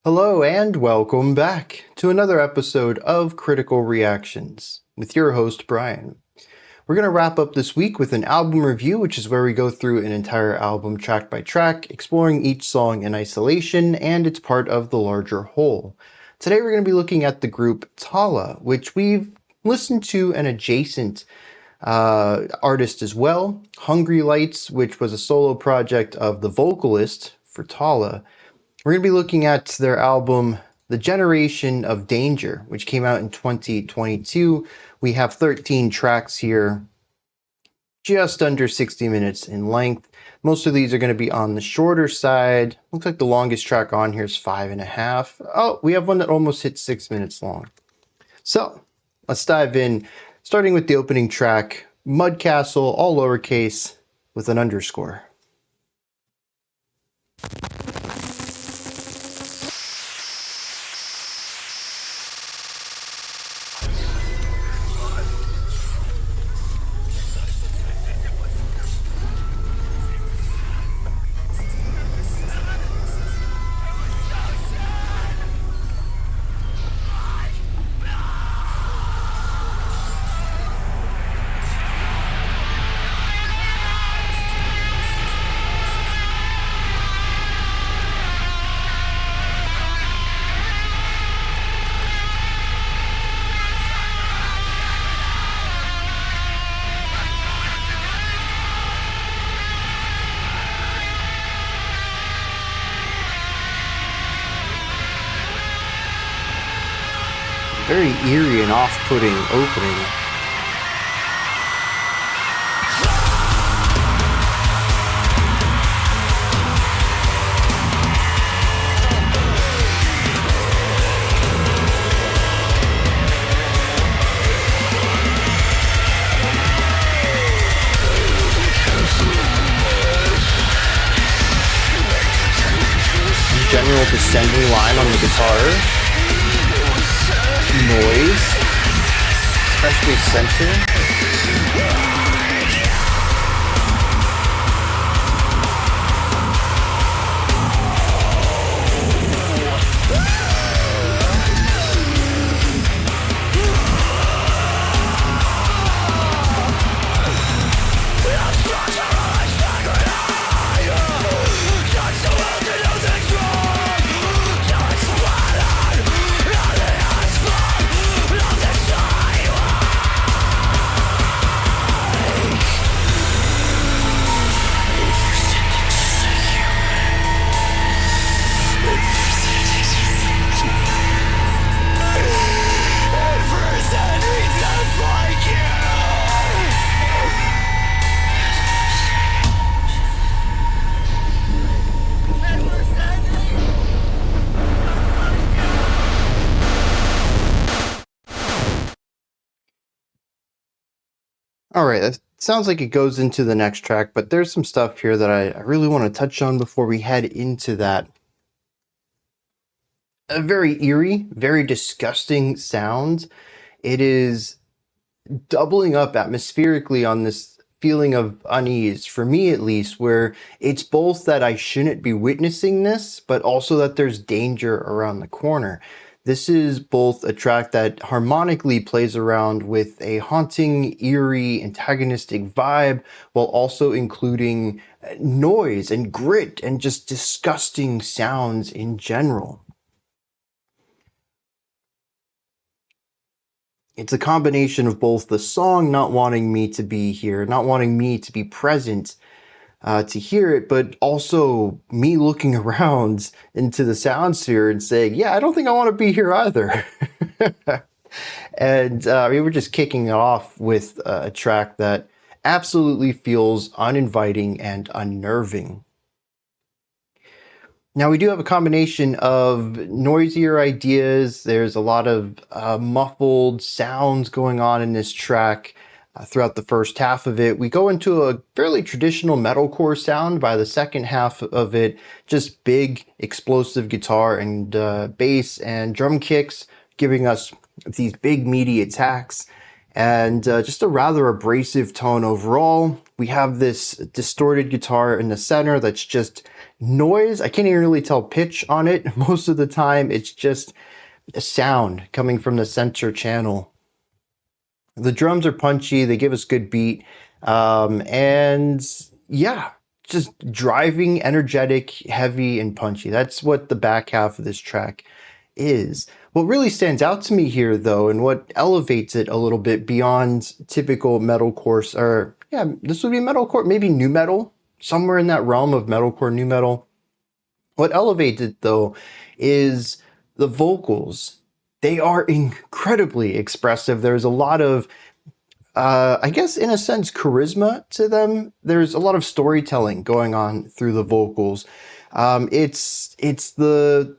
Hello and welcome back to another episode of Critical Reactions with your host Bryan. We're going to wrap up this week with an album review, which is where we go through an entire album track by track, exploring each song in isolation and it's part of the larger whole. Today we're going to be looking at the group Tallah, which we've listened to an adjacent artist as well, Hungry Lights, which was a solo project of the vocalist for Tallah. We're going to be looking at their album, The Generation of Danger, which came out in 2022. We have 13 tracks here, just under 60 minutes in length. Most of these are going to be on the shorter side. Looks like the longest track on here is 5.5. Oh, we have one that almost hit 6 minutes long. So let's dive in, starting with the opening track, Mud Castle, all lowercase, with an underscore. Very eerie and off-putting opening. General descending line on the guitar. Noise, especially center. All right, that sounds like it goes into the next track, but there's some stuff here that I really want to touch on before we head into that. A very eerie, very disgusting sound. It is doubling up atmospherically on this feeling of unease, for me at least, where it's both that I shouldn't be witnessing this, but also that there's danger around the corner. This is both a track that harmonically plays around with a haunting, eerie, antagonistic vibe, while also including noise and grit and just disgusting sounds in general. It's a combination of both the song not wanting me to be here, not wanting me to be present, to hear it, but also me looking around into the sound sphere and saying, yeah, I don't think I want to be here either. And we were just kicking it off with a track that absolutely feels uninviting and unnerving. Now we do have a combination of noisier ideas. There's a lot of muffled sounds going on in this track. Throughout the first half of it, we go into a fairly traditional metalcore sound by the second half of it. Just big explosive guitar and bass and drum kicks, giving us these big meaty attacks. and just a rather abrasive tone overall. We have this distorted guitar in the center that's just noise. I can't even really tell pitch on it. Most of the time, it's just a sound coming from the center channel. The drums are punchy, they give us good beat, and yeah, just driving, energetic, heavy, and punchy. That's what the back half of this track is. What really stands out to me here, though, and what elevates it a little bit beyond typical metalcore, or yeah, this would be metalcore, maybe nu metal, somewhere in that realm of metalcore, nu metal. What elevates it, though, is the vocals. They are incredibly expressive. There's a lot of, I guess, in a sense, charisma to them. There's a lot of storytelling going on through the vocals. It's the,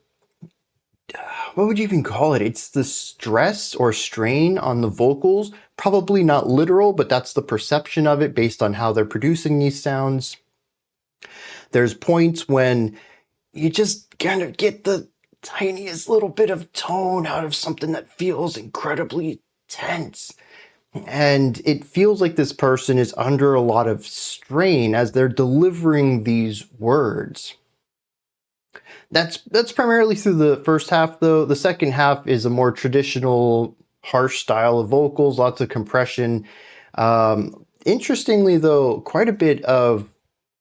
what would you even call it? It's the stress or strain on the vocals. Probably not literal, but that's the perception of it based on how they're producing these sounds. There's points when you just kind of get the tiniest little bit of tone out of something that feels incredibly tense. And it feels like this person is under a lot of strain as they're delivering these words. That's primarily through the first half, though. The second half is a more traditional, harsh style of vocals, lots of compression. Interestingly, though, quite a bit of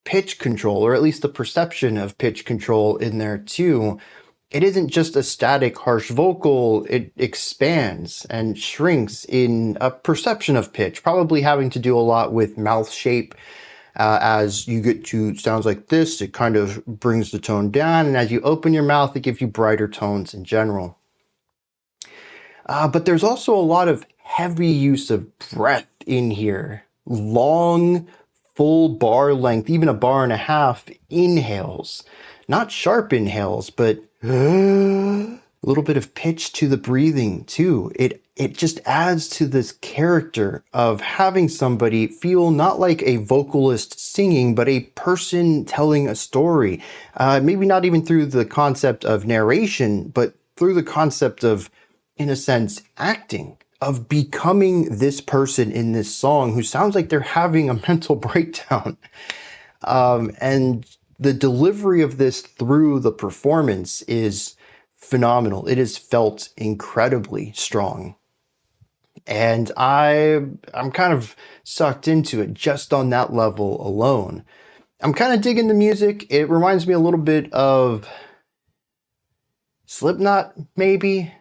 pitch control, or at least the perception of pitch control in there too. It isn't just a static, harsh vocal. It expands and shrinks in a perception of pitch, probably having to do a lot with mouth shape. As you get to sounds like this, it kind of brings the tone down, and as you open your mouth, it gives you brighter tones in general. But there's also a lot of heavy use of breath in here. Long, full bar length, even a bar and a half inhales. Not sharp inhales, but a little bit of pitch to the breathing too. It just adds to this character of having somebody feel not like a vocalist singing, but a person telling a story. Maybe not even through the concept of narration, but through the concept of, in a sense, acting, of becoming this person in this song who sounds like they're having a mental breakdown. And the delivery of this through the performance is phenomenal. It is felt incredibly strong. And I'm kind of sucked into it just on that level alone. I'm kind of digging the music. It reminds me a little bit of Slipknot, maybe.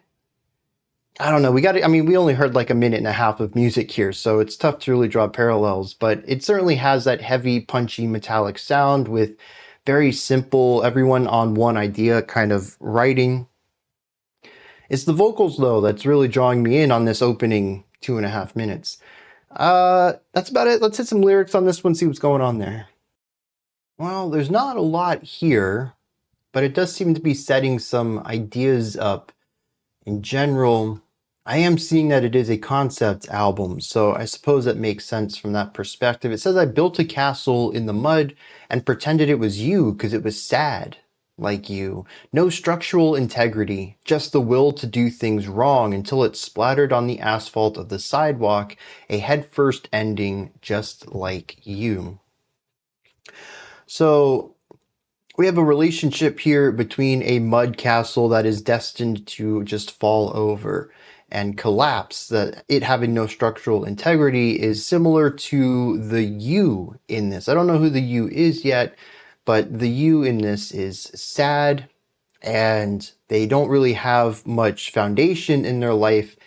I don't know. We only heard like a minute and a half of music here, so it's tough to really draw parallels, but it certainly has that heavy, punchy, metallic sound with very simple, everyone on one idea kind of writing. It's the vocals, though, that's really drawing me in on this opening 2.5 minutes. That's about it. Let's hit some lyrics on this one, see what's going on there. Well, there's not a lot here, but it does seem to be setting some ideas up. In general, I am seeing that it is a concept album, so I suppose that makes sense from that perspective. It says, I built a castle in the mud and pretended it was you because it was sad, like you. No structural integrity, just the will to do things wrong until it splattered on the asphalt of the sidewalk, a headfirst ending just like you. So we have a relationship here between a mud castle that is destined to just fall over and collapse, that it having no structural integrity is similar to the you in this. I don't know who the you is yet, but the you in this is sad, and they don't really have much foundation in their life,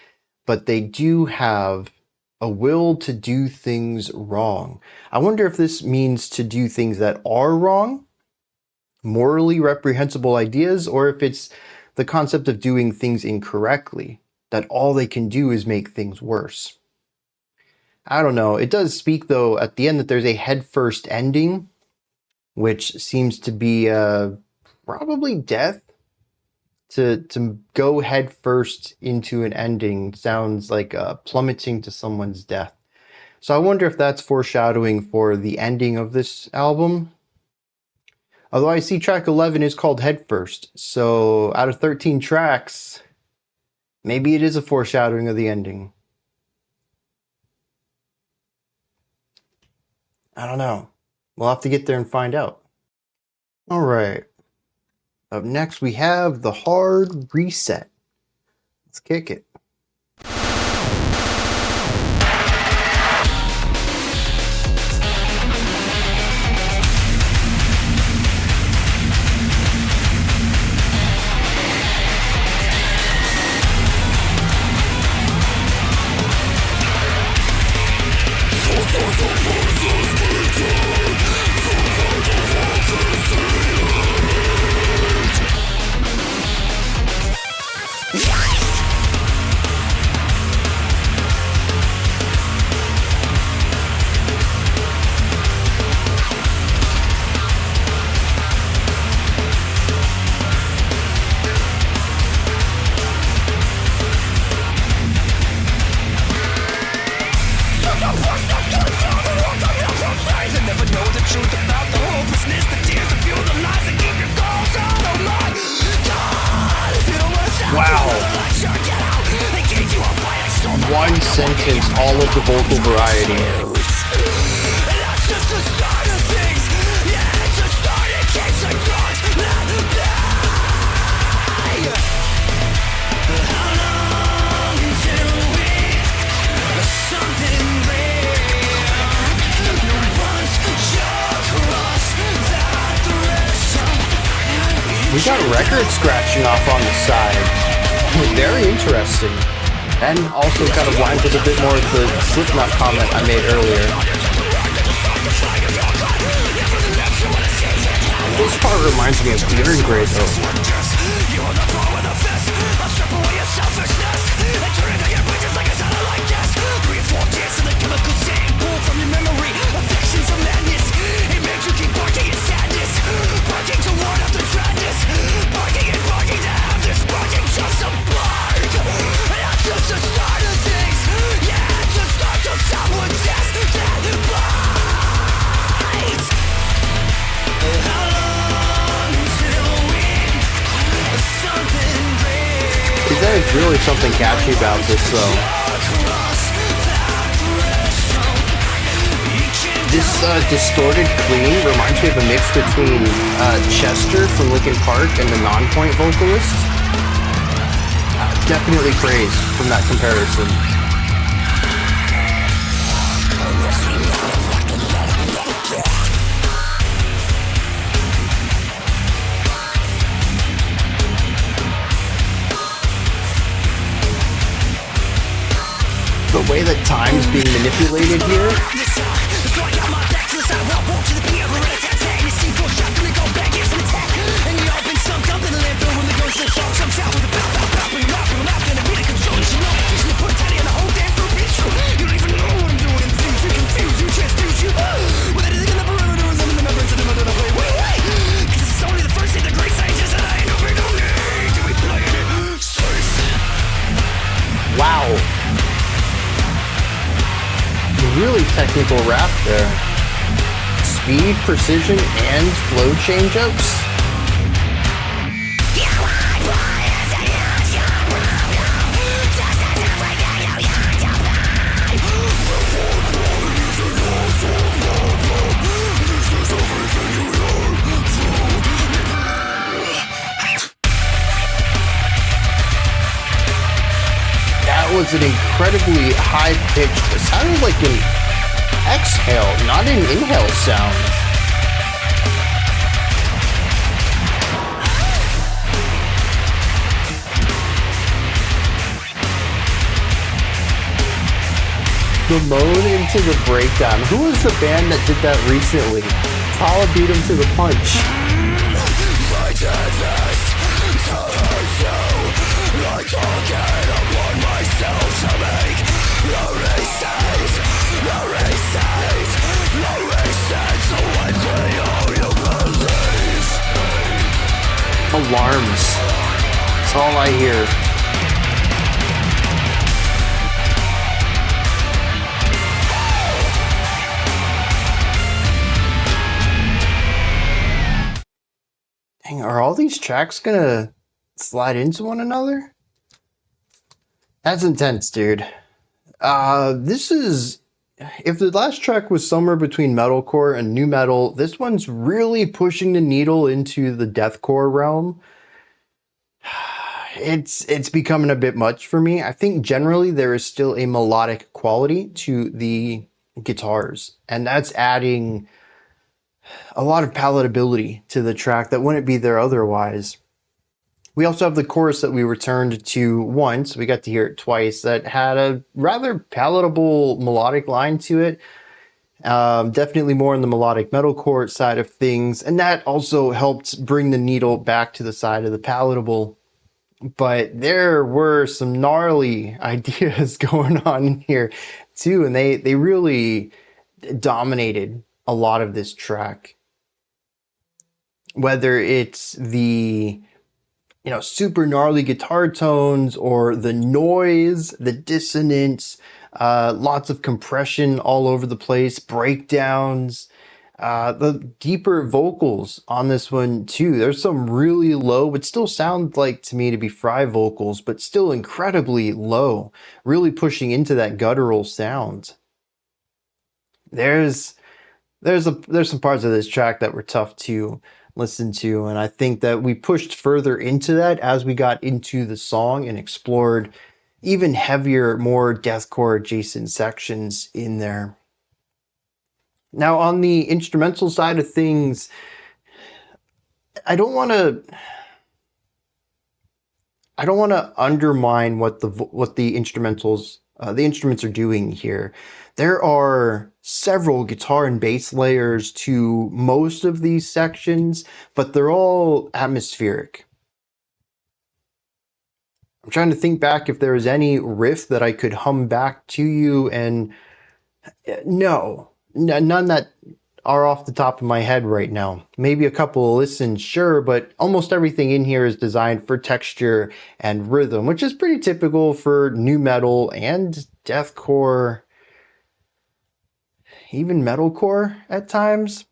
but they do have a will to do things wrong. I wonder if this means to do things that are wrong, morally reprehensible ideas, or if it's the concept of doing things incorrectly, that all they can do is make things worse. I don't know. It does speak, though, at the end that there's a headfirst ending, which seems to be probably death. To go headfirst into an ending sounds like plummeting to someone's death. So I wonder if that's foreshadowing for the ending of this album. Although I see track 11 is called Headfirst, so out of 13 tracks, maybe it is a foreshadowing of the ending. I don't know. We'll have to get there and find out. All right. Up next, we have the Hard Reset. Let's kick it. Wow. One sentence, all of the vocal variety. We got record scratching off on the side. Very interesting. And also kind of lines with a bit more of the Slipknot comment I made earlier. This part reminds me of Clearing Grade though. There's really something catchy about this though. This distorted clean reminds me of a mix between Chester from Linkin Park and the Non-Point vocalist. Definitely praise from that comparison. The way that time's being manipulated here. Wow. Really technical rap there. Speed, precision, and flow change-ups. That was an incredibly high-pitched, it sounded like an exhale, not an inhale sound. The moan into the breakdown. Who was the band that did that recently? Tallah beat him to the punch. Alarms. That's all I hear. Dang, are all these tracks gonna slide into one another? That's intense, dude. This is if the last track was somewhere between metalcore and new metal, this one's really pushing the needle into the deathcore realm. It's becoming a bit much for me. I think generally there is still a melodic quality to the guitars, and that's adding a lot of palatability to the track that wouldn't be there otherwise. We also have the chorus that we returned to once. We got to hear it twice. That had a rather palatable melodic line to it. Definitely more on the melodic metalcore side of things. And that also helped bring the needle back to the side of the palatable. But there were some gnarly ideas going on here too. And they really dominated a lot of this track. Whether it's the super gnarly guitar tones or the noise, the dissonance, lots of compression all over the place, breakdowns, the deeper vocals on this one too. There's some really low, but still sound like to me to be Fry vocals, but still incredibly low, really pushing into that guttural sound. There's some parts of this track that were tough to listen to, and I think that we pushed further into that as we got into the song and explored even heavier, more deathcore adjacent sections in there. Now on the instrumental side of things, I don't want to undermine what the instrumentals the instruments are doing here. There are several guitar and bass layers to most of these sections, but they're all atmospheric. I'm trying to think back if there was any riff that I could hum back to you, and none that are off the top of my head right now. Maybe a couple of listens, sure, but almost everything in here is designed for texture and rhythm, which is pretty typical for new metal and deathcore, even metalcore at times.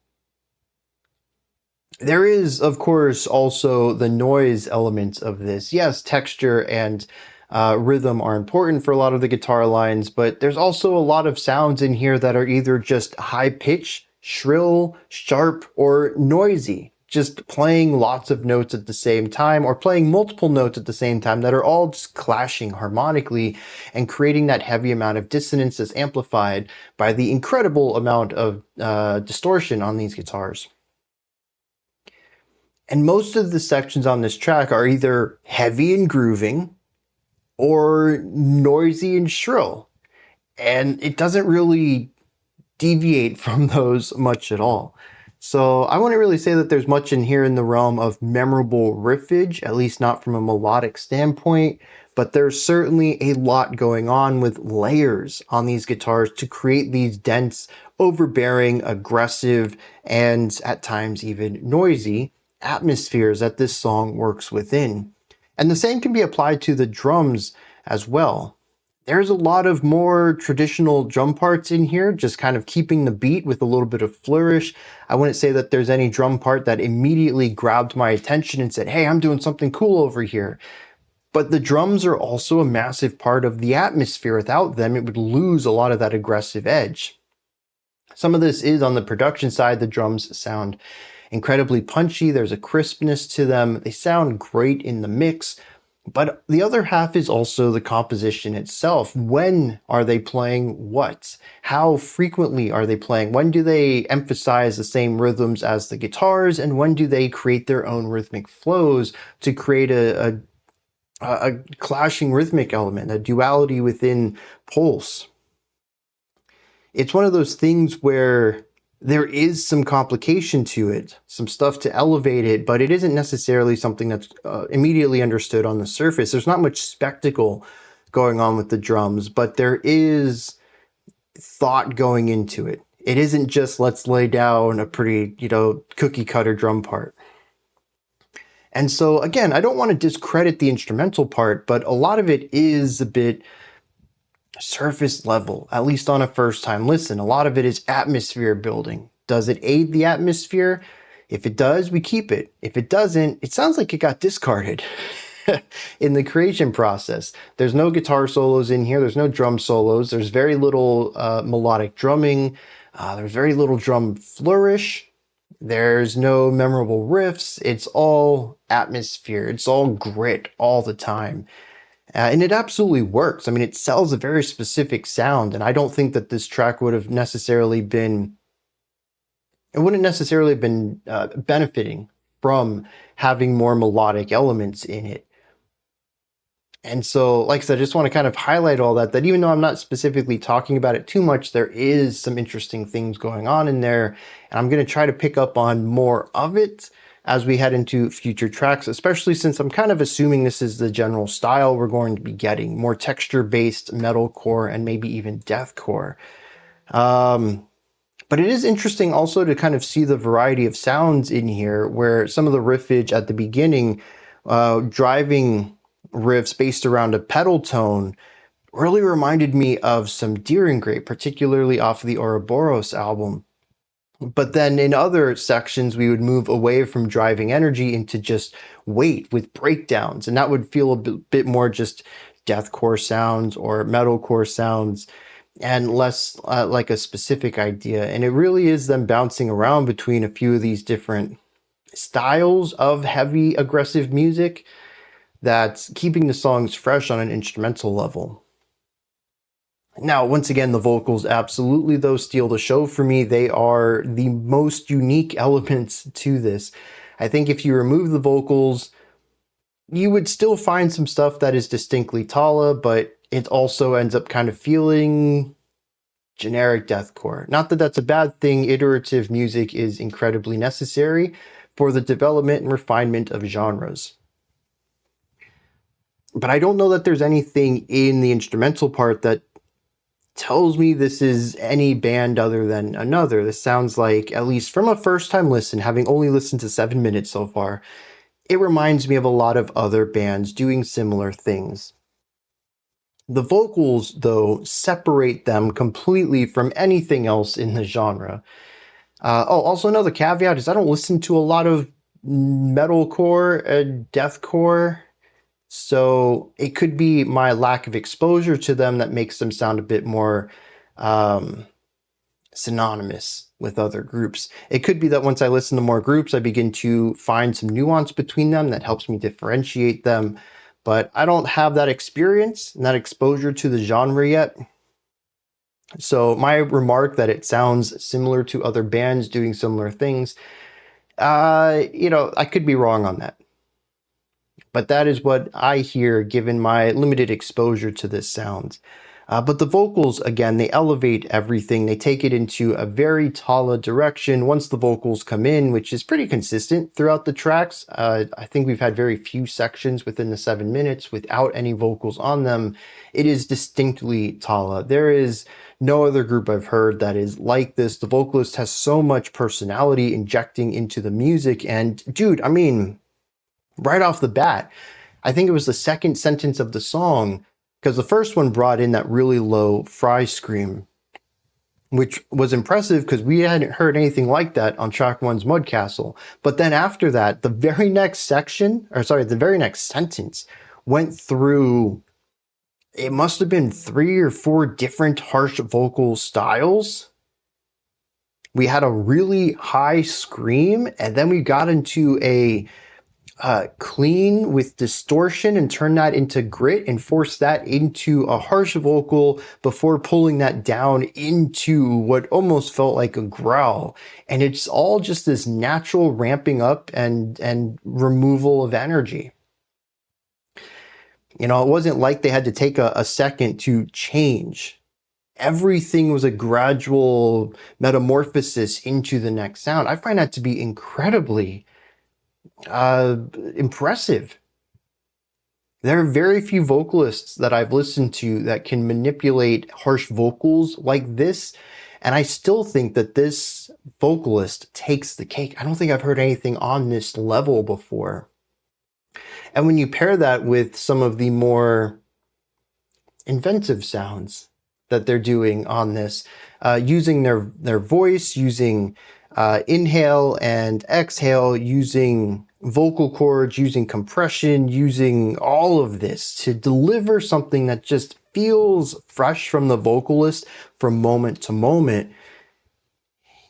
There is, of course, also the noise element of this. Yes, texture and rhythm are important for a lot of the guitar lines, but there's also a lot of sounds in here that are either just high pitch, shrill, sharp, or noisy. Just playing lots of notes at the same time, or playing multiple notes at the same time that are all just clashing harmonically and creating that heavy amount of dissonance that's amplified by the incredible amount of distortion on these guitars. And most of the sections on this track are either heavy and grooving or noisy and shrill. And it doesn't really deviate from those much at all. So I wouldn't really say that there's much in here in the realm of memorable riffage, at least not from a melodic standpoint, but there's certainly a lot going on with layers on these guitars to create these dense, overbearing, aggressive, and at times even noisy atmospheres that this song works within. And the same can be applied to the drums as well. There's a lot of more traditional drum parts in here, just kind of keeping the beat with a little bit of flourish. I wouldn't say that there's any drum part that immediately grabbed my attention and said, hey, I'm doing something cool over here. But the drums are also a massive part of the atmosphere. Without them, it would lose a lot of that aggressive edge. Some of this is on the production side. The drums sound incredibly punchy. There's a crispness to them. They sound great in the mix. But the other half is also the composition itself. When are they playing what? How frequently are they playing? When do they emphasize the same rhythms as the guitars? And when do they create their own rhythmic flows to create a clashing rhythmic element, a duality within pulse? It's one of those things where there is some complication to it, some stuff to elevate it, but it isn't necessarily something that's immediately understood on the surface. There's not much spectacle going on with the drums, but there is thought going into it. It isn't just let's lay down a pretty, cookie cutter drum part. And so again, I don't want to discredit the instrumental part, but a lot of it is a bit surface level, at least on a first time listen. A lot of it is atmosphere building. Does it aid the atmosphere? If it does, we keep it. If it doesn't, it sounds like it got discarded. in the creation process. There's no guitar solos in here. There's no drum solos. There's very little melodic drumming. There's very little drum flourish. There's no memorable riffs. It's all atmosphere. It's all grit all the time. And it absolutely works. I mean, it sells a very specific sound, and I don't think that this track would have necessarily been, it wouldn't necessarily have been benefiting from having more melodic elements in it. And so, like I said, I just want to kind of highlight all that even though I'm not specifically talking about it too much, there is some interesting things going on in there. And I'm going to try to pick up on more of it as we head into future tracks, especially since I'm kind of assuming this is the general style we're going to be getting. More texture-based metalcore and maybe even deathcore. But it is interesting also to kind of see the variety of sounds in here, where some of the riffage at the beginning, driving riffs based around a pedal tone, really reminded me of some Deer and Grey, particularly off of the Ouroboros album. But then in other sections, we would move away from driving energy into just weight with breakdowns, and that would feel a bit more just deathcore sounds or metalcore sounds, and less like a specific idea. And it really is them bouncing around between a few of these different styles of heavy, aggressive music that's keeping the songs fresh on an instrumental level. Now, once again, the vocals absolutely, though, steal the show for me. They are the most unique elements to this. I think if you remove the vocals, you would still find some stuff that is distinctly Tallah, but it also ends up kind of feeling generic deathcore. Not that that's a bad thing. Iterative music is incredibly necessary for the development and refinement of genres. But I don't know that there's anything in the instrumental part that tells me this is any band other than another. This sounds like, at least from a first-time listen, having only listened to 7 minutes so far, it reminds me of a lot of other bands doing similar things. The vocals, though, separate them completely from anything else in the genre. Also another caveat is I don't listen to a lot of metalcore and deathcore, so it could be my lack of exposure to them that makes them sound a bit more synonymous with other groups. It could be that once I listen to more groups, I begin to find some nuance between them that helps me differentiate them. But I don't have that experience and that exposure to the genre yet. So my remark that it sounds similar to other bands doing similar things, I could be wrong on that. But that is what I hear given my limited exposure to this sound. But the vocals, again, they elevate everything. They take it into a very Tallah direction once the vocals come in, which is pretty consistent throughout the tracks. I think we've had very few sections within the 7 minutes without any vocals on them. It is distinctly Tallah. There is no other group I've heard that is like this. The vocalist has so much personality injecting into the music. And dude, I mean, right off the bat, I think it was the second sentence of the song, because the first one brought in that really low fry scream, which was impressive because we hadn't heard anything like that on track one's Mud Castle. But then after that, the very next sentence went through, it must have been 3 or 4 different harsh vocal styles. We had a really high scream, and then we got into a clean with distortion and turn that into grit and force that into a harsh vocal before pulling that down into what almost felt like a growl. And it's all just this natural ramping up and removal of energy. It wasn't like they had to take a second to change. Everything was a gradual metamorphosis into the next sound. I find that to be incredibly impressive. There are very few vocalists that I've listened to that can manipulate harsh vocals like this, and I still think that this vocalist takes the cake. I don't think I've heard anything on this level before. And when you pair that with some of the more inventive sounds that they're doing on this, using their voice, using inhale and exhale, using vocal cords, using compression, using all of this to deliver something that just feels fresh from the vocalist from moment to moment,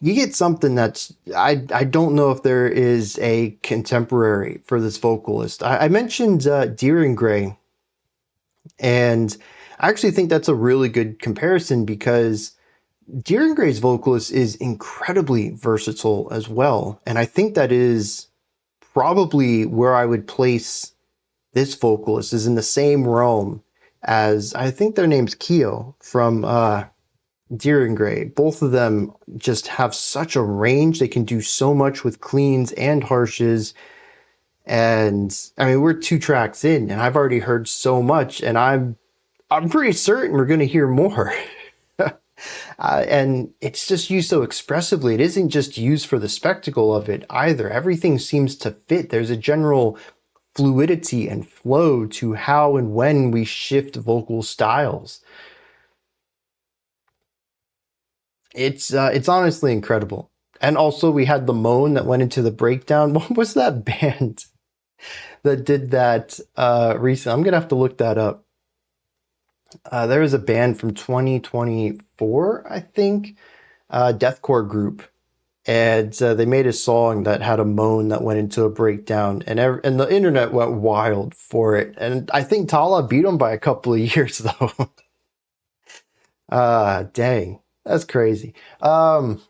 you get something that's, I don't know if there is a contemporary for this vocalist. I mentioned Deer and Gray, and I actually think that's a really good comparison because Deer and Gray's vocalist is incredibly versatile as well. And I think that is probably where I would place this vocalist, is in the same realm as, I think their name's Keo from Deer and Gray. Both of them just have such a range. They can do so much with cleans and harshes. And I mean, we're 2 tracks in and I've already heard so much, and I'm pretty certain we're going to hear more. And it's just used so expressively. It isn't just used for the spectacle of it either. Everything seems to fit. There's a general fluidity and flow to how and when we shift vocal styles. It's honestly incredible. And also we had the moan that went into the breakdown. What was that band that did that recently? I'm gonna have to look that up. There was a band from 2024, I think, Deathcore group, and they made a song that had a moan that went into a breakdown, and the internet went wild for it. And I think Tallah beat them by a couple of years though. Dang, that's crazy. Let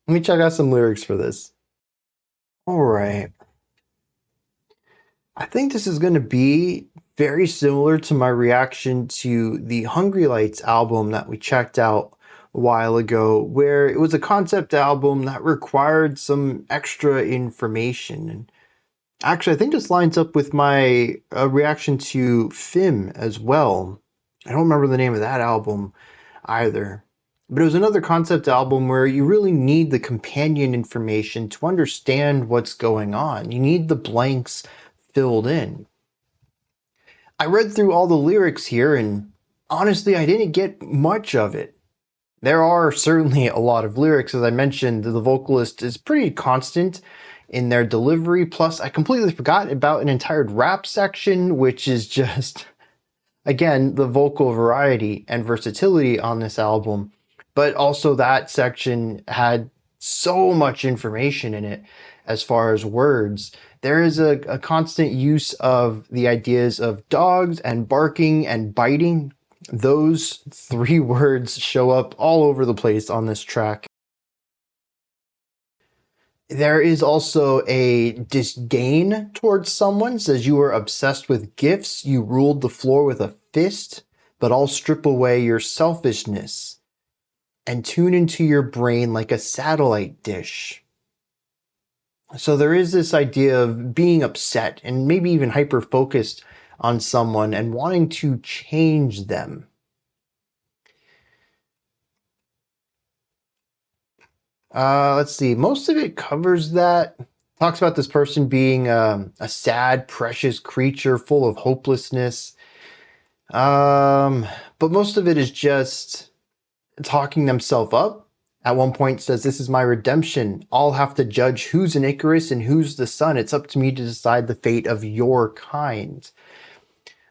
me check out some lyrics for this. All right. I think this is going to be very similar to my reaction to the Hungry Lights album that we checked out a while ago, where it was a concept album that required some extra information. And actually, I think this lines up with my reaction to Fim as well. I don't remember the name of that album either. But it was another concept album where you really need the companion information to understand what's going on. You need the blanks filled in. I read through all the lyrics here, and honestly, I didn't get much of it. There are certainly a lot of lyrics. As I mentioned, the vocalist is pretty constant in their delivery. Plus, I completely forgot about an entire rap section, which is just, again, the vocal variety and versatility on this album. But also that section had so much information in it as far as words. There is a constant use of the ideas of dogs and barking and biting. Those 3 words show up all over the place on this track. There is also a disdain towards someone. Says, you were obsessed with gifts, you ruled the floor with a fist, but I'll strip away your selfishness and tune into your brain like a satellite dish. So there is this idea of being upset and maybe even hyper-focused on someone and wanting to change them. Let's see. Most of it covers that. Talks about this person being a sad, precious creature full of hopelessness. But most of it is just talking themselves up. At one point says, this is my redemption. I'll have to judge who's an Icarus and who's the sun. It's up to me to decide the fate of your kind.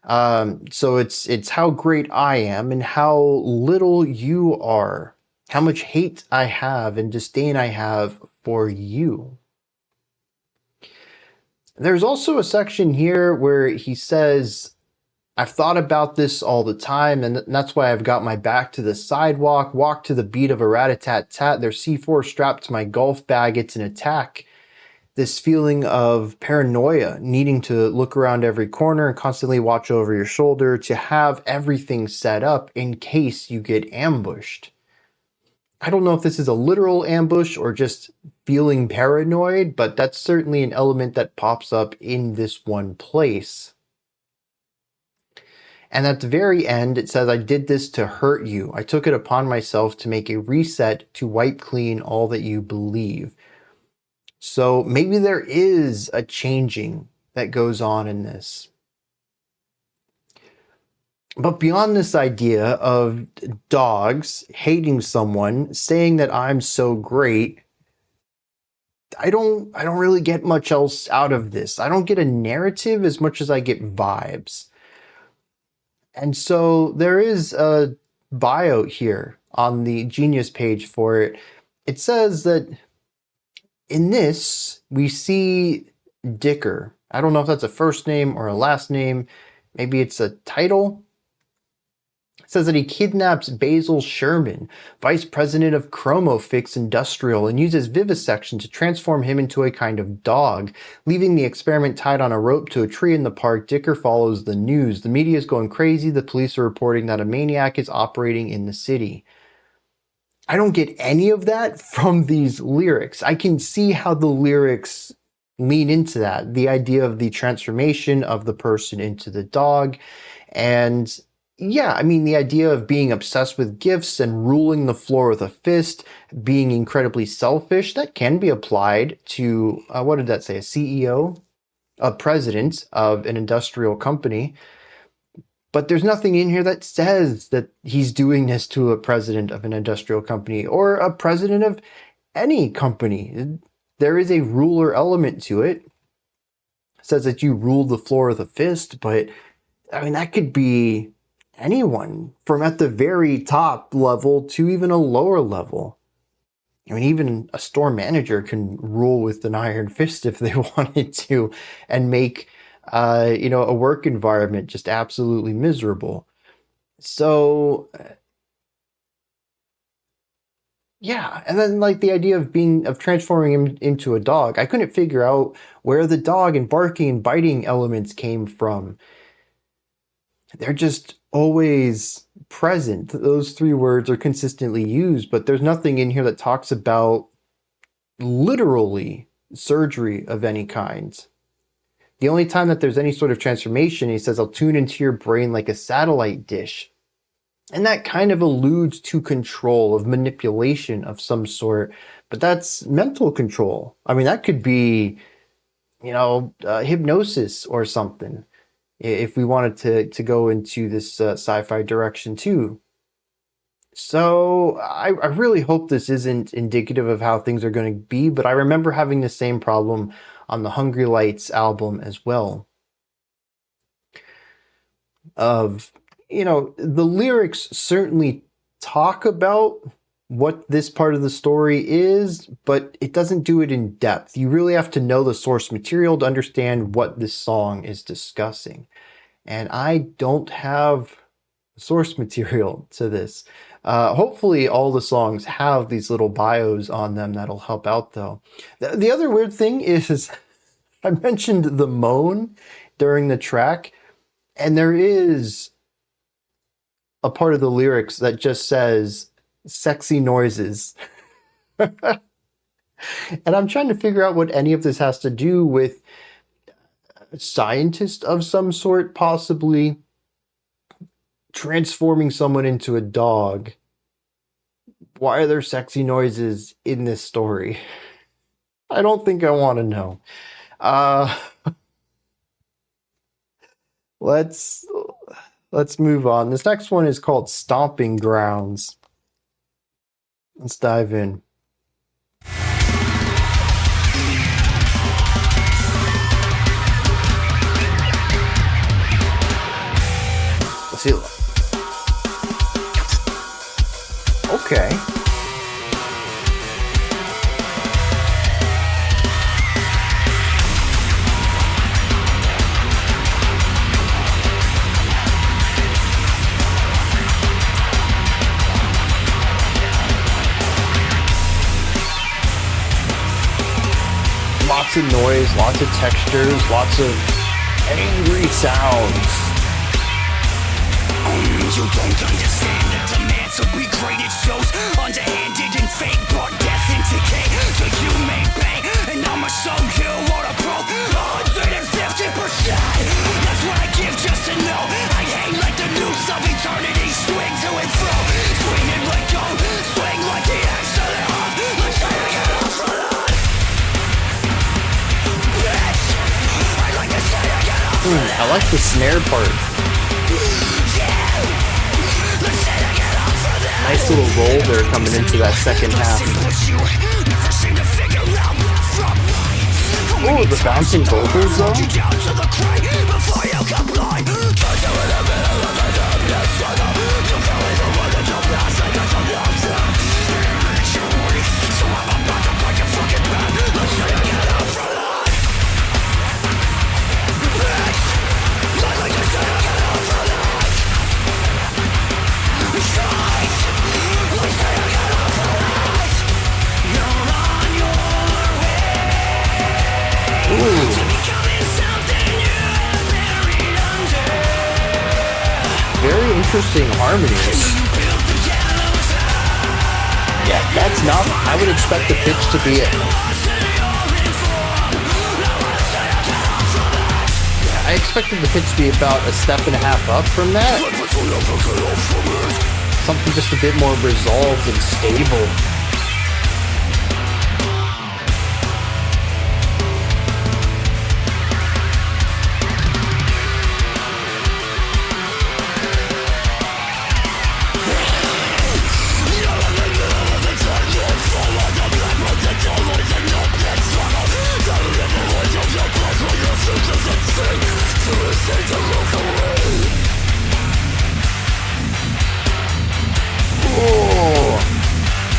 So it's how great I am and how little you are. How much hate I have and disdain I have for you. There's also a section here where he says, I've thought about this all the time, and that's why I've got my back to the sidewalk, walk to the beat of a rat-a-tat-tat. There's C4 strapped to my golf bag. It's an attack. This feeling of paranoia, needing to look around every corner and constantly watch over your shoulder to have everything set up in case you get ambushed. I don't know if this is a literal ambush or just feeling paranoid, but that's certainly an element that pops up in this one place. And at the very end, it says, I did this to hurt you. I took it upon myself to make a reset to wipe clean all that you believe. So maybe there is a changing that goes on in this. But beyond this idea of dogs hating someone, saying that I'm so great, I don't really get much else out of this. I don't get a narrative as much as I get vibes. And so there is a bio here on the Genius page for it. It says that in this, we see Dicker. I don't know if that's a first name or a last name. Maybe it's a title. It says that he kidnaps Basil Sherman, vice president of Chromofix Industrial, and uses vivisection to transform him into a kind of dog. Leaving the experiment tied on a rope to a tree in the park, Dicker follows the news. The media is going crazy. The police are reporting that a maniac is operating in the city. I don't get any of that from these lyrics. I can see how the lyrics lean into that. The idea of the transformation of the person into the dog. And yeah, I mean, the idea of being obsessed with gifts and ruling the floor with a fist, being incredibly selfish, that can be applied to, what did that say? A CEO? A president of an industrial company. But there's nothing in here that says that he's doing this to a president of an industrial company or a president of any company. There is a ruler element to it. It says that you rule the floor with a fist, but I mean, that could be anyone from at the very top level to even a lower level. I mean, even a store manager can rule with an iron fist if they wanted to and make a work environment just absolutely miserable. So, yeah. And then like the idea of transforming him into a dog, I couldn't figure out where the dog and barking and biting elements came from. They're just always present. Those three words are consistently used, but there's nothing in here that talks about literally surgery of any kind. The only time that there's any sort of transformation, he says, I'll tune into your brain like a satellite dish. And that kind of alludes to control, of manipulation of some sort. But that's mental control. I mean, that could be, hypnosis or something, if we wanted to go into this sci-fi direction too. So I really hope this isn't indicative of how things are going to be, but I remember having the same problem on the Hungry Lights album as well. The lyrics certainly talk about what this part of the story is, but it doesn't do it in depth. You really have to know the source material to understand what this song is discussing. And I don't have source material to this. Hopefully all the songs have these little bios on them that'll help out though. The other weird thing is I mentioned the moan during the track, and there is a part of the lyrics that just says sexy noises. And I'm trying to figure out what any of this has to do with a scientist of some sort, possibly transforming someone into a dog. Why are there sexy noises in this story? I don't think I want to know. Let's move on. This next one is called Stomping Grounds. Let's dive in. Let's see. Okay. Lots of noise, lots of textures, lots of angry sounds. You don't understand the demands of be great. It shows underhanded and fake, brought death and decay. So you may pay, and I'ma show you what I broke. 150%. That's what I give just to know. I hang like the noose of eternity. Swing to and fro, swing and let go, swing like the axe of the off. Let's try to get off for that. Bitch, I like to say I get off for that. I like the snare part. Nice little roll there coming into that second half. Oh, the bouncing vocals though. Very interesting harmonies. Yeah, that's not. I would expect the pitch to be it. I expected the pitch to be about a step and a half up from that. Something just a bit more resolved and stable.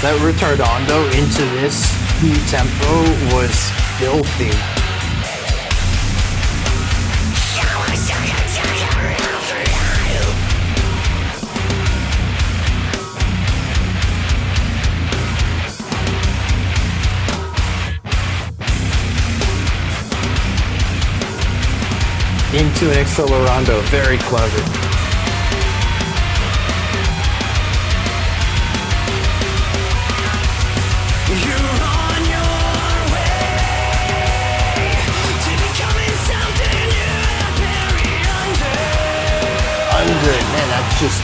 That retardando into this tempo was filthy. Into an accelerando, very clever. Man, that's just...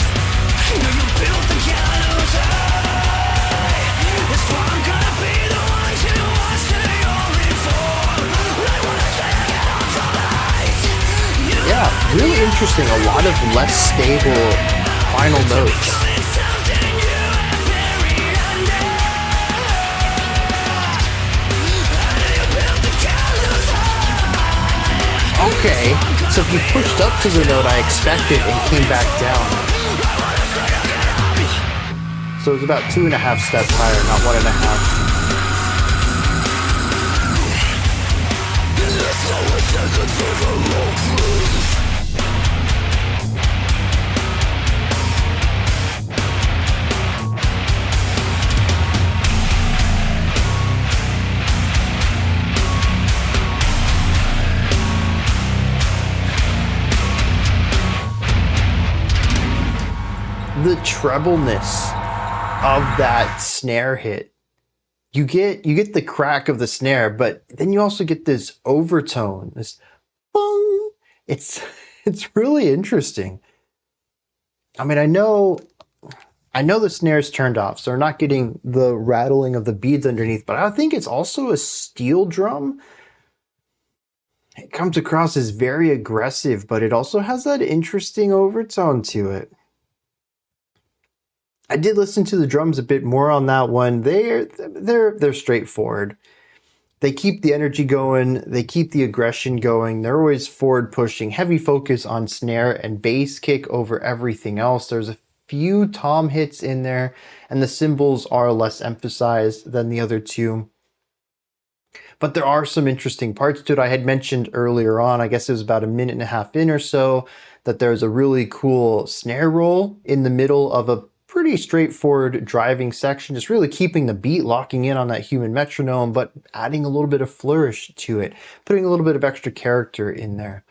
Yeah, really interesting. A lot of less stable final notes. Okay, so he pushed up to the note I expected and came back down. So it was about 2.5 steps higher, not 1.5. The trebleness of that snare hit. You get the crack of the snare, but then you also get this overtone, this boom. It's really interesting. I mean, I know the snare's turned off, so we're not getting the rattling of the beads underneath, but I think it's also a steel drum. It comes across as very aggressive, but it also has that interesting overtone to it. I did listen to the drums a bit more on that one. They're straightforward. They keep the energy going. They keep the aggression going. They're always forward pushing. Heavy focus on snare and bass kick over everything else. There's a few tom hits in there, and the cymbals are less emphasized than the other two. But there are some interesting parts to it. I had mentioned earlier on, I guess it was about 1.5 minutes in or so, that there's a really cool snare roll in the middle of a pretty straightforward driving section, just really keeping the beat, locking in on that human metronome, but adding a little bit of flourish to it, putting a little bit of extra character in there.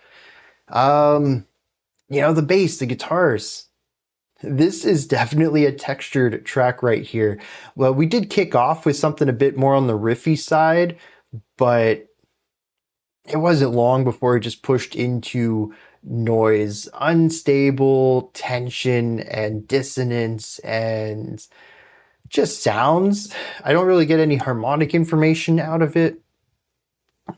You know, the bass, the guitars. This is definitely a textured track right here. Well, we did kick off with something a bit more on the riffy side, but it wasn't long before it just pushed into noise, unstable tension and dissonance and just sounds. I don't really get any harmonic information out of it.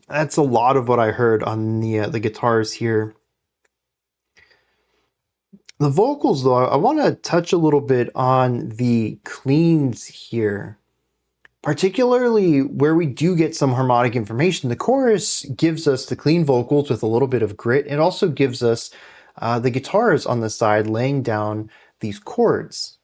That's a lot of what I heard on the guitars here. The vocals, though, I want to touch a little bit on the cleans here. particularly where we do get some harmonic information. The chorus gives us the clean vocals with a little bit of grit. It also gives us the guitars on the side laying down these chords.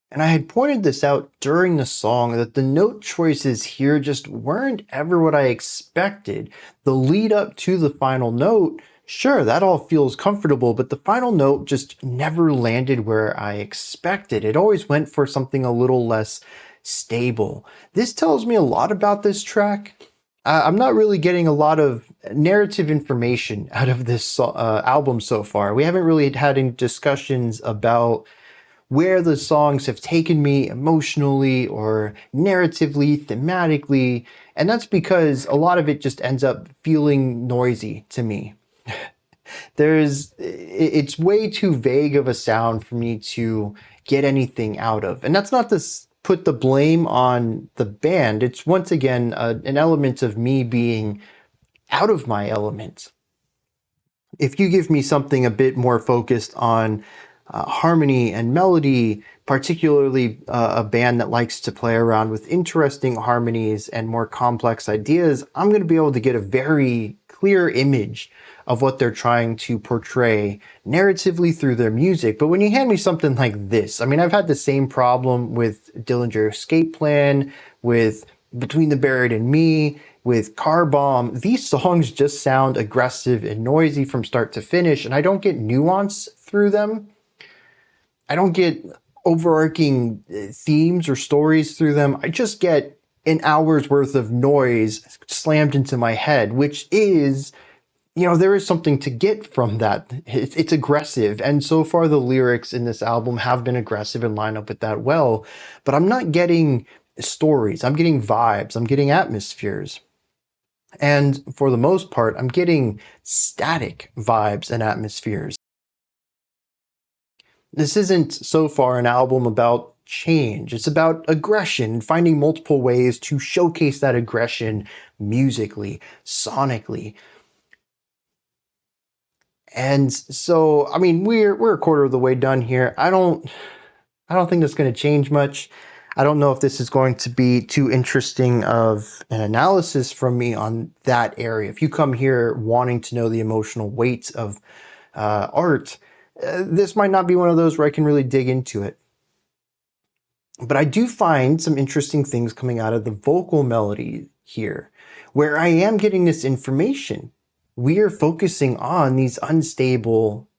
And I had pointed this out during the song that the note choices here just weren't ever what I expected. The lead up to the final note, sure, that all feels comfortable, but the final note just never landed where I expected. It always went for something a little less stable. This tells me a lot about this track. I'm not really getting a lot of narrative information out of this album so far. We haven't really had any discussions about where the songs have taken me emotionally or narratively, thematically, and that's because a lot of it just ends up feeling noisy to me. It's way too vague of a sound for me to get anything out of. And that's not to put the blame on the band. It's once again an element of me being out of my element. If you give me something a bit more focused on harmony and melody, particularly a band that likes to play around with interesting harmonies and more complex ideas, I'm going to be able to get a very clear image of what they're trying to portray narratively through their music. But when you hand me something like this, I mean, I've had the same problem with Dillinger Escape Plan, with Between the Buried and Me, with Car Bomb. These songs just sound aggressive and noisy from start to finish, and I don't get nuance through them. I don't get overarching themes or stories through them. I just get an hour's worth of noise slammed into my head, which is, there is something to get from that. It's aggressive. And so far the lyrics in this album have been aggressive and line up with that well, but I'm not getting stories. I'm getting vibes. I'm getting atmospheres. And for the most part, I'm getting static vibes and atmospheres. This isn't so far an album about change. It's about aggression and finding multiple ways to showcase that aggression musically, sonically. And so, I mean, we're a quarter of the way done here. I don't think that's going to change much. I don't know if this is going to be too interesting of an analysis from me on that area. If you come here wanting to know the emotional weight of art, this might not be one of those where I can really dig into it. But I do find some interesting things coming out of the vocal melody here, where I am getting this information. We are focusing on these unstable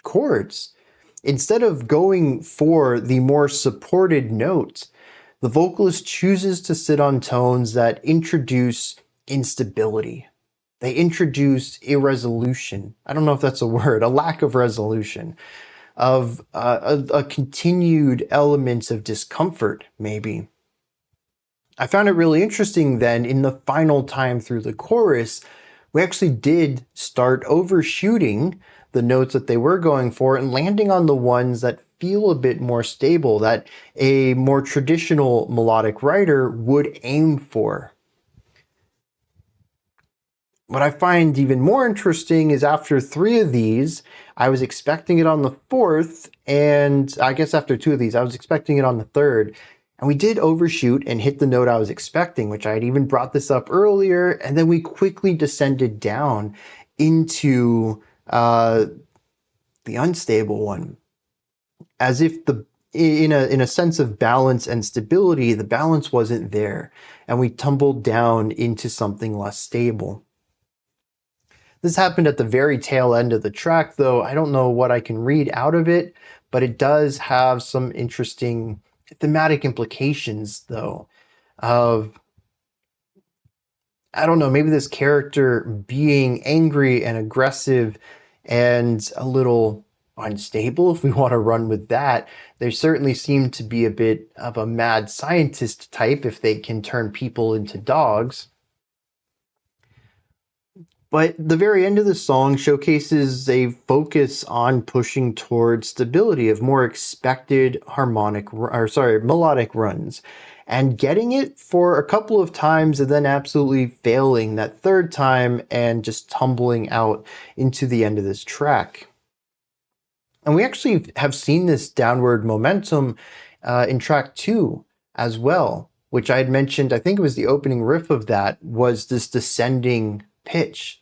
chords. Instead of going for the more supported notes, the vocalist chooses to sit on tones that introduce instability. They introduce irresolution. I don't know if that's a word, a lack of resolution, of a continued element of discomfort, maybe. I found it really interesting then in the final time through the chorus, we actually did start overshooting the notes that they were going for and landing on the ones that feel a bit more stable, that a more traditional melodic writer would aim for. What I find even more interesting is after 3 of these, I was expecting it on the 4th, and I guess after 2 of these, I was expecting it on the 3rd. And we did overshoot and hit the note I was expecting, which I had even brought this up earlier, and then we quickly descended down into the unstable one. As if in a sense of balance and stability, the balance wasn't there, and we tumbled down into something less stable. This happened at the very tail end of the track, though. I don't know what I can read out of it, but it does have some interesting thematic implications, though, of, I don't know, maybe this character being angry and aggressive and a little unstable, if we want to run with that. They certainly seem to be a bit of a mad scientist type if they can turn people into dogs. But the very end of the song showcases a focus on pushing towards stability of more expected melodic runs, and getting it for a couple of times and then absolutely failing that 3rd time and just tumbling out into the end of this track. And we actually have seen this downward momentum in track 2 as well. which I had mentioned, I think it was the opening riff of that, was this descending pitch.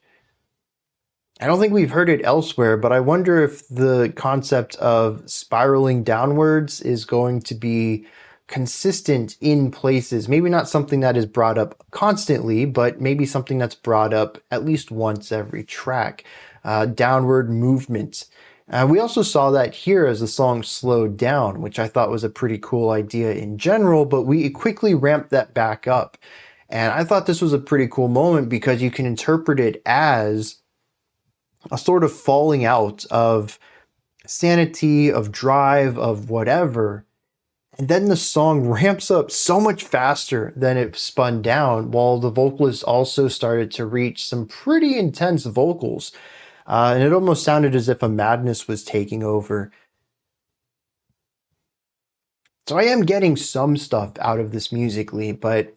I don't think we've heard it elsewhere, but I wonder if the concept of spiraling downwards is going to be consistent in places. Maybe not something that is brought up constantly, but maybe something that's brought up at least once every track. Downward movement. We also saw that here as the song slowed down, which I thought was a pretty cool idea in general, but we quickly ramped that back up. And I thought this was a pretty cool moment because you can interpret it as a sort of falling out of sanity, of drive, of whatever. And then the song ramps up so much faster than it spun down, while the vocalist also started to reach some pretty intense vocals. And it almost sounded as if a madness was taking over. So I am getting some stuff out of this musically, but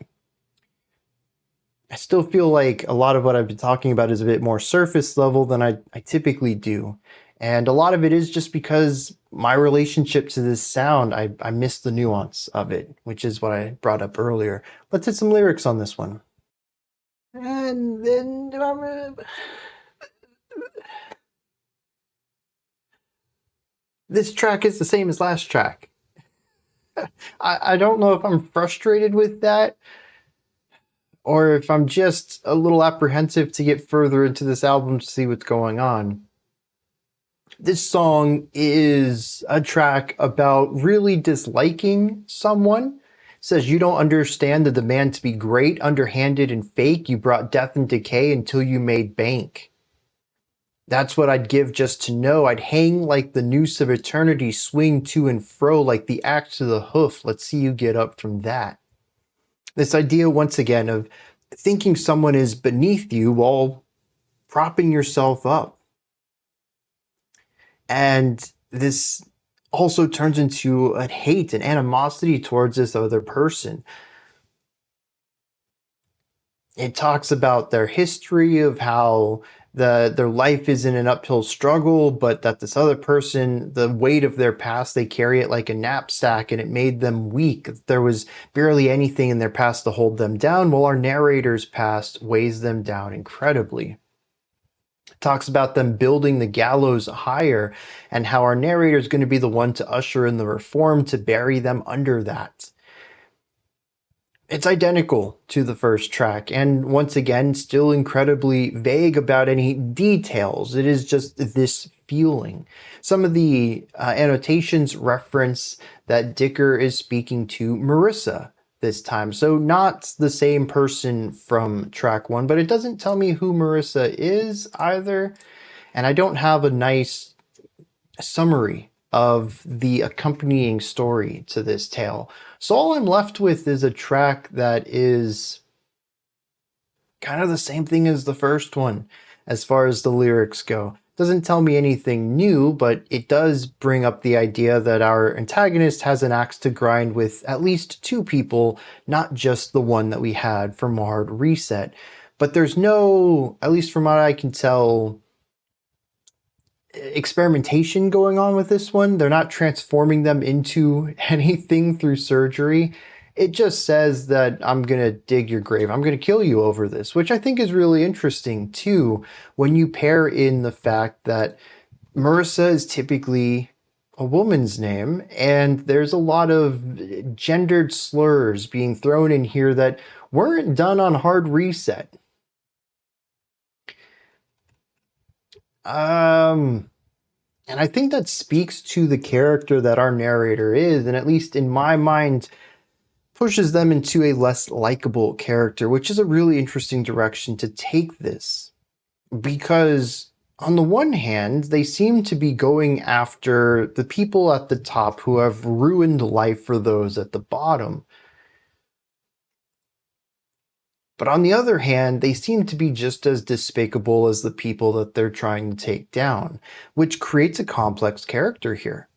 I still feel like a lot of what I've been talking about is a bit more surface level than I typically do. And a lot of it is just because my relationship to this sound, I miss the nuance of it, which is what I brought up earlier. Let's hit some lyrics on this one. And then this track is the same as last track. I don't know if I'm frustrated with that, or if I'm just a little apprehensive to get further into this album to see what's going on. This song is a track about really disliking someone. It says, you don't understand the demand to be great, underhanded and fake. You brought death and decay until you made bank. That's what I'd give just to know. I'd hang like the noose of eternity, swing to and fro like the axe of the hoof. Let's see you get up from that. This idea, once again, of thinking someone is beneath you while propping yourself up. And this also turns into a hate and animosity towards this other person. It talks about their history of how their life is in an uphill struggle, but that this other person, the weight of their past, they carry it like a knapsack and it made them weak. There was barely anything in their past to hold them down, while our narrator's past weighs them down incredibly. It talks about them building the gallows higher and how our narrator is going to be the one to usher in the reform to bury them under that. It's identical to the first track, and once again, still incredibly vague about any details. It is just this feeling. Some of the annotations reference that Dicker is speaking to Marissa this time, so not the same person from track 1, but it doesn't tell me who Marissa is either, and I don't have a nice summary of the accompanying story to this tale. So all I'm left with is a track that is kind of the same thing as the first one as far as the lyrics go. Doesn't tell me anything new, but it does bring up the idea that our antagonist has an axe to grind with at least two people, not just the one that we had from Hard Reset. But there's no, at least from what I can tell, experimentation going on with this one. They're not transforming them into anything through surgery. It just says that I'm going to dig your grave. I'm going to kill you over this, which I think is really interesting too, when you pair in the fact that Marissa is typically a woman's name, and there's a lot of gendered slurs being thrown in here that weren't done on Hard Reset. And I think that speaks to the character that our narrator is, and at least in my mind, pushes them into a less likable character, which is a really interesting direction to take this. Because on the one hand, they seem to be going after the people at the top who have ruined life for those at the bottom. But on the other hand, they seem to be just as despicable as the people that they're trying to take down, which creates a complex character here.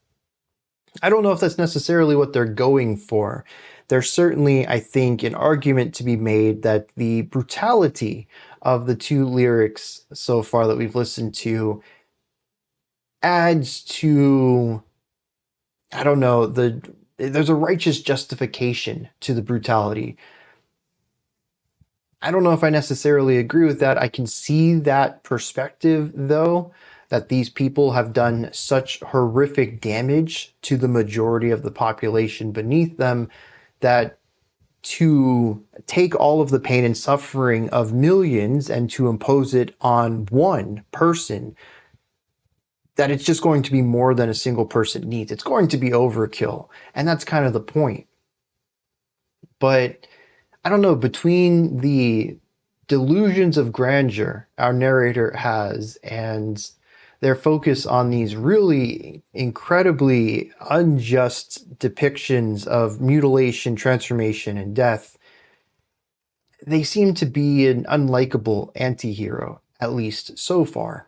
I don't know if that's necessarily what they're going for. There's certainly, I think, an argument to be made that the brutality of the two lyrics so far that we've listened to adds to, I don't know, the There's a righteous justification to the brutality. I don't know if I necessarily agree with that. I can see that perspective, though, that these people have done such horrific damage to the majority of the population beneath them that to take all of the pain and suffering of millions and to impose it on one person, that it's just going to be more than a single person needs. It's going to be overkill. And that's kind of the point. But I don't know, between the delusions of grandeur our narrator has and their focus on these really incredibly unjust depictions of mutilation, transformation, and death, they seem to be an unlikable anti-hero, at least so far.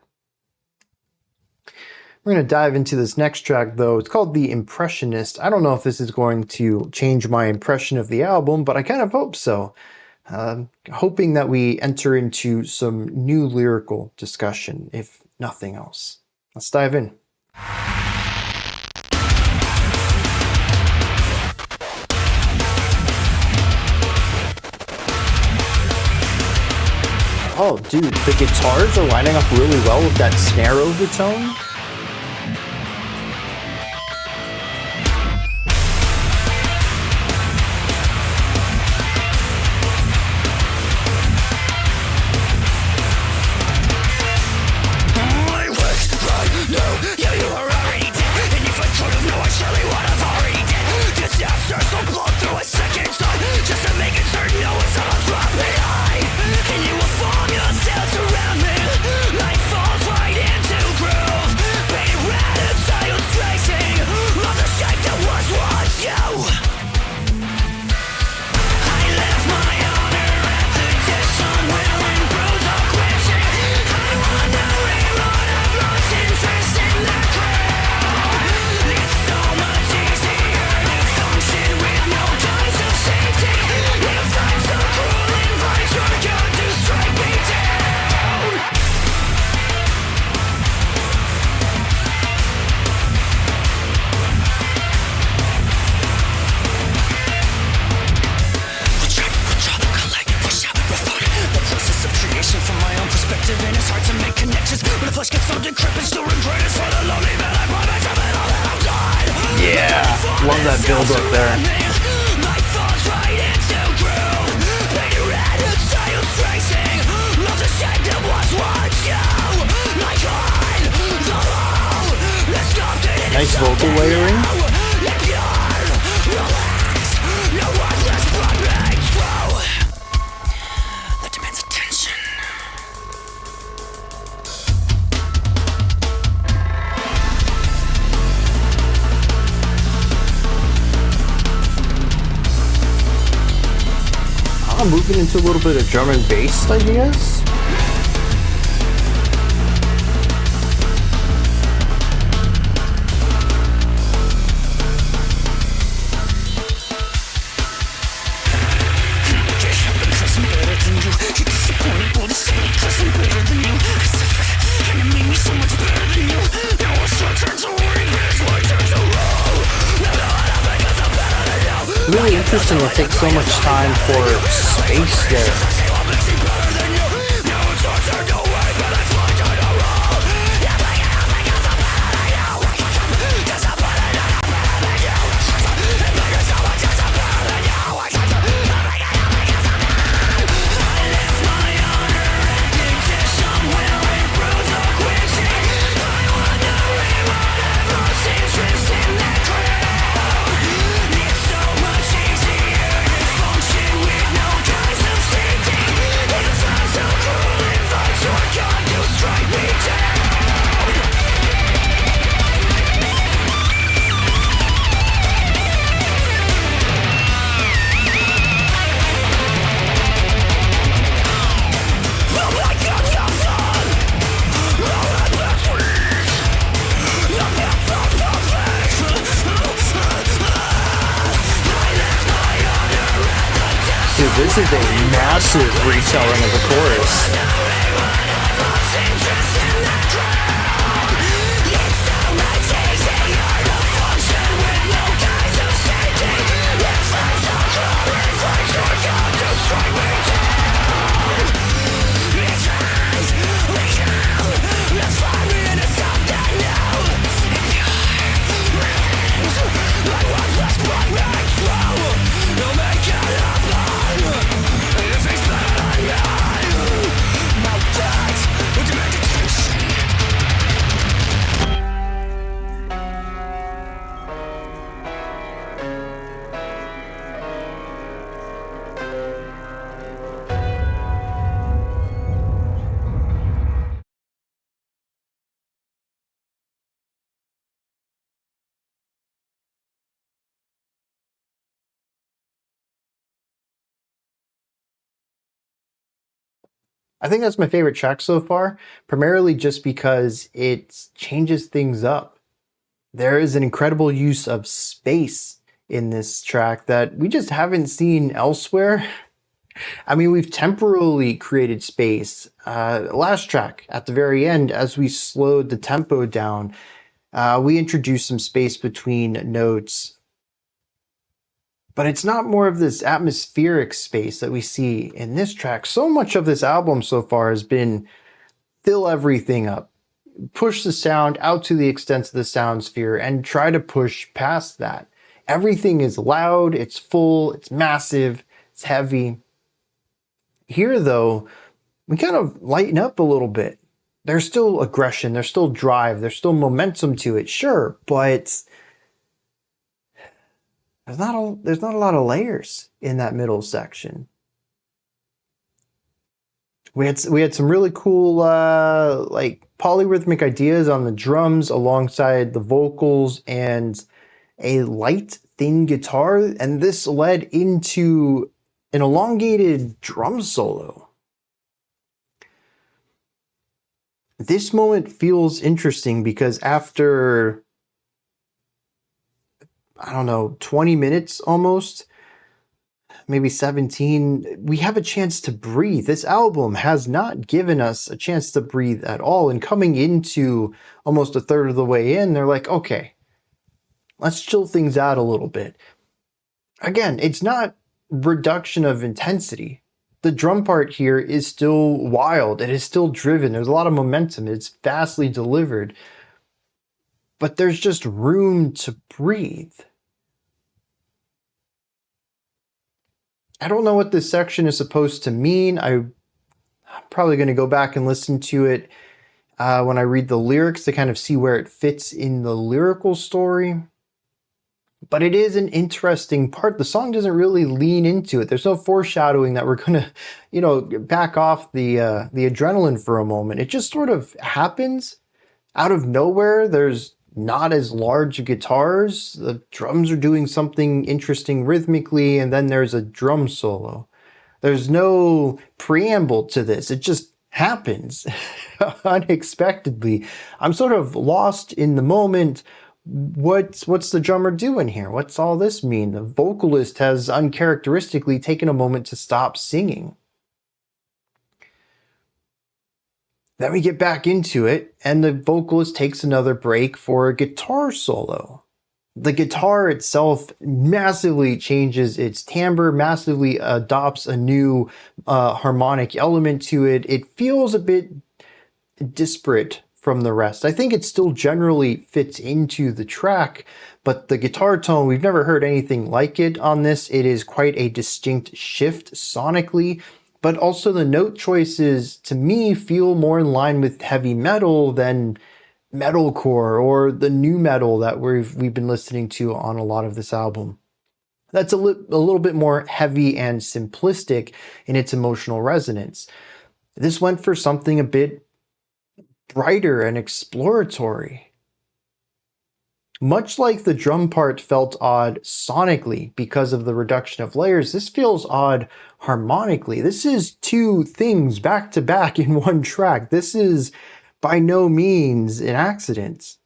We're going to dive into this next track, though. It's called The Impressionist. I don't know if this is going to change my impression of the album, but I kind of hope so. Hoping that we enter into some new lyrical discussion, if nothing else. Let's dive in. Oh, dude, the guitars are lining up really well with that snare overtone. Love that build up there. Nice vocal layering. Moving into a little bit of drum and bass, I guess. Really interesting to take so much time for space there. This is a massive retelling of the chorus. I think that's my favorite track so far, primarily just because it changes things up. There is an incredible use of space in this track that we just haven't seen elsewhere. I mean, we've temporarily created space. Last track, at the very end, as we slowed the tempo down, we introduced some space between notes. But it's not more of this atmospheric space that we see in this track. So much of this album so far has been fill everything up, push the sound out to the extent of the sound sphere, and try to push past that. Everything is loud, it's full, it's massive, it's heavy. Here, though, we kind of lighten up a little bit. There's still aggression, there's still drive, there's still momentum to it, sure, but there's not a lot of layers in that middle section. We had some really cool like polyrhythmic ideas on the drums alongside the vocals and a light thin guitar, and this led into an elongated drum solo. This moment feels interesting because after, I don't know, 20 minutes almost, maybe 17, we have a chance to breathe. This album has not given us a chance to breathe at all. And coming into almost a third of the way in, they're like, okay, let's chill things out a little bit. Again, it's not reduction of intensity. The drum part here is still wild. It is still driven. There's a lot of momentum. It's vastly delivered. But there's just room to breathe. I don't know what this section is supposed to mean. I'm probably going to go back and listen to it when I read the lyrics to kind of see where it fits in the lyrical story. But it is an interesting part. The song doesn't really lean into it. There's no foreshadowing that we're going to, back off the adrenaline for a moment. It just sort of happens out of nowhere. There's not as large guitars. The drums are doing something interesting rhythmically, and then there's a drum solo. There's no preamble to this. It just happens unexpectedly. I'm sort of lost in the moment. What's the drummer doing here? What's all this mean? The vocalist has uncharacteristically taken a moment to stop singing. Then we get back into it, and the vocalist takes another break for a guitar solo. The guitar itself massively changes its timbre, massively adopts a new harmonic element to it. It feels a bit disparate from the rest. I think it still generally fits into the track, but the guitar tone, we've never heard anything like it on this. It is quite a distinct shift sonically. But also the note choices, to me, feel more in line with heavy metal than metalcore or the new metal that we've been listening to on a lot of this album. That's a little bit more heavy and simplistic in its emotional resonance. This went for something a bit brighter and exploratory. Much like the drum part felt odd sonically because of the reduction of layers, this feels odd harmonically. This is two things back to back in one track. This is by no means an accident.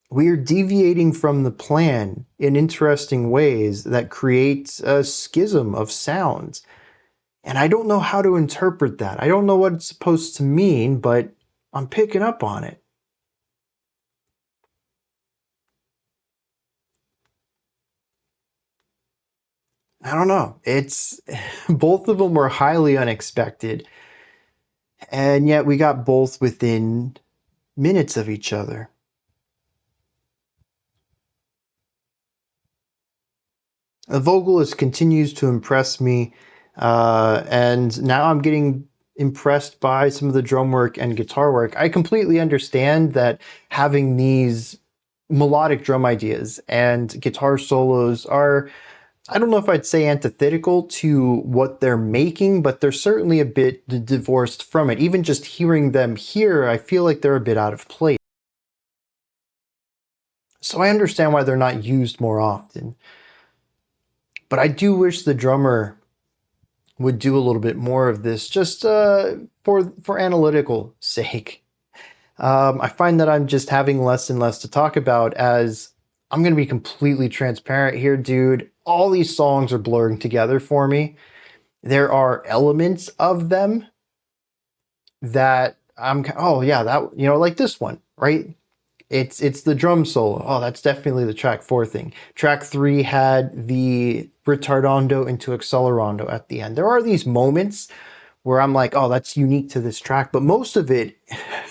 We are deviating from the plan in interesting ways that create a schism of sounds. And I don't know how to interpret that. I don't know what it's supposed to mean, but I'm picking up on it. I don't know. It's both of them were highly unexpected. And yet we got both within minutes of each other. The vocalist continues to impress me. And now I'm getting impressed by some of the drum work and guitar work. I completely understand that having these melodic drum ideas and guitar solos are, I don't know if I'd say antithetical to what they're making, but they're certainly a bit divorced from it. Even just hearing them here, I feel like they're a bit out of place. So I understand why they're not used more often. But I do wish the drummer would do a little bit more of this, just for analytical sake. I find that I'm just having less and less to talk about, as I'm going to be completely transparent here, dude. All these songs are blurring together for me. There are elements of them that oh yeah, that, like this one, right? It's the drum solo. Oh, that's definitely the track 4 thing. Track 3 had the retardando into accelerando at the end. There are these moments where I'm like, oh, that's unique to this track, but most of it,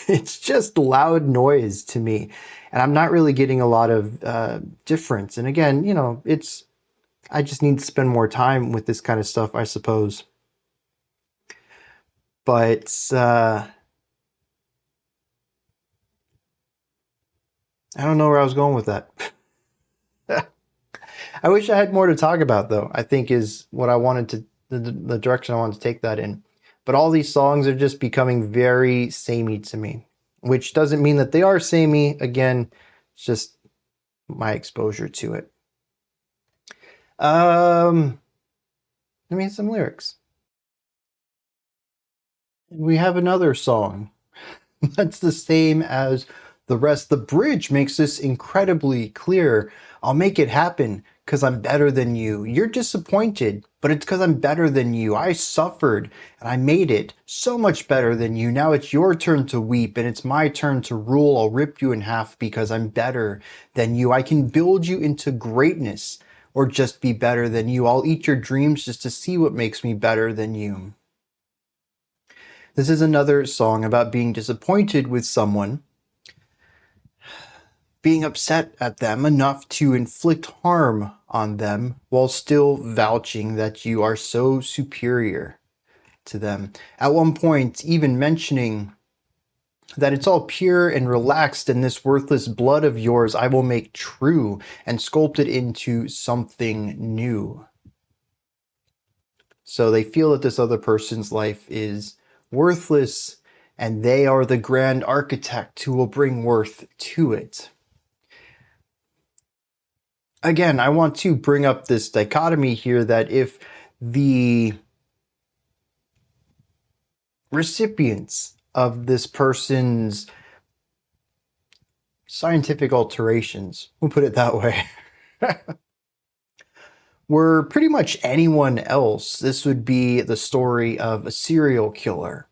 it's just loud noise to me, and I'm not really getting a lot of difference. And again, I just need to spend more time with this kind of stuff, I suppose. But I don't know where I was going with that. I wish I had more to talk about, though, I think is what I wanted to, the direction I wanted to take that in. But all these songs are just becoming very samey to me, which doesn't mean that they are samey. Again, it's just my exposure to it. Some lyrics. We have another song that's the same as the rest. The bridge makes this incredibly clear. I'll make it happen because I'm better than you. You're disappointed, but it's because I'm better than you. I suffered and I made it so much better than you. Now it's your turn to weep and it's my turn to rule. I'll rip you in half because I'm better than you. I can build you into greatness or just be better than you. I'll eat your dreams just to see what makes me better than you. This is another song about being disappointed with someone, being upset at them enough to inflict harm on them while still vouching that you are so superior to them. At one point, even mentioning that it's all pure and relaxed, and this worthless blood of yours I will make true and sculpt it into something new. So they feel that this other person's life is worthless, and they are the grand architect who will bring worth to it. Again, I want to bring up this dichotomy here that if the recipients of this person's scientific alterations, we'll put it that way, were pretty much anyone else, this would be the story of a serial killer.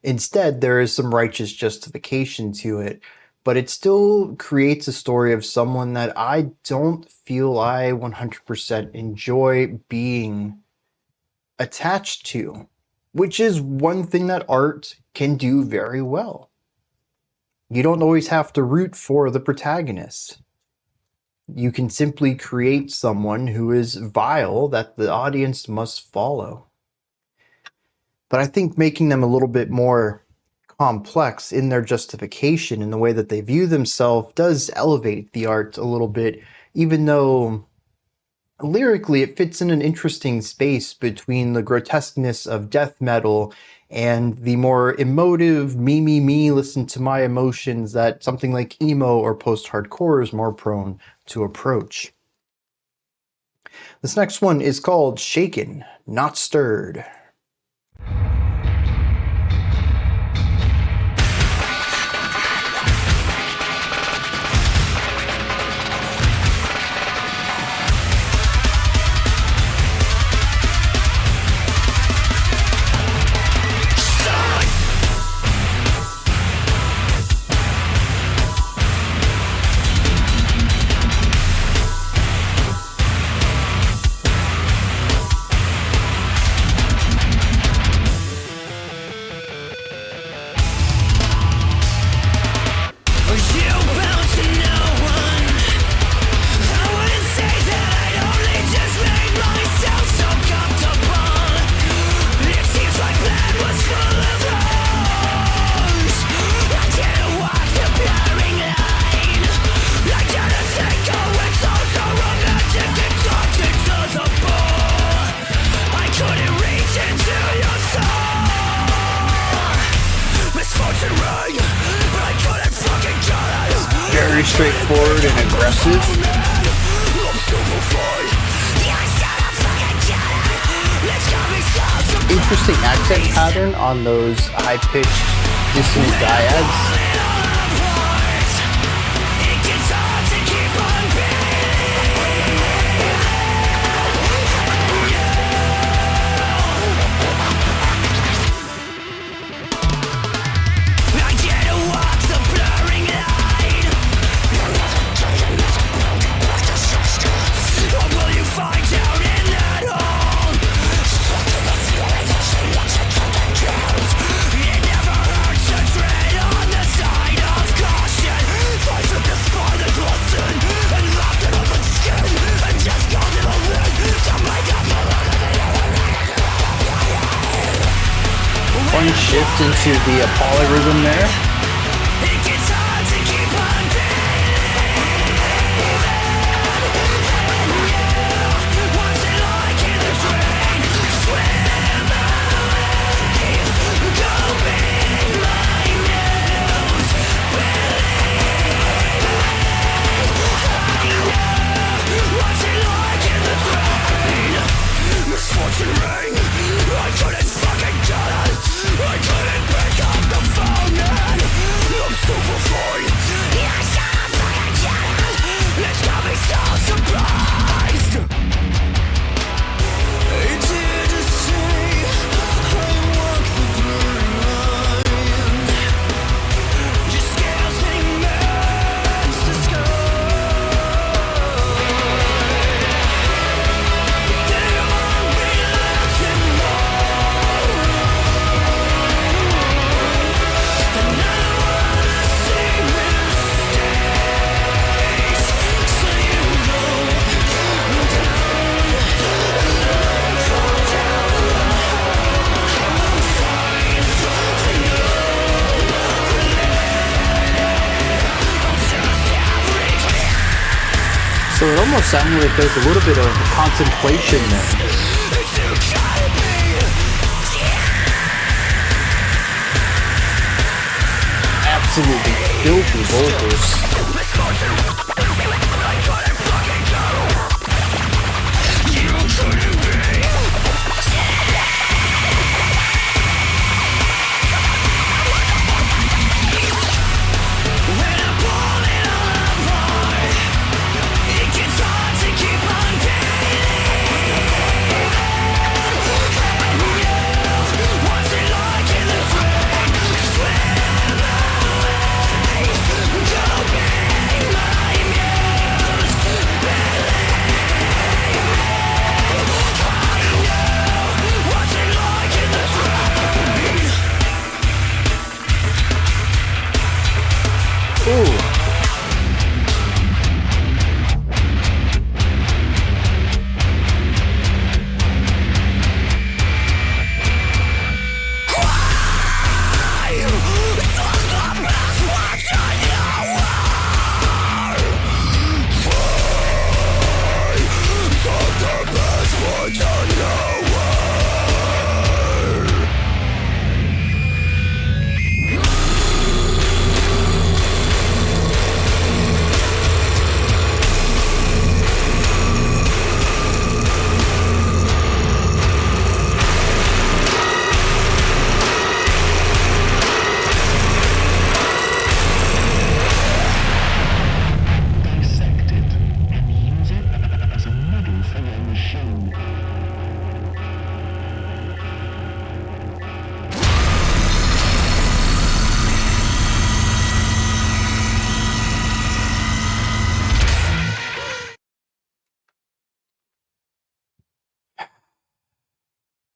Instead, there is some righteous justification to it, but it still creates a story of someone that I don't feel I 100% enjoy being attached to, which is one thing that art can do very well. You don't always have to root for the protagonist. You can simply create someone who is vile that the audience must follow. But I think making them a little bit more complex in their justification in the way that they view themselves does elevate the art a little bit, even though lyrically it fits in an interesting space between the grotesqueness of death metal and the more emotive me, listen to my emotions that something like emo or post-hardcore is more prone to approach. This next one is called Shaken, Not Stirred. Very straightforward and aggressive. interesting accent pattern on those high-pitched dissonant dyads. One shift into the polyrhythm there. So it almost sounded like there's a little bit of contemplation there. Absolutely filthy vocals.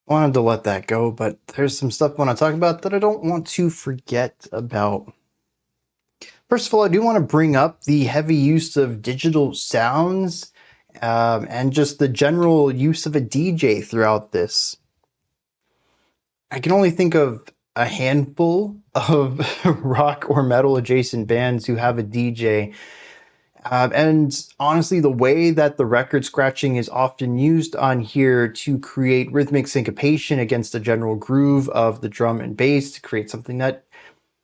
Wanted to let that go, but there's some stuff I want to talk about that I don't want to forget about. First of all, I do want to bring up the heavy use of digital sounds and just the general use of a DJ throughout this. I can only think of a handful of rock or metal adjacent bands who have a DJ. And honestly, the way that the record scratching is often used on here to create rhythmic syncopation against the general groove of the drum and bass to create something that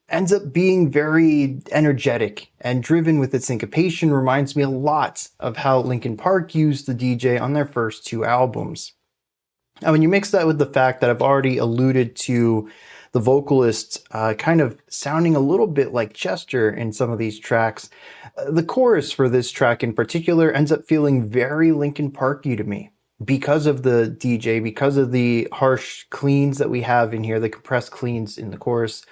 ends up being very energetic and driven with its syncopation reminds me a lot of how Linkin Park used the DJ on their first two albums. And when you mix that with the fact that I've already alluded to the vocalist kind of sounding a little bit like Chester in some of these tracks, the chorus for this track in particular ends up feeling very Linkin Parky to me because of the DJ, because of the harsh cleans that we have in here, the compressed cleans in the chorus.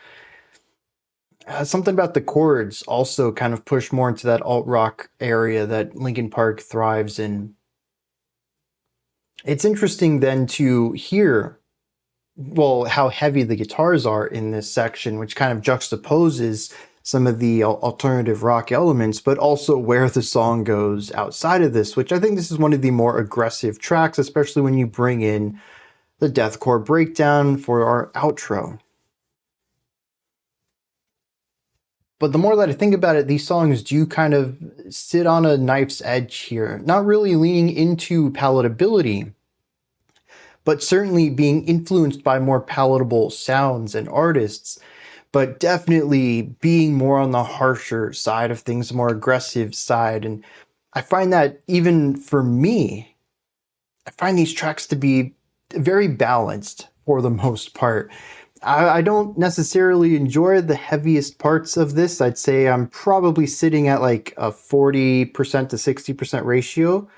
Something about the chords also kind of push more into that alt rock area that Linkin Park thrives in. It's interesting then to hear, well, how heavy the guitars are in this section, which kind of juxtaposes some of the alternative rock elements, but also where the song goes outside of this, which I think this is one of the more aggressive tracks, especially when you bring in the deathcore breakdown for our outro. But the more that I think about it, these songs do kind of sit on a knife's edge here, not really leaning into palatability, but certainly being influenced by more palatable sounds and artists, but definitely being more on the harsher side of things, more aggressive side. And I find that even for me, I find these tracks to be very balanced for the most part. I don't necessarily enjoy the heaviest parts of this. I'd say I'm probably sitting at like a 40% to 60% ratio,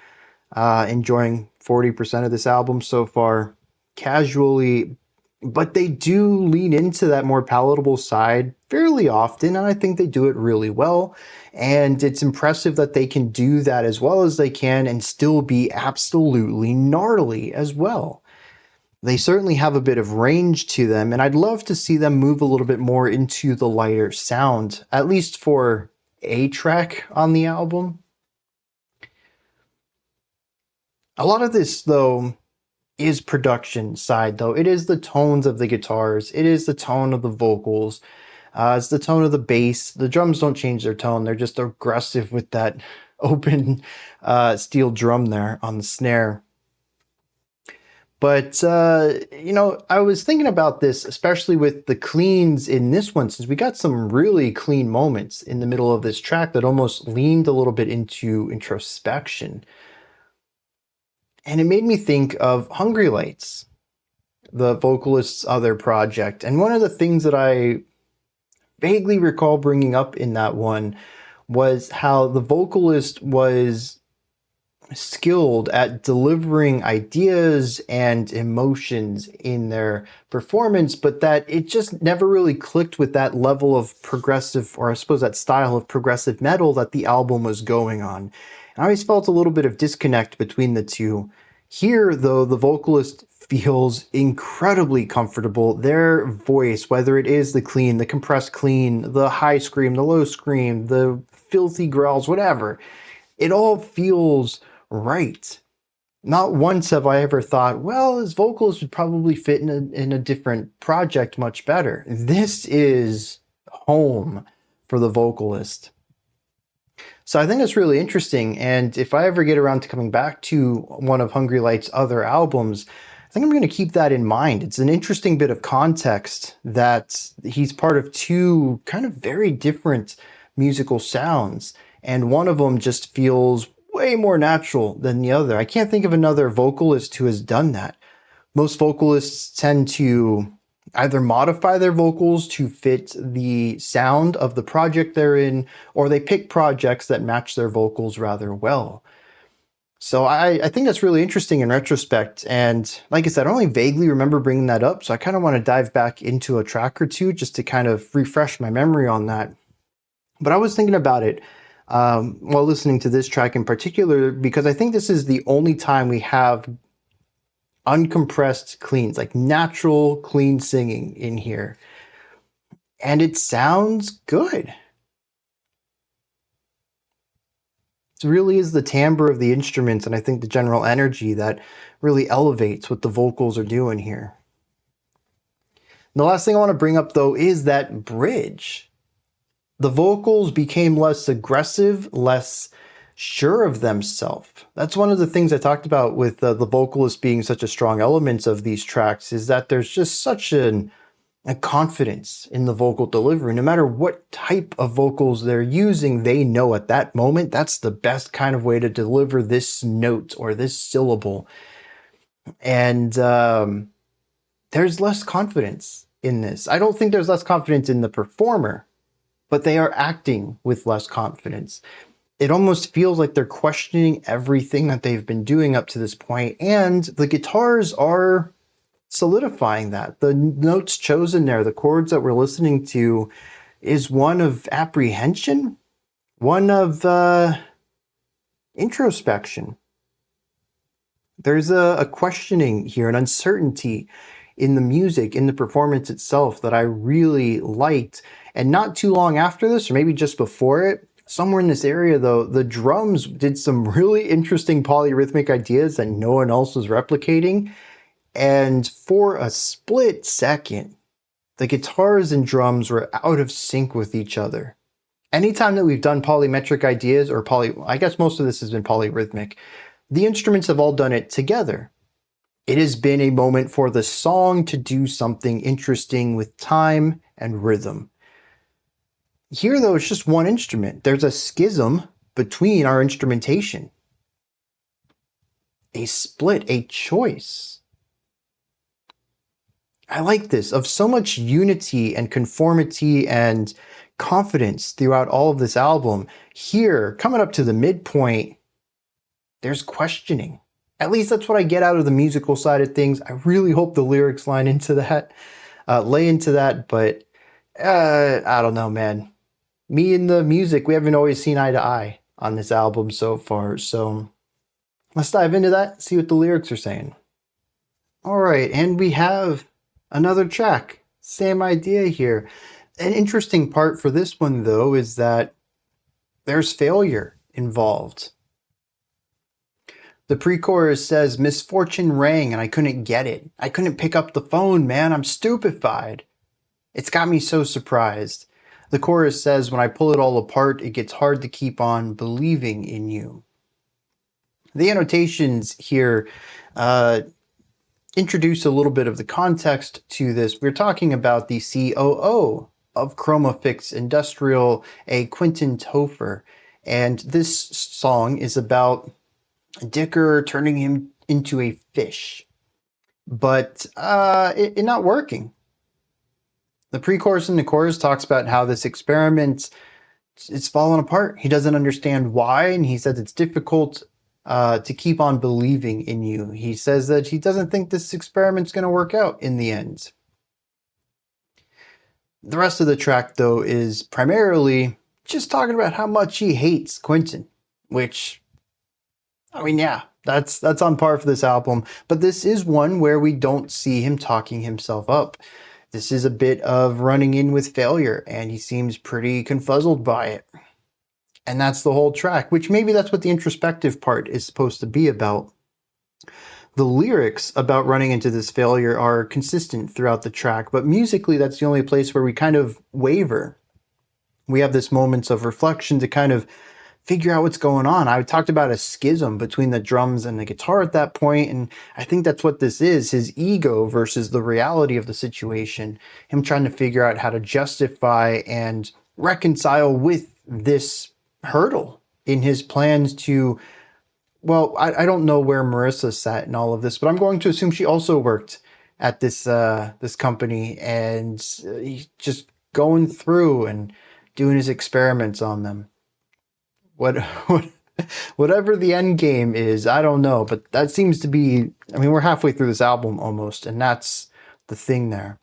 enjoying 40% of this album so far casually, but they do lean into that more palatable side fairly often, and I think they do it really well. And it's impressive that they can do that as well as they can and still be absolutely gnarly as well. They certainly have a bit of range to them, and I'd love to see them move a little bit more into the lighter sound, at least for a track on the album. A lot of this, though, is production side, though. It is the tones of the guitars. It is the tone of the vocals. It's the tone of the bass. The drums don't change their tone. They're just aggressive with that open steel drum there on the snare. But, I was thinking about this, especially with the cleans in this one, since we got some really clean moments in the middle of this track that almost leaned a little bit into introspection. And it made me think of Hungry Lights, the vocalist's other project. And one of the things that I vaguely recall bringing up in that one was how the vocalist was skilled at delivering ideas and emotions in their performance, but that it just never really clicked with that level of progressive, or I suppose that style of progressive metal that the album was going on. And I always felt a little bit of disconnect between the two. Here, though, the vocalist feels incredibly comfortable. Their voice, whether it is the clean, the compressed clean, the high scream, the low scream, the filthy growls, whatever, it all feels right. Not once have I ever thought, well, his vocals would probably fit in a different project much better. This is home for the vocalist. So I think that's really interesting. And if I ever get around to coming back to one of Hungry Light's other albums, I think I'm going to keep that in mind. It's an interesting bit of context that he's part of two kind of very different musical sounds. And one of them just feels way more natural than the other. I can't think of another vocalist who has done that. Most vocalists tend to either modify their vocals to fit the sound of the project they're in, or they pick projects that match their vocals rather well. So I think that's really interesting in retrospect. And like I said, I only vaguely remember bringing that up. So I kind of want to dive back into a track or two just to kind of refresh my memory on that. But I was thinking about it while listening to this track in particular, because I think this is the only time we have uncompressed cleans, like natural clean singing in here. And it sounds good. It really is the timbre of the instruments and I think the general energy that really elevates what the vocals are doing here. And the last thing I want to bring up, though, is that bridge. The vocals became less aggressive, less sure of themselves. That's one of the things I talked about with the vocalist being such a strong element of these tracks, is that there's just such a confidence in the vocal delivery. No matter what type of vocals they're using, they know at that moment that's the best kind of way to deliver this note or this syllable. And there's less confidence in this. I don't think there's less confidence in the performer, but they are acting with less confidence. It almost feels like they're questioning everything that they've been doing up to this point, and the guitars are solidifying that. The notes chosen there, the chords that we're listening to, is one of apprehension, one of introspection. There's a questioning here, an uncertainty in the music, in the performance itself that I really liked. And not too long after this, or maybe just before it, somewhere in this area though, the drums did some really interesting polyrhythmic ideas that no one else was replicating. And for a split second, the guitars and drums were out of sync with each other. Anytime that we've done polymetric ideas, or I guess most of this has been polyrhythmic, the instruments have all done it together. It has been a moment for the song to do something interesting with time and rhythm. Here, though, it's just one instrument. There's a schism between our instrumentation. A split, a choice. I like this, of so much unity and conformity and confidence throughout all of this album. Here, coming up to the midpoint, there's questioning. At least that's what I get out of the musical side of things. I really hope the lyrics lay into that, but I don't know, man. Me and the music, we haven't always seen eye to eye on this album so far, so let's dive into that, see what the lyrics are saying. All right, and we have another track, same idea here. An interesting part for this one, though, is that there's failure involved. The pre-chorus says, "Misfortune rang and I couldn't get it. I couldn't pick up the phone, man. I'm stupefied. It's got me so surprised." The chorus says, "When I pull it all apart, it gets hard to keep on believing in you." The annotations here introduce a little bit of the context to this. We're talking about the COO of Chromafix Industrial, a Quentin Topher. And this song is about Dicker turning him into a fish, but it not working. The pre-chorus and the chorus talks about how this experiment is falling apart. He doesn't understand why, and he says it's difficult to keep on believing in you. He says that he doesn't think this experiment's going to work out in the end. The rest of the track, though, is primarily just talking about how much he hates Quentin, which, I mean, yeah, that's on par for this album. But this is one where we don't see him talking himself up. This is a bit of running in with failure, and he seems pretty confuzzled by it. And that's the whole track, which maybe that's what the introspective part is supposed to be about. The lyrics about running into this failure are consistent throughout the track, but musically, that's the only place where we kind of waver. We have this moments of reflection to kind of figure out what's going on. I talked about a schism between the drums and the guitar at that point, and I think that's what this is, his ego versus the reality of the situation, him trying to figure out how to justify and reconcile with this hurdle in his plans to, well, I don't know where Marissa sat in all of this, but I'm going to assume she also worked at this this company, and he's just going through and doing his experiments on them. Whatever the end game is, I don't know, but that seems to be, I mean, we're halfway through this album almost, and that's the thing there.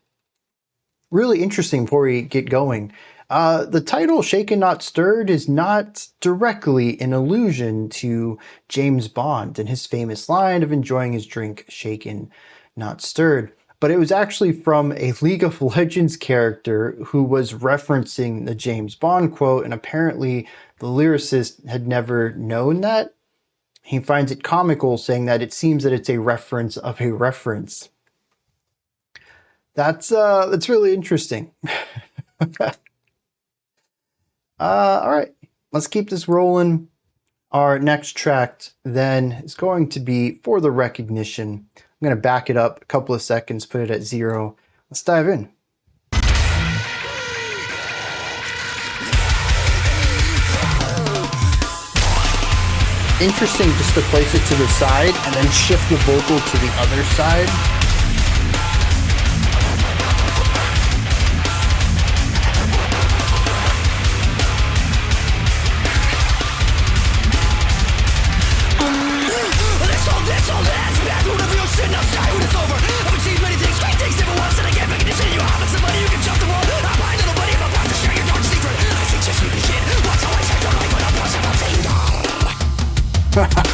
Really interesting before we get going. The title Shaken Not Stirred is not directly an allusion to James Bond and his famous line of enjoying his drink shaken, not stirred. But it was actually from a League of Legends character who was referencing the James Bond quote, and apparently the lyricist had never known that. He finds it comical, saying that it seems that it's a reference of a reference. That's really interesting. All right, let's keep this rolling. Our next track then is going to be For the Recognition. I'm going to back it up a couple of seconds, put it at 0. Let's dive in. interesting just to place it to the side and then shift the vocal to the other side.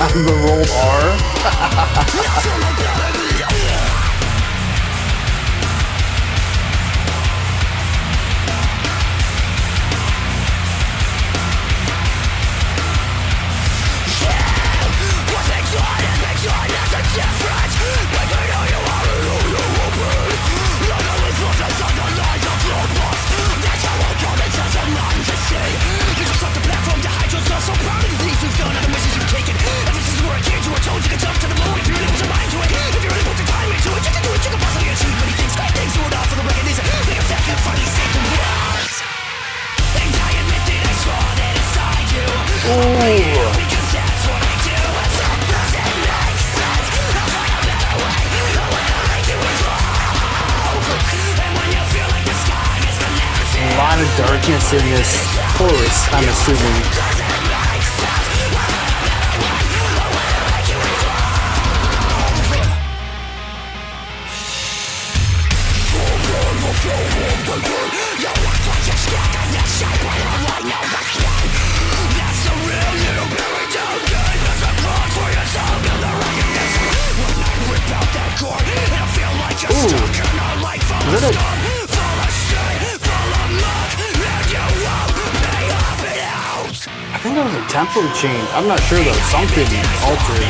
The rolled R. A lot of darkness in this chorus, I'm assuming. I think that was a tempo change. I'm not sure though. Something altered.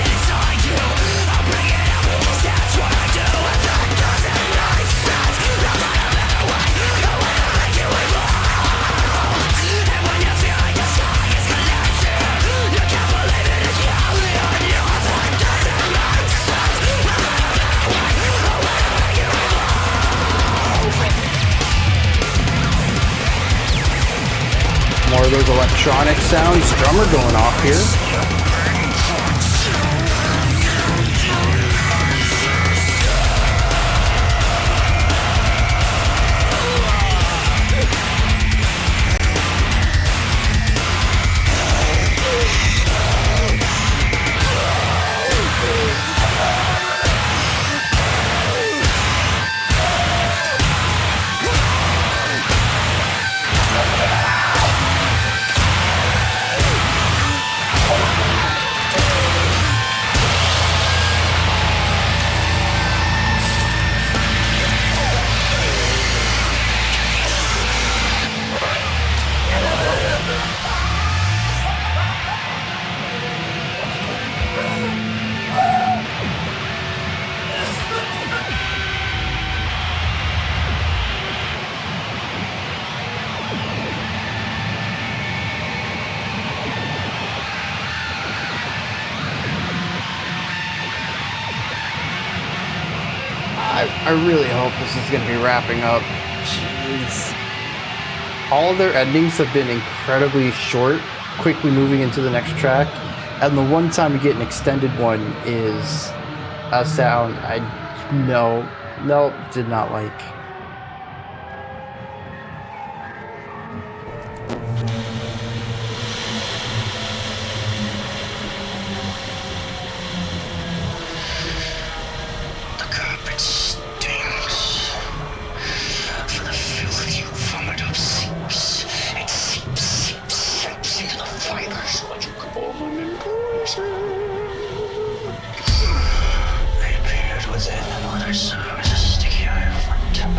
More of those electronic sounds. Drummer going off here. I really hope this is going to be wrapping up. Jeez. All of their endings have been incredibly short, quickly moving into the next track. And the one time we get an extended one is a sound I did not like. They appeared within and let our services sticky iron for temper.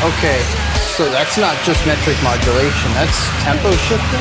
Okay, so that's not just metric modulation, that's tempo shifting?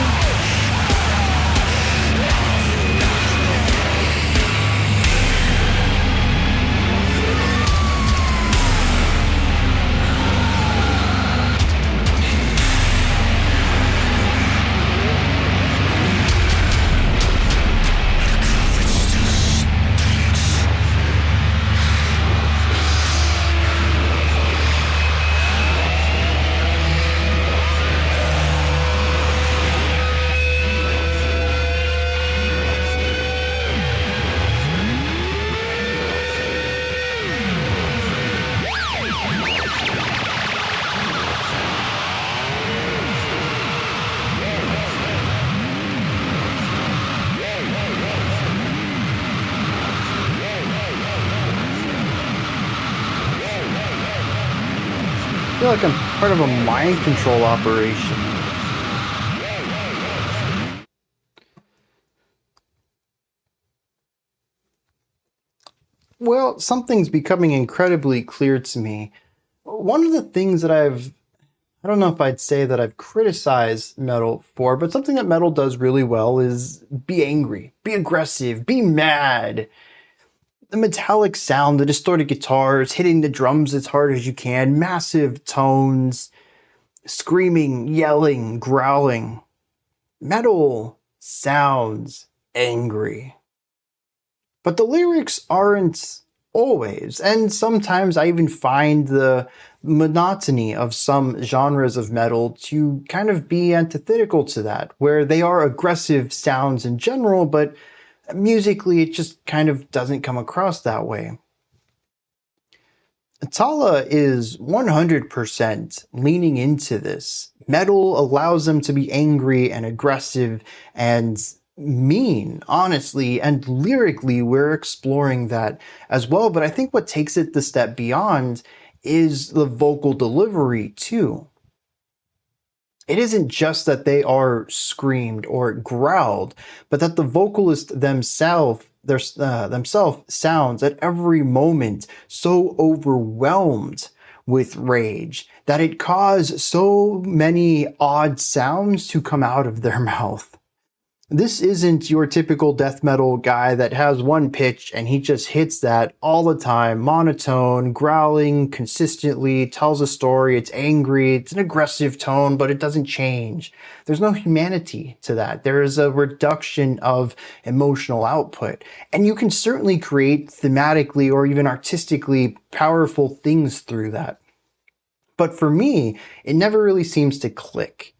I feel like I'm part of a mind control operation. Well, something's becoming incredibly clear to me. One of the things that I don't know if I'd say that I've criticized metal for, but something that metal does really well is be angry, be aggressive, be mad. The metallic sound, the distorted guitars, hitting the drums as hard as you can, massive tones, screaming, yelling, growling. Metal sounds angry. But the lyrics aren't always, and sometimes I even find the monotony of some genres of metal to kind of be antithetical to that, where they are aggressive sounds in general, but musically it just kind of doesn't come across that way. Tallah is 100% leaning into this. Metal allows them to be angry and aggressive and mean, honestly, and lyrically we're exploring that as well. But I think what takes it the step beyond is the vocal delivery too. It isn't just that they are screamed or growled, but that the vocalist themselves sounds at every moment so overwhelmed with rage that it caused so many odd sounds to come out of their mouth. This isn't your typical death metal guy that has one pitch and he just hits that all the time, monotone, growling consistently, tells a story, it's angry, it's an aggressive tone, but it doesn't change. There's no humanity to that. There is a reduction of emotional output. And you can certainly create thematically or even artistically powerful things through that. But for me, it never really seems to click.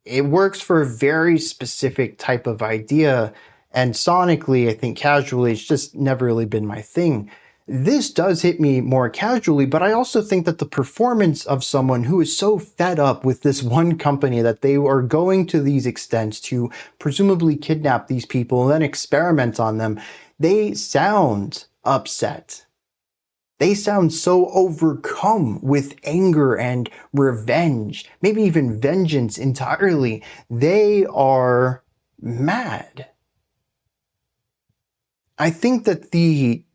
It works for a very specific type of idea, and sonically, I think casually, it's just never really been my thing. This does hit me more casually, but I also think that the performance of someone who is so fed up with this one company that they are going to these extents to presumably kidnap these people and then experiment on them, they sound upset. They sound so overcome with anger and revenge, maybe even vengeance entirely. They are mad. I think that the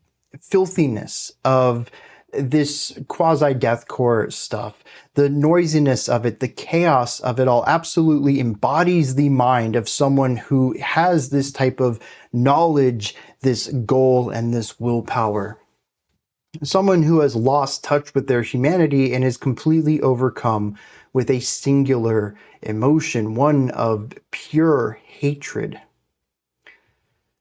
filthiness of this quasi-deathcore stuff, the noisiness of it, the chaos of it all absolutely embodies the mind of someone who has this type of knowledge, this goal, and this willpower. Someone who has lost touch with their humanity and is completely overcome with a singular emotion, one of pure hatred.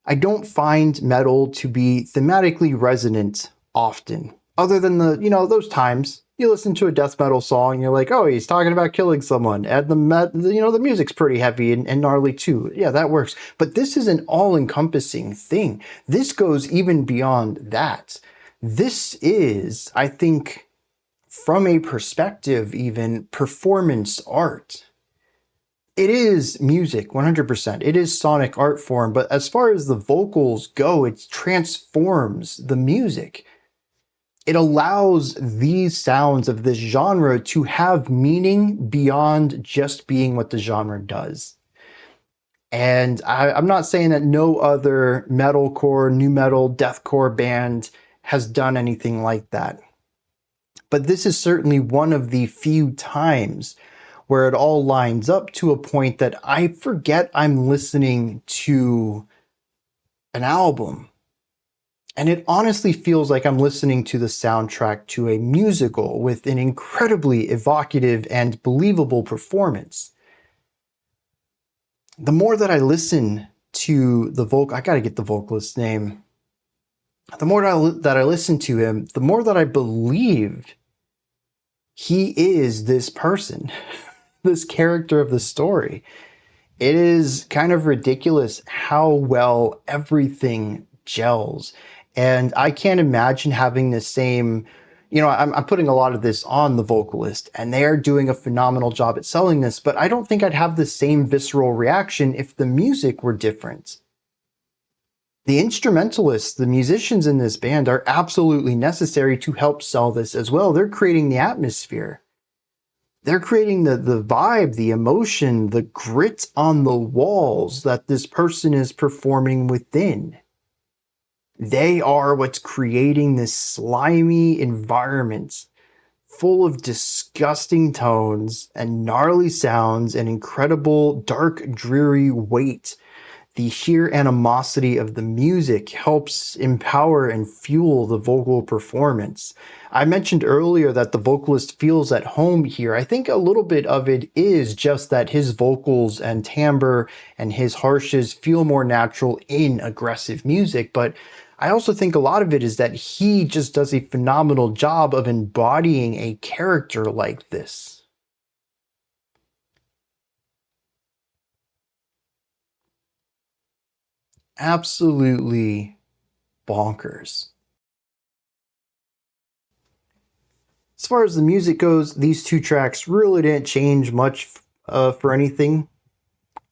I don't find metal to be thematically resonant often, other than those times you listen to a death metal song and you're like, oh, he's talking about killing someone, and the music's pretty heavy and gnarly too. Yeah, that works. But this is an all-encompassing thing. This goes even beyond that. This is, I think, from a perspective even, performance art. It is music, 100%. It is sonic art form, but as far as the vocals go, it transforms the music. It allows these sounds of this genre to have meaning beyond just being what the genre does. And I'm not saying that no other metalcore, nu metal, deathcore band has done anything like that. But this is certainly one of the few times where it all lines up to a point that I forget I'm listening to an album. And it honestly feels like I'm listening to the soundtrack to a musical with an incredibly evocative and believable performance. The more that I listen to the vocal, I gotta get the vocalist's name. The more that I listen to him, the more that I believed he is this person, this character of the story. It is kind of ridiculous how well everything gels. And I can't imagine having the same, I'm putting a lot of this on the vocalist, and they are doing a phenomenal job at selling this, but I don't think I'd have the same visceral reaction if the music were different. The instrumentalists, the musicians in this band are absolutely necessary to help sell this as well. They're creating the atmosphere. They're creating the vibe, the emotion, the grit on the walls that this person is performing within. They are what's creating this slimy environment full of disgusting tones and gnarly sounds and incredible dark, dreary weight. The sheer animosity of the music helps empower and fuel the vocal performance. I mentioned earlier that the vocalist feels at home here. I think a little bit of it is just that his vocals and timbre and his harshes feel more natural in aggressive music, but I also think a lot of it is that he just does a phenomenal job of embodying a character like this. Absolutely bonkers. As far as the music goes, these two tracks really didn't change much for anything.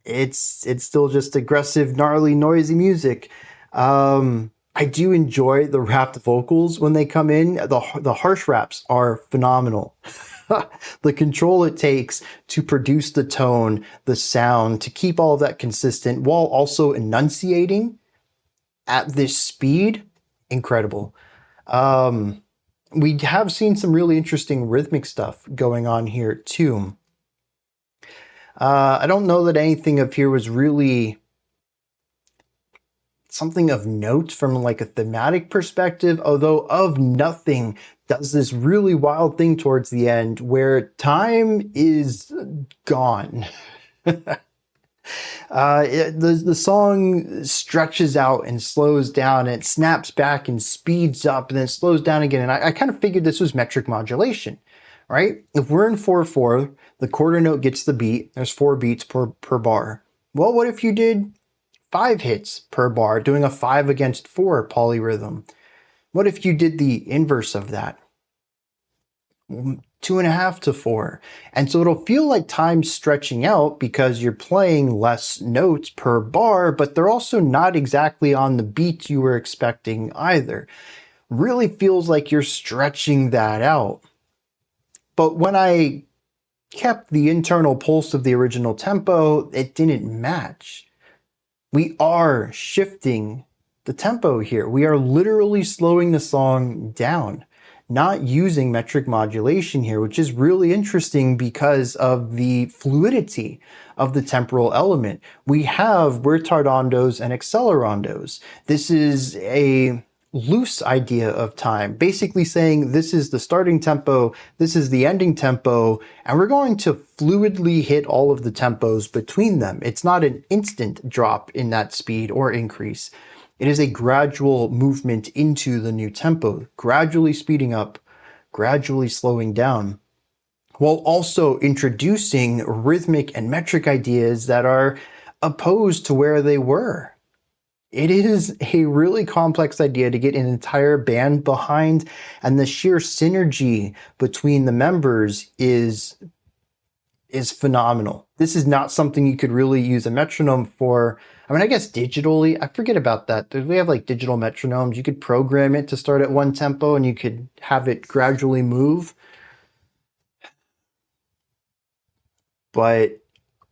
It's still just aggressive, gnarly, noisy music. I do enjoy the rapped vocals when they come in. The harsh raps are phenomenal. The control it takes to produce the tone, the sound, to keep all of that consistent while also enunciating at this speed, incredible. We have seen some really interesting rhythmic stuff going on here too. I don't know that anything up here was really something of note from like a thematic perspective, although Of Nothing does this really wild thing towards the end where time is gone. The song stretches out and slows down, and it snaps back and speeds up and then slows down again. And I kind of figured this was metric modulation, right? If we're in 4/4, the quarter note gets the beat. There's 4 beats per bar. Well, what if you did 5 hits per bar, doing a 5 against 4 polyrhythm? What if you did the inverse of that? 2.5 to 4. And so it'll feel like time's stretching out because you're playing less notes per bar, but they're also not exactly on the beat you were expecting either. Really feels like you're stretching that out. But when I kept the internal pulse of the original tempo, it didn't match. We are shifting the tempo here. We are literally slowing the song down, not using metric modulation here, which is really interesting because of the fluidity of the temporal element. We have retardandos and accelerandos. This is a loose idea of time, basically saying this is the starting tempo, this is the ending tempo, and we're going to fluidly hit all of the tempos between them. It's not an instant drop in that speed or increase. It is a gradual movement into the new tempo, gradually speeding up, gradually slowing down, while also introducing rhythmic and metric ideas that are opposed to where they were. It is a really complex idea to get an entire band behind, and the sheer synergy between the members is phenomenal. This is not something you could really use a metronome for. I mean, I guess digitally, I forget about that. We have like digital metronomes. You could program it to start at one tempo and you could have it gradually move. But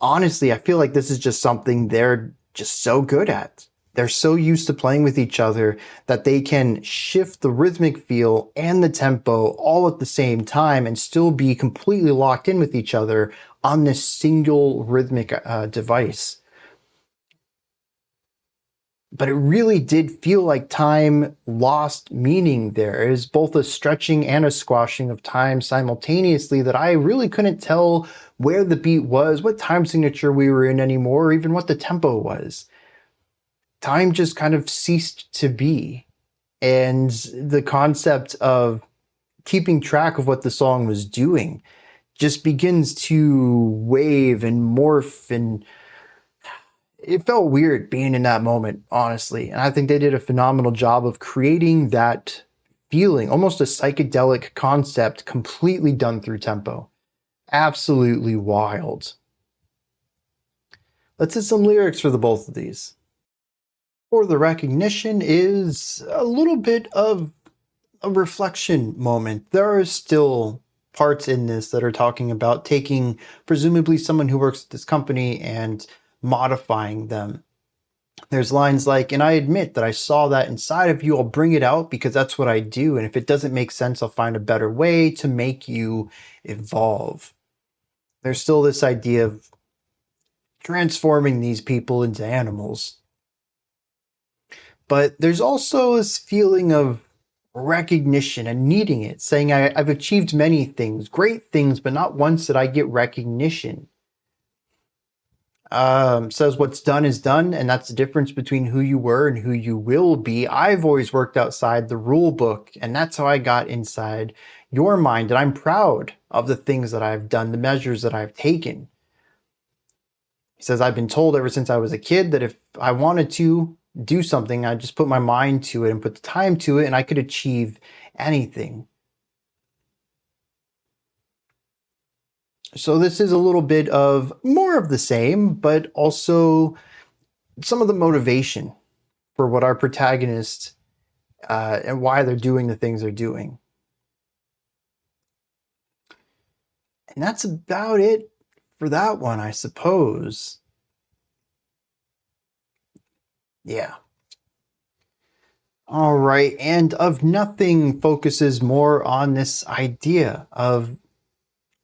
honestly, I feel like this is just something they're just so good at. They're so used to playing with each other that they can shift the rhythmic feel and the tempo all at the same time and still be completely locked in with each other on this single rhythmic device. But it really did feel like time lost meaning there. It was both a stretching and a squashing of time simultaneously that I really couldn't tell where the beat was, what time signature we were in anymore, or even what the tempo was. Time just kind of ceased to be. And the concept of keeping track of what the song was doing just begins to wave and morph, and it felt weird being in that moment, honestly. And I think they did a phenomenal job of creating that feeling, almost a psychedelic concept, completely done through tempo. Absolutely wild. Let's hit some lyrics for the both of these. For the recognition is a little bit of a reflection moment. There are still parts in this that are talking about taking presumably someone who works at this company and modifying them. There's lines like, and I admit that I saw that inside of you. I'll bring it out because that's what I do. And if it doesn't make sense, I'll find a better way to make you evolve. There's still this idea of transforming these people into animals. But there's also this feeling of recognition and needing it, saying I've achieved many things, great things, but not once did I get recognition. Says what's done is done, and that's the difference between who you were and who you will be. I've always worked outside the rule book, and that's how I got inside your mind, and I'm proud of the things that I've done, the measures that I've taken. He says, I've been told ever since I was a kid that if I wanted to do something, I'd just put my mind to it and put the time to it, and I could achieve anything. So this is a little bit of more of the same, but also some of the motivation for what our protagonists and why they're doing the things they're doing. And that's about it for that one, I suppose. Yeah. All right. And Of Nothing focuses more on this idea of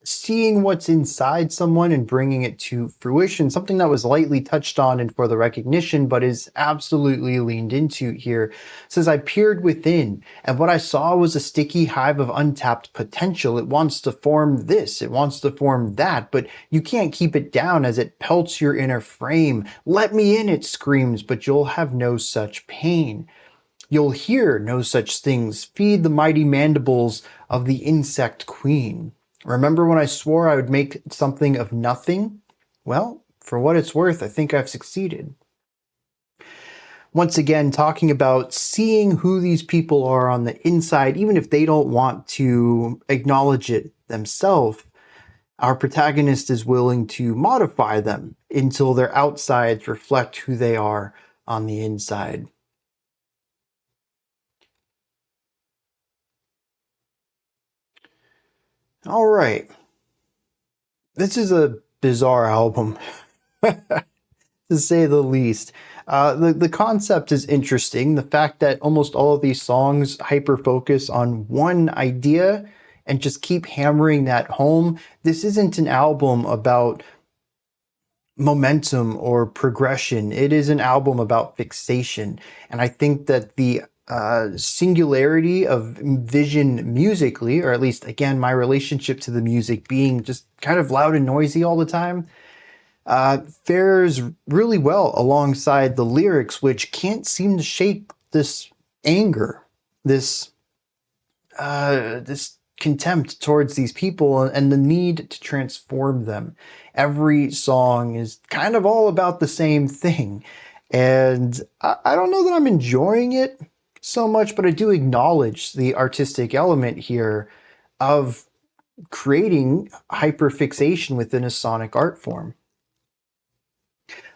seeing what's inside someone and bringing it to fruition, something that was lightly touched on in For the Recognition, but is absolutely leaned into here. It says, I peered within, and what I saw was a sticky hive of untapped potential. It wants to form this, it wants to form that, but you can't keep it down as it pelts your inner frame. Let me in, it screams, but you'll have no such pain. You'll hear no such things. Feed the mighty mandibles of the insect queen. Remember when I swore I would make something of nothing? Well, for what it's worth, I think I've succeeded. Once again, talking about seeing who these people are on the inside, even if they don't want to acknowledge it themselves, our protagonist is willing to modify them until their outsides reflect who they are on the inside. All right. This is a bizarre album, to say the least. The concept is interesting. The fact that almost all of these songs hyper focus on one idea and just keep hammering that home. This isn't an album about momentum or progression. It is an album about fixation. And I think that the singularity of vision musically, or at least again my relationship to the music being just kind of loud and noisy all the time, fares really well alongside the lyrics, which can't seem to shake this anger, this contempt towards these people and the need to transform them. Every song is kind of all about the same thing, and I don't know that I'm enjoying it so much, but I do acknowledge the artistic element here of creating hyperfixation within a sonic art form.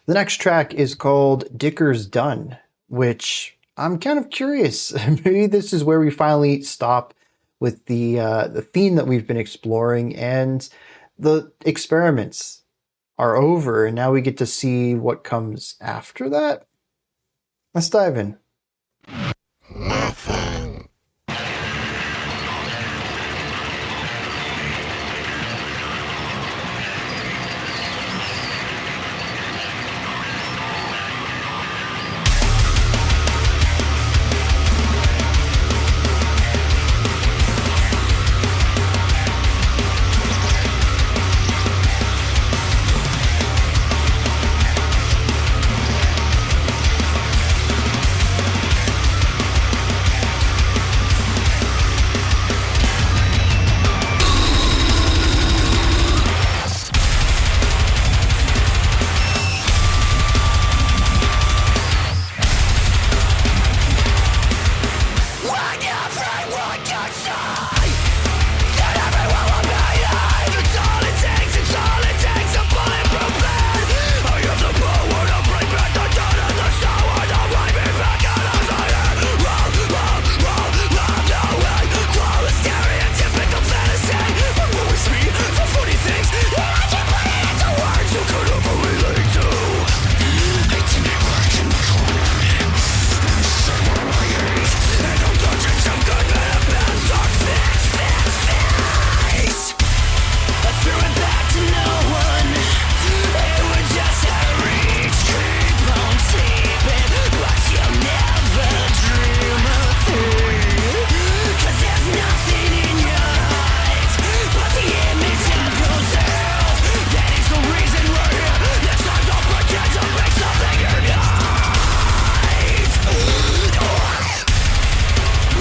The next track is called Dicker's Done, which I'm kind of curious. Maybe this is where we finally stop with the theme that we've been exploring, and the experiments are over, and now we get to see what comes after that. Let's dive in.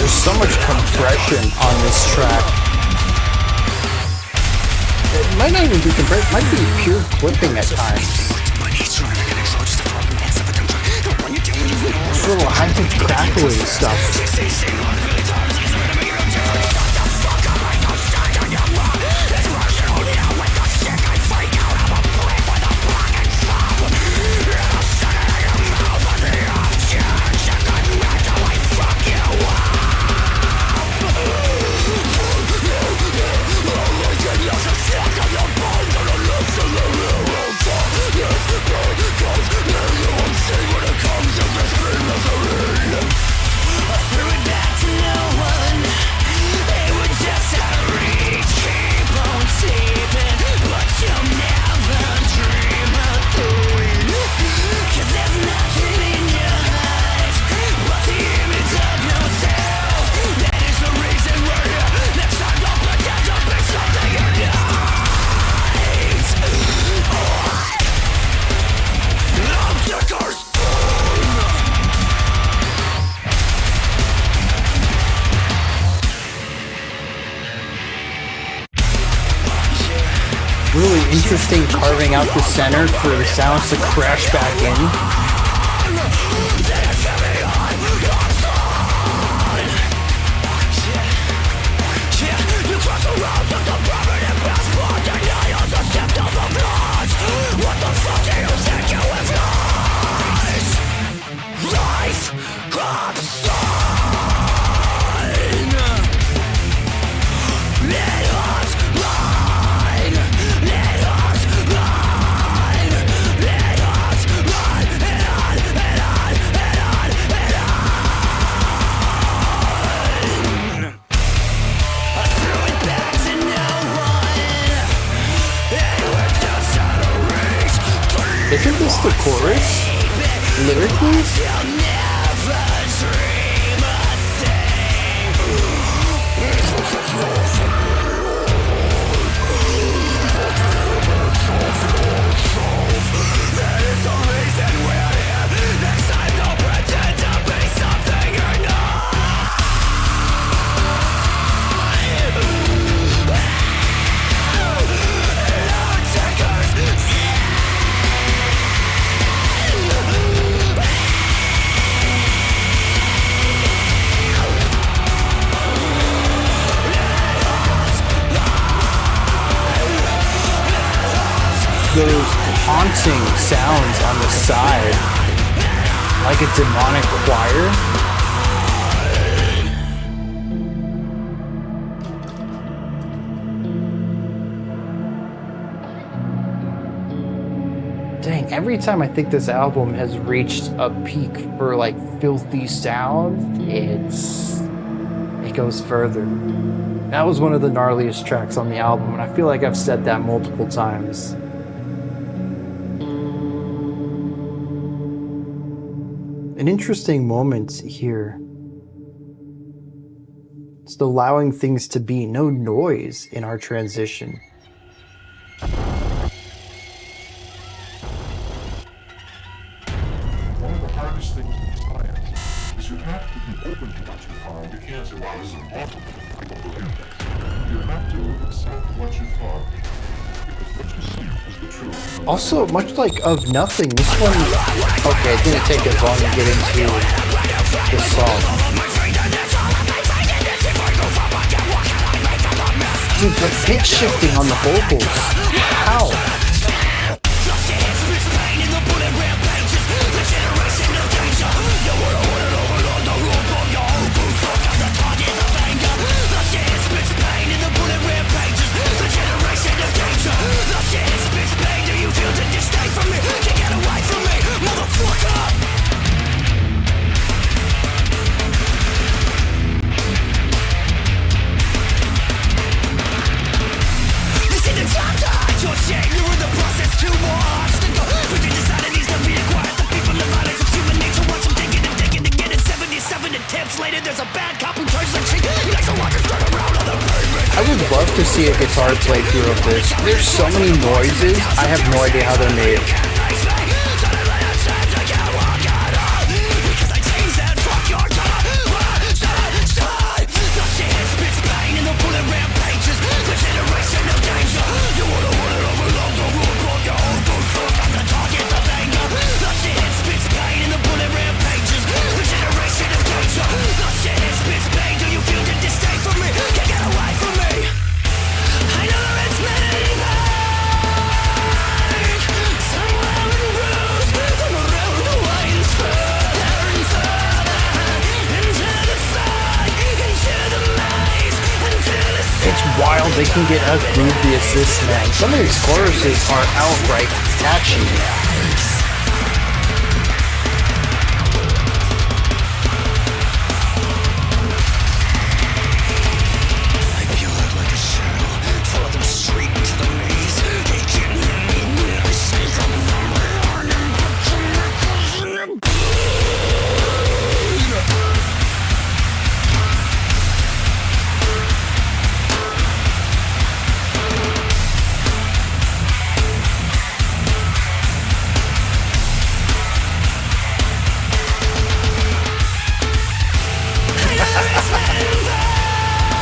So much compression on this track. It might not even be compression, it might be pure clipping at times. This little high-pitched crackling stuff. Really interesting carving out the center for the sounds to crash back in. Isn't this the chorus? Lyrically? Those haunting sounds on the side, like a demonic choir. Dang, every time I think this album has reached a peak for like filthy sound, it goes further. That was one of the gnarliest tracks on the album, and I feel like I've said that multiple times. An interesting moment here. Just allowing things to be, no noise in our transition. One of the hardest things in science is you have to be open to what you find. You can't say, well, this is impossible. People believe that. You have to accept what you find. Because what you see is the truth. Also, much like Of Nothing, this one... Okay, it didn't take as long to get into the song. Dude, the pitch shifting on the vocals. How? I would love to see a guitar playthrough of this. There's so many noises, I have no idea how they're made. Wild, they can get a groovy assist, man. Some of these choruses are outright catchy.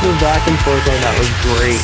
The back and forth on that was great.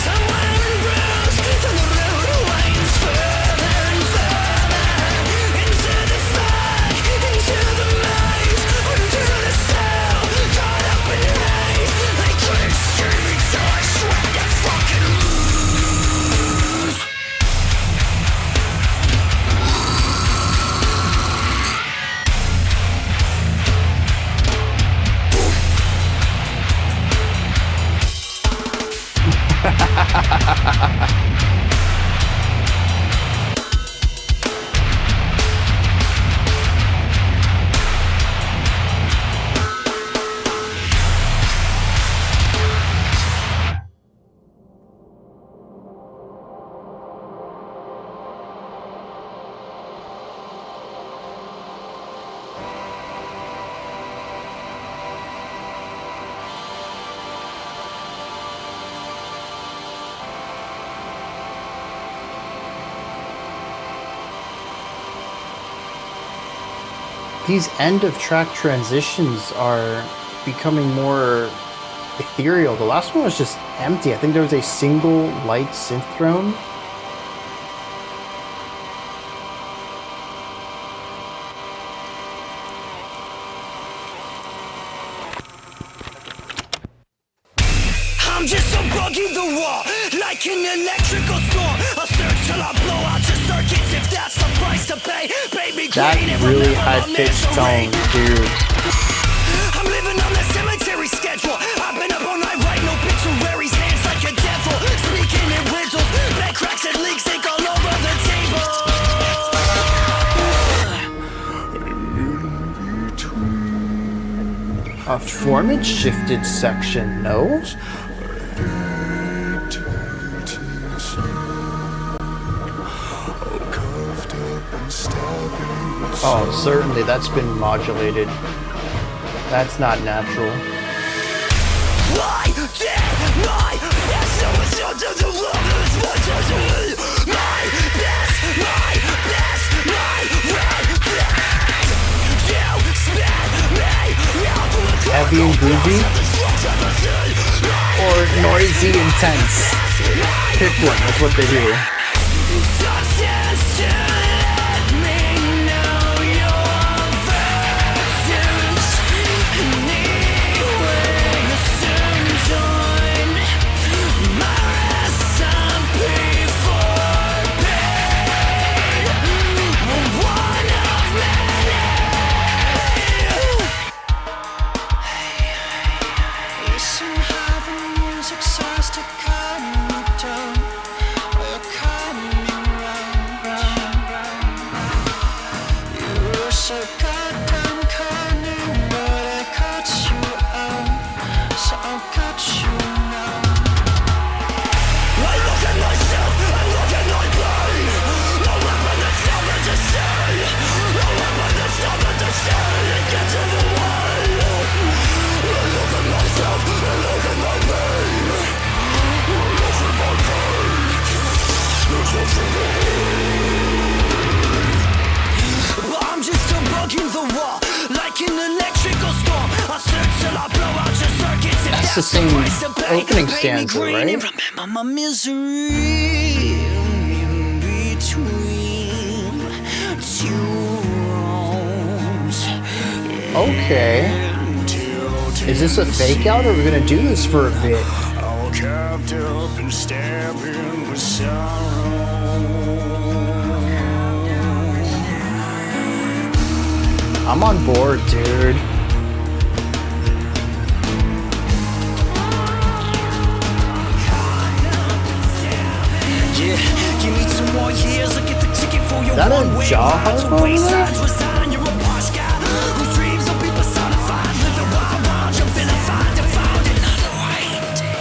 These end of track transitions are becoming more ethereal. The last one was just empty. I think there was a single light synth drone. I'm just so buggy the wall, like an electrical storm. I'll search till I blow out your circuits if that's the price to pay. Baby, that really high-pitched tone, dude. I'm living on the cemetery schedule. I've been up all night writing obituaries, hands like a devil, speaking in riddles, bed cracks and leaks ink all over the table. A formant shifted section, no? Oh, certainly that's been modulated. That's not natural. Heavy and groovy? Or noisy intense? Pick one, that's what they do. That's the same opening stanza, right? Remember my misery in between two wrongs. Okay. Is this a fake out, or are we gonna do this for a bit? All capped up and stabbing with sorrow. I'm on board, dude. Give me 2 more years, I'll get the ticket for your Is that a one-way jaw ride to harp over there? wastelands. Resign, you're a posh guy whose dreams will be personified. Live the wild, wild, you're feeling fine to find another white day.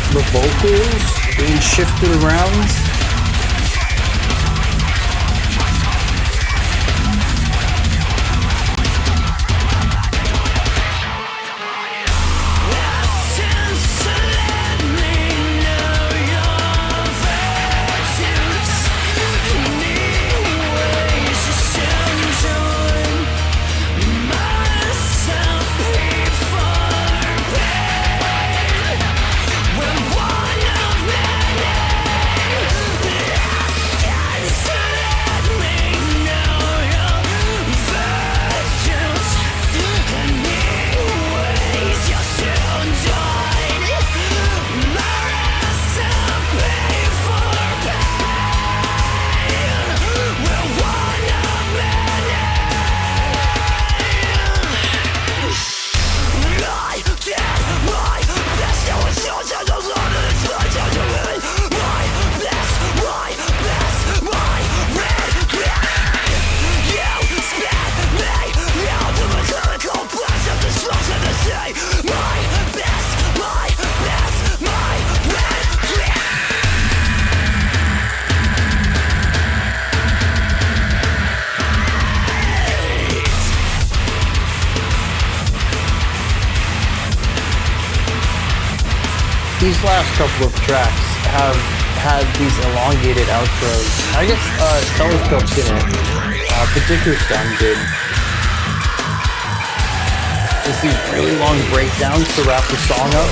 The vocals being shifted around. These last couple of tracks have had these elongated outros. I guess Telescope's in it. Particular sound good. Just these really long breakdowns to wrap the song up.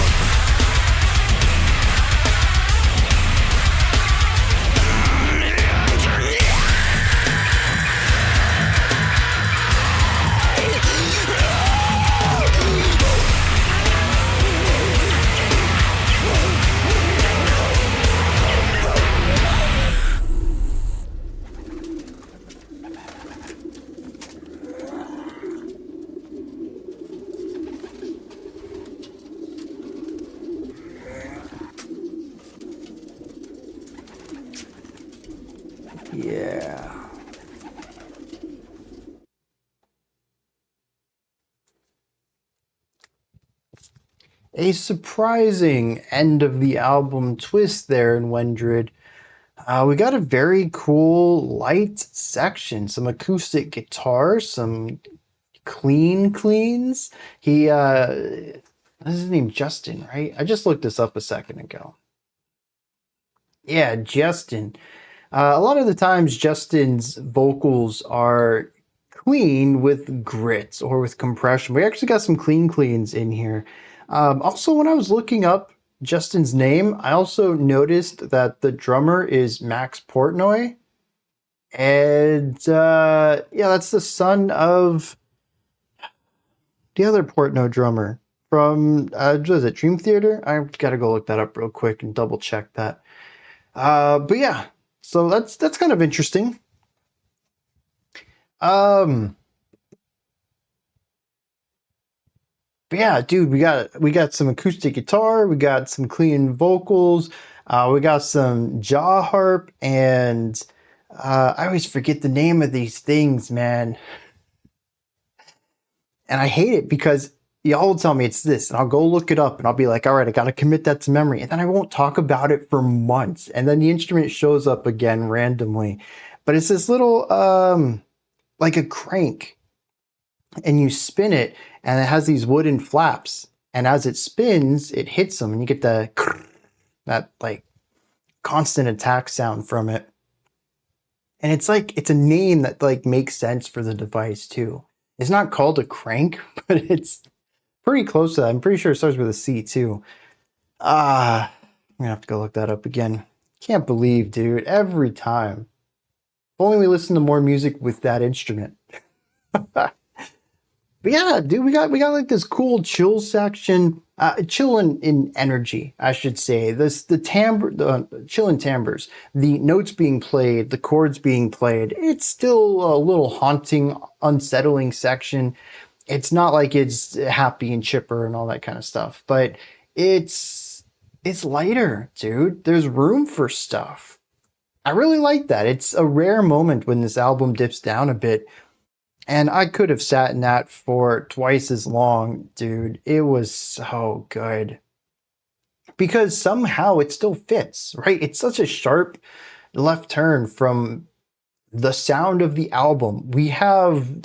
A surprising end of the album twist there in Wendrid. We got a very cool light section, some acoustic guitar, some cleans. What's his name? Justin, right? I just looked this up a second ago. Yeah, Justin. A lot of the times, Justin's vocals are clean with grit or with compression. We actually got some cleans in here. Also, when I was looking up Justin's name, I also noticed that the drummer is Max Portnoy. And yeah, that's the son of the other Portnoy drummer from, what is it, Dream Theater? I gotta go look that up real quick and double check that. But yeah, so that's kind of interesting. But yeah, dude, we got some acoustic guitar, we got some clean vocals, we got some jaw harp, and I always forget the name of these things, man. And I hate it because y'all will tell me it's this, and I'll go look it up, and I'll be like, all right, I got to commit that to memory. And then I won't talk about it for months. And then the instrument shows up again randomly. But it's this little, like a crank. And you spin it, and it has these wooden flaps. And as it spins, it hits them, and you get that like constant attack sound from it. And it's like, it's a name that like makes sense for the device too. It's not called a crank, but it's pretty close to that. I'm pretty sure it starts with a C too. I'm gonna have to go look that up again. Can't believe, dude, every time. If only we listen to more music with that instrument. But yeah, dude, we got like this cool chill section, chill in energy, I should say. The timbre, the chill in timbres, the notes being played, the chords being played. It's still a little haunting, unsettling section. It's not like it's happy and chipper and all that kind of stuff, but it's lighter, dude. There's room for stuff. I really like that. It's a rare moment when this album dips down a bit. And I could have sat in that for twice as long, dude. It was so good. Because somehow it still fits, right? It's such a sharp left turn from the sound of the album. We have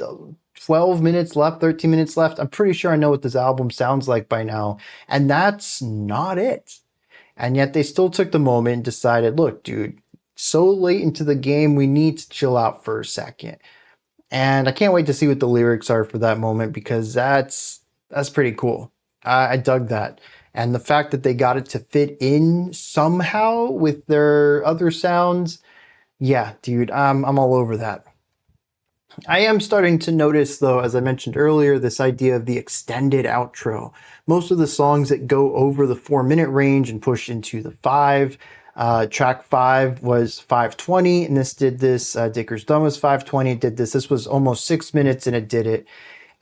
12 minutes left, 13 minutes left. I'm pretty sure I know what this album sounds like by now. And that's not it. And yet they still took the moment and decided, look, dude, so late into the game, we need to chill out for a second. And I can't wait to see what the lyrics are for that moment, because that's pretty cool. I dug that. And the fact that they got it to fit in somehow with their other sounds, yeah, dude, I'm all over that. I am starting to notice, though, as I mentioned earlier, this idea of the extended outro. Most of the songs that go over the 4-minute range and push into the 5. Track 5 was 5:20, and this did this. Dicker's Done was 5:20, did this. This was almost 6 minutes, and it did it.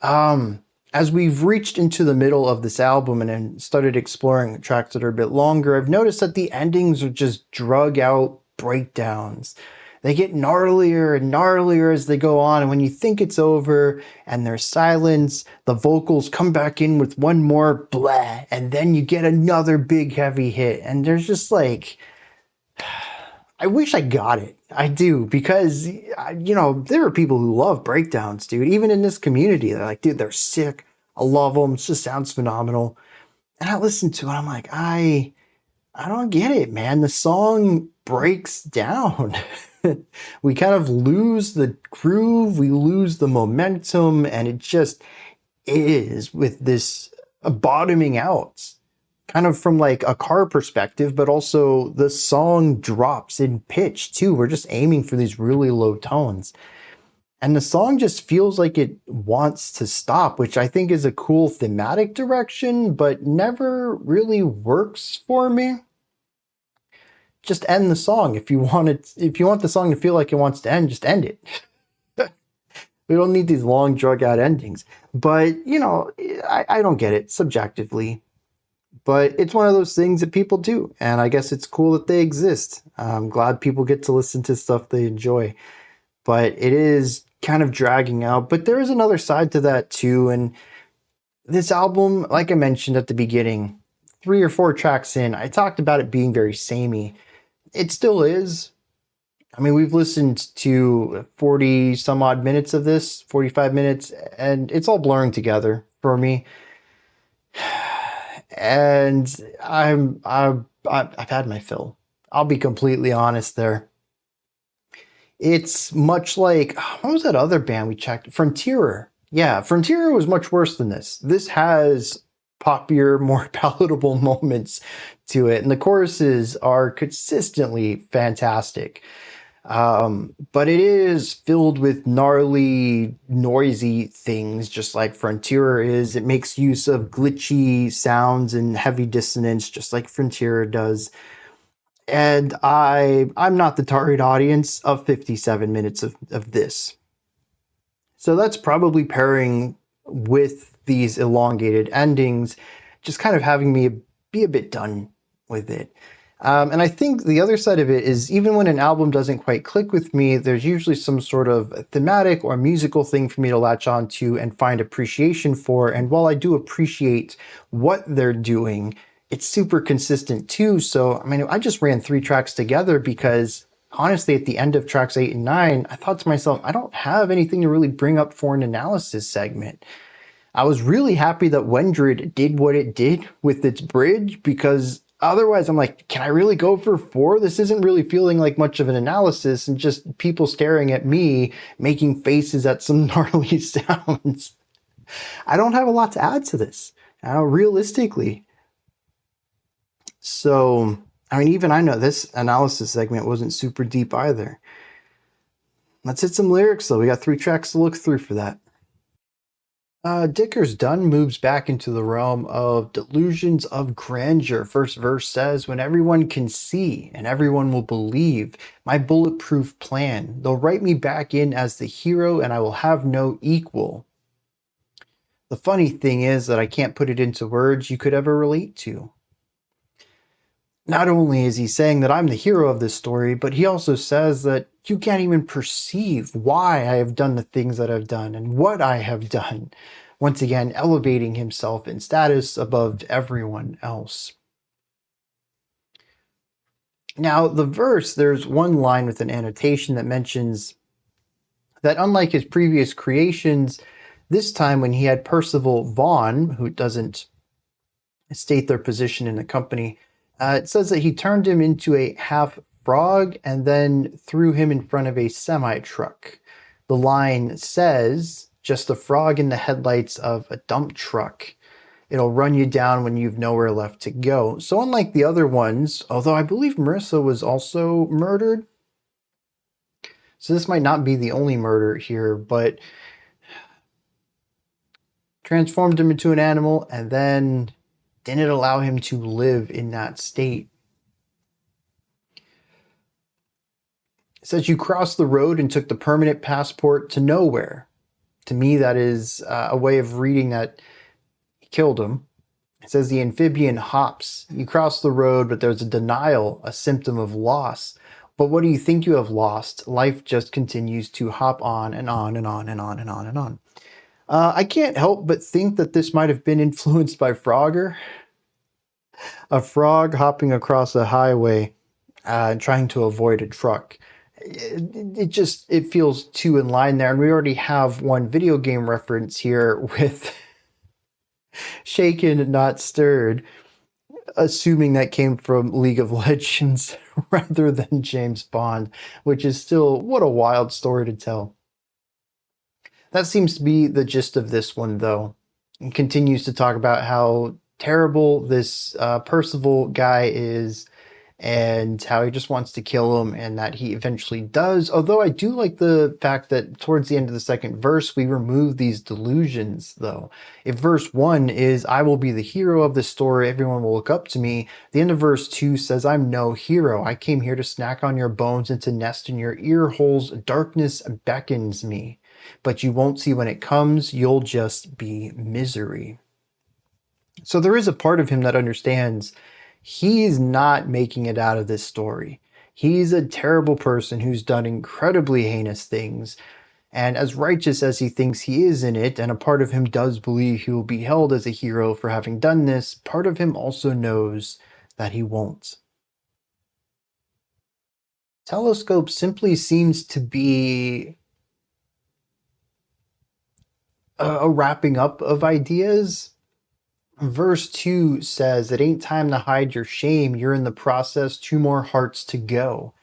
As we've reached into the middle of this album and then started exploring tracks that are a bit longer, I've noticed that the endings are just drug out breakdowns. They get gnarlier and gnarlier as they go on, and when you think it's over and there's silence, the vocals come back in with one more blah, and then you get another big heavy hit, and there's just like, I wish I got it. I do, because, you know, there are people who love breakdowns, dude. Even in this community, they're like, dude, they're sick. I love them. It just sounds phenomenal. And I listen to it. I'm like, I don't get it, man. The song breaks down. We kind of lose the groove. We lose the momentum. And it just is with this bottoming out. Kind of from like a car perspective, but also the song drops in pitch too. We're just aiming for these really low tones. And the song just feels like it wants to stop, which I think is a cool thematic direction, but never really works for me. Just end the song. If you want the song to feel like it wants to end, just end it. We don't need these long drug out endings. But, you know, I don't get it subjectively. But it's one of those things that people do, and I guess it's cool that they exist. I'm glad people get to listen to stuff they enjoy, but it is kind of dragging out. But there is another side to that too, and This album, like I mentioned at the beginning, 3 or 4 tracks in, I talked about it being very samey. It still is. I mean, we've listened to 40 some odd minutes of this, 45 minutes, and it's all blurring together for me. And I've had my fill. I'll be completely honest there. It's much like, what was that other band we checked? Frontierer. Yeah, Frontierer was much worse than this. This has poppier, more palatable moments to it, and the choruses are consistently fantastic. But it is filled with gnarly, noisy things, just like Frontierer is. It makes use of glitchy sounds and heavy dissonance, just like Frontierer does. And I'm not the target audience of 57 minutes of this. So that's probably pairing with these elongated endings, just kind of having me be a bit done with it. And I think the other side of it is, even when an album doesn't quite click with me, there's usually some sort of thematic or musical thing for me to latch onto and find appreciation for. And while I do appreciate what they're doing, it's super consistent too. So, I mean, I just ran 3 tracks together because honestly, at the end of tracks 8 and 9, I thought to myself, I don't have anything to really bring up for an analysis segment. I was really happy that Wendrid did what it did with its bridge, because otherwise I'm like, can I really go for 4? This isn't really feeling like much of an analysis and just people staring at me making faces at some gnarly sounds. I don't have a lot to add to this, realistically. So, I mean, even I know this analysis segment wasn't super deep either. Let's hit some lyrics though. We got 3 tracks to look through for that. Dicker's Done moves back into the realm of delusions of grandeur. First verse says, when everyone can see and everyone will believe my bulletproof plan, they'll write me back in as the hero and I will have no equal. The funny thing is that I can't put it into words you could ever relate to. Not only is he saying that I'm the hero of this story, but he also says that you can't even perceive why I have done the things that I've done and what I have done. Once again, elevating himself in status above everyone else. Now, the verse, there's one line with an annotation that mentions that unlike his previous creations, this time when he had Percival Vaughn, who doesn't state their position in the company, it says that he turned him into a half frog and then threw him in front of a semi-truck. The line says, just a frog in the headlights of a dump truck. It'll run you down when you've nowhere left to go. So unlike the other ones, although I believe Marissa was also murdered. So this might not be the only murder here, but transformed him into an animal and then didn't allow him to live in that state. It says you crossed the road and took the permanent passport to nowhere. To me, that is a way of reading that he killed him. It says the amphibian hops. You crossed the road, but there's a denial, a symptom of loss. But what do you think you have lost? Life just continues to hop on and on and on and on and on and on. I can't help but think that this might have been influenced by Frogger. A frog hopping across a highway trying to avoid a truck. It feels too in line there. And we already have one video game reference here with Shaken, Not Stirred, assuming that came from League of Legends rather than James Bond, which is still, what a wild story to tell. That seems to be the gist of this one, though. It continues to talk about how terrible this Percival guy is and how he just wants to kill him, and that he eventually does. Although I do like the fact that towards the end of the second verse, we remove these delusions, though. If verse 1 is, I will be the hero of the story, everyone will look up to me, the end of verse 2 says, I'm no hero. I came here to snack on your bones and to nest in your ear holes. Darkness beckons me. But you won't see when it comes, you'll just be misery. So there is a part of him that understands he's not making it out of this story. He's a terrible person who's done incredibly heinous things. And as righteous as he thinks he is in it, and a part of him does believe he will be held as a hero for having done this, part of him also knows that he won't. Telescope simply seems to be a wrapping up of ideas. Verse 2 says, "It ain't time to hide your shame. You're in the process, 2 more hearts to go."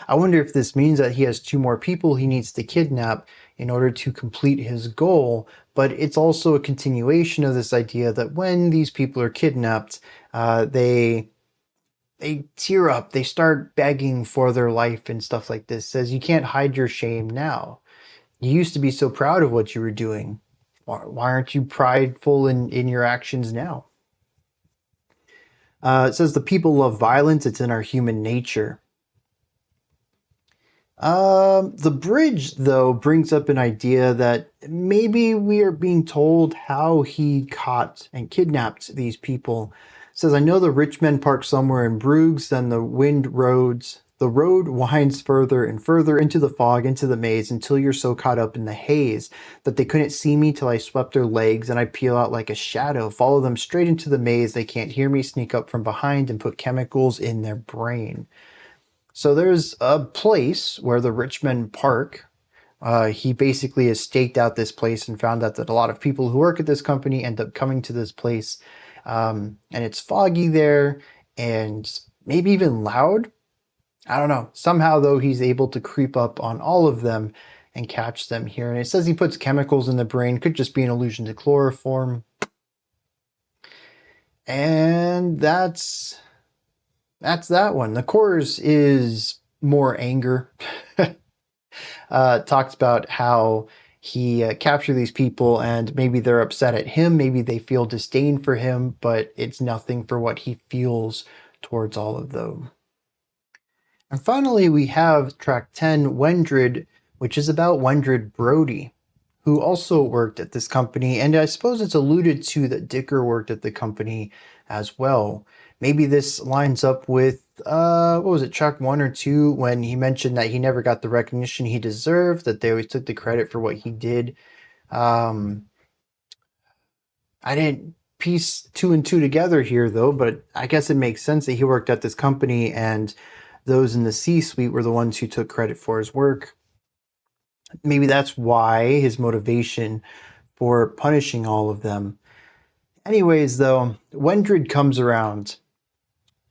I wonder if this means that he has 2 more people he needs to kidnap in order to complete his goal, but it's also a continuation of this idea that when these people are kidnapped, they tear up, they start begging for their life and stuff like this. It says, you can't hide your shame now. You used to be so proud of what you were doing. Why aren't you prideful in your actions now? It says the people love violence. It's in our human nature. The bridge, though, brings up an idea that maybe we are being told how he caught and kidnapped these people. It says, I know the rich men park somewhere in Bruges, then the road winds further and further into the fog, into the maze, until you're so caught up in the haze that they couldn't see me till I swept their legs and I peel out like a shadow, follow them straight into the maze. They can't hear me, sneak up from behind and put chemicals in their brain. So there's a place where the rich men park. He basically has staked out this place and found out that a lot of people who work at this company end up coming to this place. And it's foggy there and maybe even loud. I don't know. Somehow, though, he's able to creep up on all of them and catch them here. And it says he puts chemicals in the brain. Could just be an allusion to chloroform. And that's that one. The chorus is more anger. Talks about how he captured these people and maybe they're upset at him. Maybe they feel disdain for him, but it's nothing for what he feels towards all of them. And finally, we have track 10, Wendrid, which is about Wendrid Brody, who also worked at this company. And I suppose it's alluded to that Dicker worked at the company as well. Maybe this lines up with, what was it, track 1 or 2, when he mentioned that he never got the recognition he deserved, that they always took the credit for what he did. I didn't piece 2 and 2 together here, though, but I guess it makes sense that he worked at this company and those in the C-suite were the ones who took credit for his work. Maybe that's why his motivation for punishing all of them. Anyways, though, Wendrid comes around.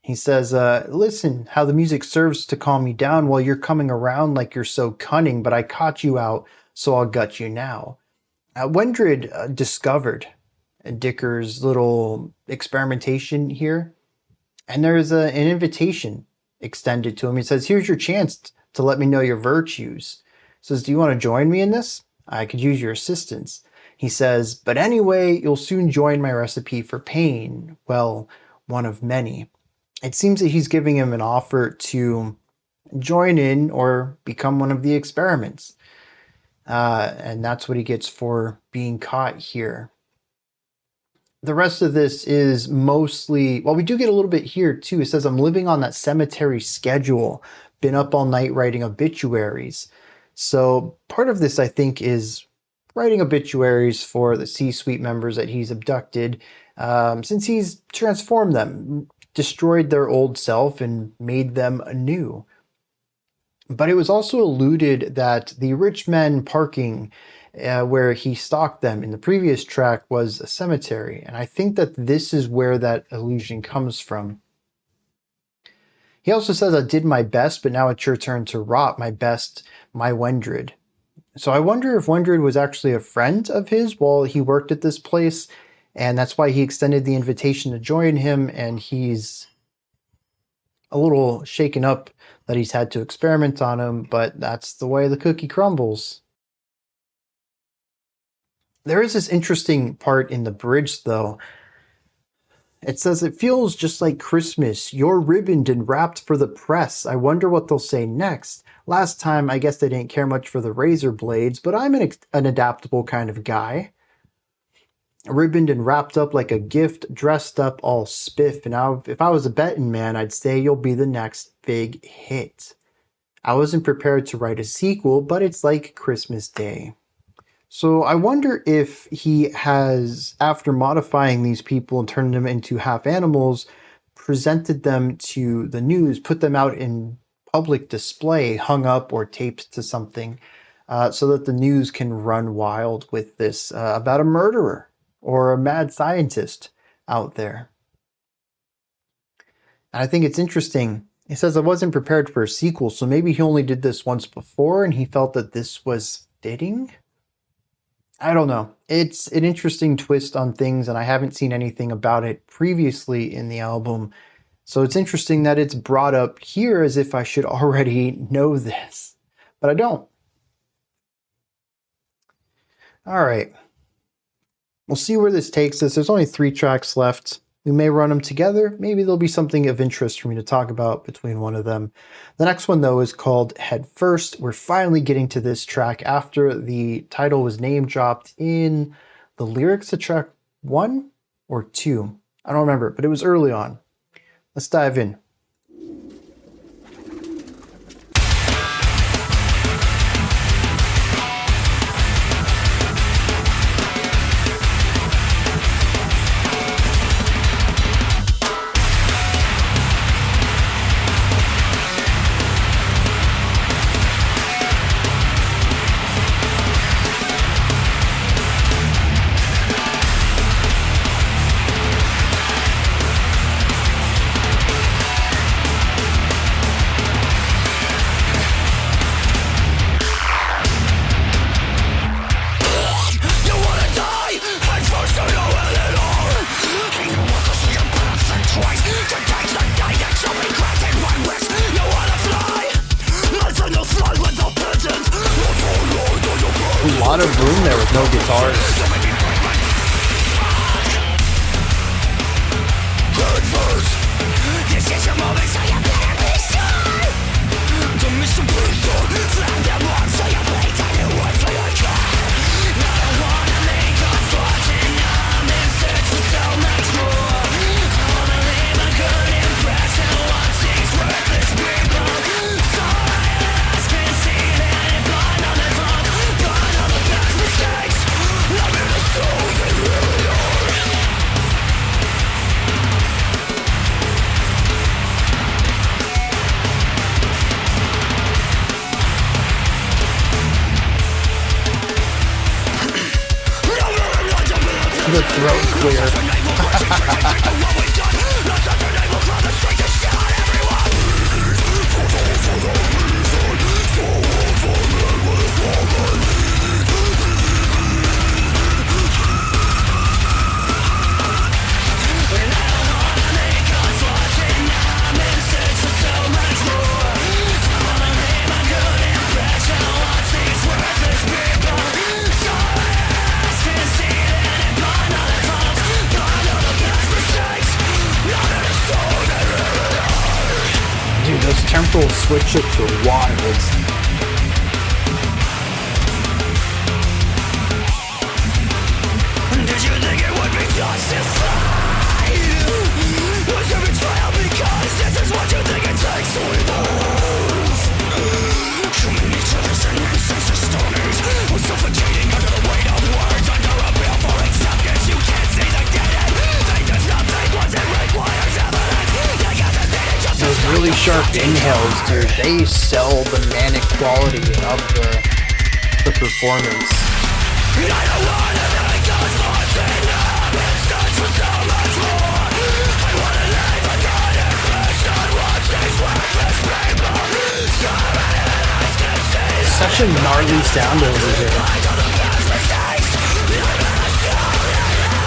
He says, listen, how the music serves to calm you down while you're coming around like you're so cunning, but I caught you out, so I'll gut you now. Wendrid discovered Dicker's little experimentation here, and there's an invitation extended to him. He says, here's your chance to let me know your virtues. He says, do you want to join me in this? I could use your assistance. He says, but anyway, you'll soon join my recipe for pain. Well, one of many. It seems that he's giving him an offer to join in or become one of the experiments. And that's what he gets for being caught here. The rest of this is mostly, well, we do get a little bit here too. It says, I'm living on that cemetery schedule, been up all night writing obituaries. So part of this, I think, is writing obituaries for the C-suite members that he's abducted, since he's transformed them, destroyed their old self and made them anew. But it was also alluded that the rich men parking where he stalked them in the previous track was a cemetery. And I think that this is where that illusion comes from. He also says, I did my best, but now it's your turn to rot my best, my Wendrid. So I wonder if Wendrid was actually a friend of his while he worked at this place. And that's why he extended the invitation to join him. And he's a little shaken up that he's had to experiment on him, but that's the way the cookie crumbles. There is this interesting part in the bridge, though. It says, it feels just like Christmas. You're ribboned and wrapped for the press. I wonder what they'll say next. Last time, I guess they didn't care much for the razor blades, but I'm an adaptable kind of guy. Ribboned and wrapped up like a gift, dressed up all spiff. And now, if I was a betting man, I'd say you'll be the next big hit. I wasn't prepared to write a sequel, but it's like Christmas Day. So I wonder if he has, after modifying these people and turning them into half animals, presented them to the news, put them out in public display, hung up or taped to something, so that the news can run wild with this about a murderer or a mad scientist out there. And I think it's interesting. He says, I wasn't prepared for a sequel, so maybe he only did this once before and he felt that this was fitting? I don't know. It's an interesting twist on things, and I haven't seen anything about it previously in the album. So it's interesting that it's brought up here as if I should already know this, but I don't. All right. We'll see where this takes us. There's only 3 tracks left. We may run them together. Maybe there'll be something of interest for me to talk about between one of them. The next one, though, is called Headfirst. We're finally getting to this track after the title was name dropped in the lyrics of track 1 or 2. I don't remember, but it was early on. Let's dive in. A lot of room there with no guitars. This is your moment, so you better be sure. Don't miss a beat, slam them on, so you play tiny one for your car. I don't wanna make a fortune, I'm in search for so much more. I wanna leave a good impression once these worthless people. So I ask and see that it blind on the front, blind on the past mistakes. I'm in the soul they really are. The throat's clear. Dude, those temporal switch-ups are wild. Did you think it would be justified? Was your betrayal because this is what you think it takes to evolve? Human nature is an ancestor stories. We're suffocating under the weight of words, under a bill for acceptance. You can't see the dead end. They does not think once it requires evidence. You got to think it just Those really sharp inhales, dude, they sell the manic quality of the performance. I don't wanna make us fortune, I'm in search for so much more. I wanna leave a good impression once these worthless people. So many lives can see Such a gnarly sound over here. all the past mistakes. I'm in a soul they really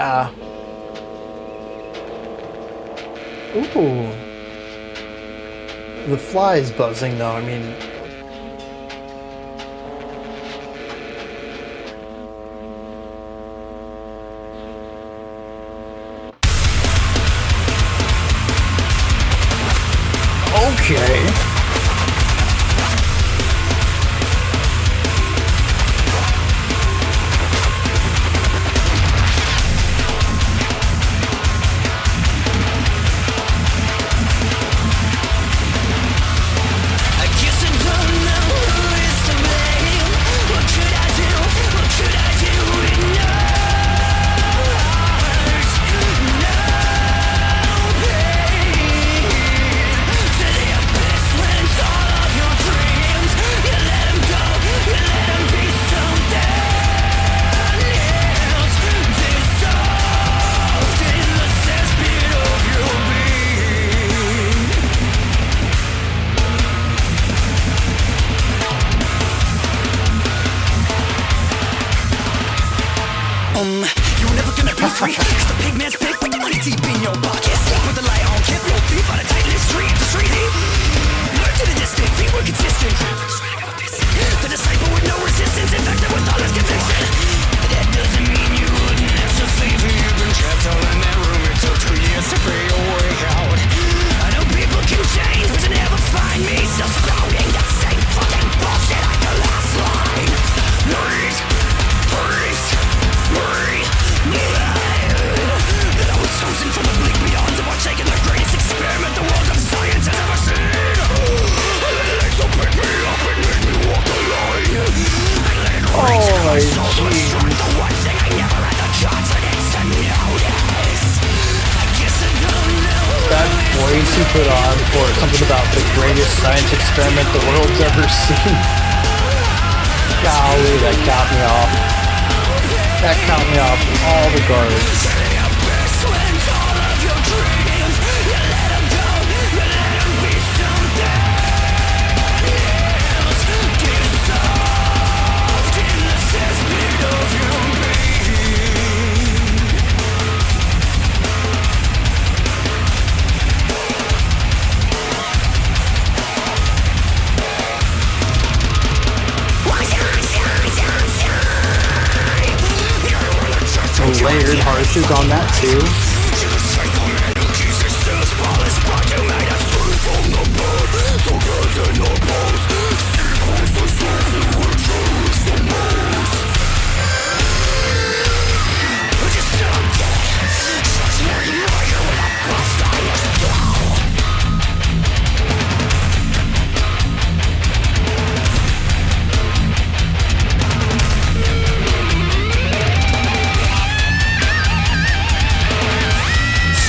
Yeah. Ooh. The fly is buzzing though, I mean... Okay. You're never gonna be free. Cause the pigman's pick with the money deep in your pocket. Sleep with the light on, keep your feet by the tight street. The street heat. Learn to the distant, feet were consistent. The disciple with no resistance, infected with all his conviction. That doesn't mean you wouldn't have to leave. You've been trapped all in that room. It took 2 years to figure your way out. I know people can change, but you never find me still spouting that same fucking bullshit like the last line. Please, please, please. That I was chosen from the bleak beyond to partake in the greatest experiment the world of science has ever seen. I let it so pick me up and make me walk the line. I let it reach in my soul to extract the one thing I never had the confidence to notice. I guess I don't know. That voice he put on for something about the greatest science experiment the world's ever seen. Golly, that got me off. That caught me off all the guards. Layered harshes on that too.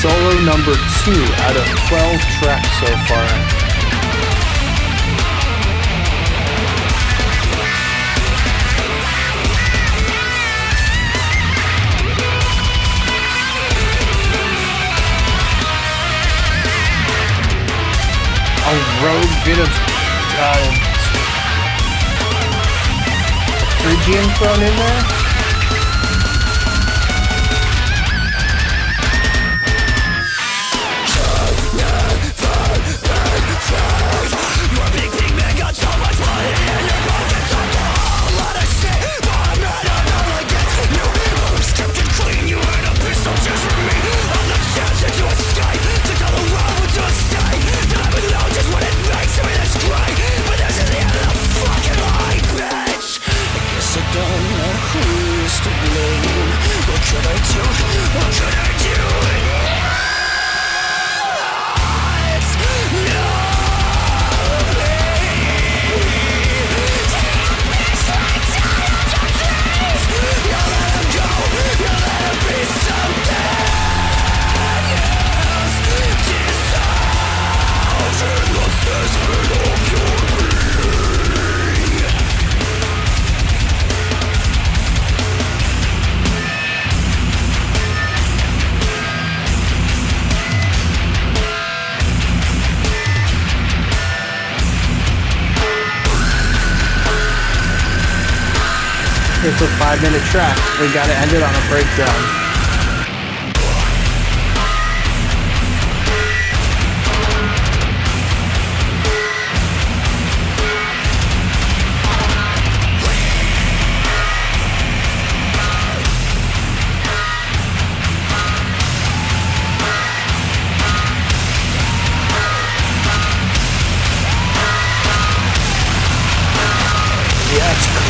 Solo number 2 out of 12 tracks so far. A rogue bit of Phrygian thrown in there. It's a 5-minute track. We gotta end it on a breakdown.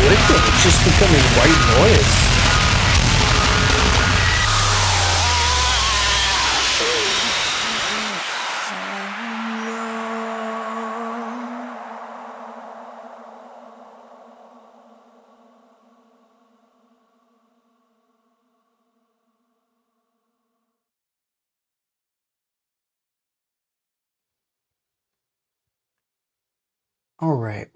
working. It's just becoming white noise. All right.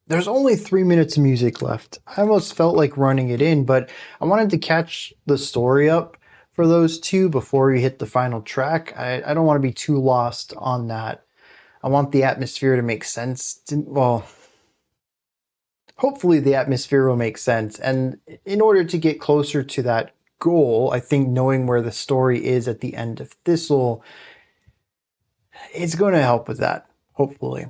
There's only 3 minutes of music left. I almost felt like running it in, but I wanted to catch the story up for those two before we hit the final track. I don't want to be too lost on that. I want the atmosphere to make sense. Well, hopefully the atmosphere will make sense. And in order to get closer to that goal, I think knowing where the story is at the end of Thistle, it's going to help with that, hopefully.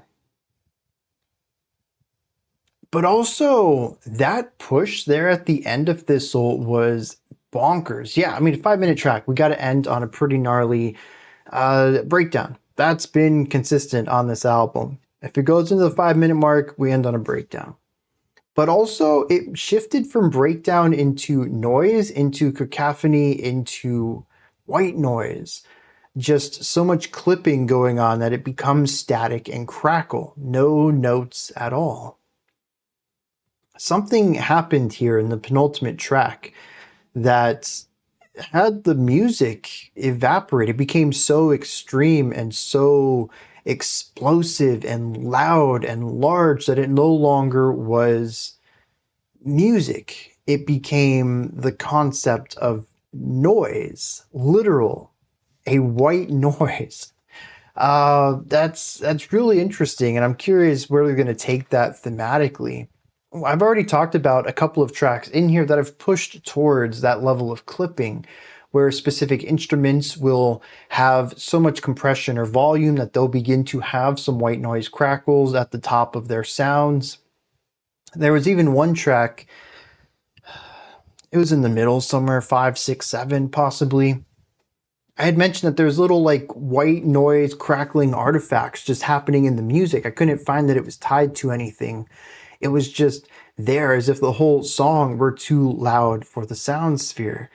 But also, that push there at the end of Thistle was bonkers. Yeah, I mean, 5 minute track. We got to end on a pretty gnarly breakdown. That's been consistent on this album. If it goes into the 5 minute mark, we end on a breakdown. But also, it shifted from breakdown into noise, into cacophony, into white noise. Just so much clipping going on that it becomes static and crackle. No notes at all. Something happened here in the penultimate track that had the music evaporate. It became so extreme and so explosive and loud and large that it no longer was music. It became the concept of noise, literal, a white noise. That's really interesting, and I'm curious where they're going to take that thematically. I've already talked about a couple of tracks in here that have pushed towards that level of clipping, where specific instruments will have so much compression or volume that they'll begin to have some white noise crackles at the top of their sounds. There was even one track, it was in the middle somewhere, 5, 6, 7 possibly. I had mentioned that there's little like white noise crackling artifacts just happening in the music. I couldn't find that it was tied to anything. It was just there as if the whole song were too loud for the sound sphere.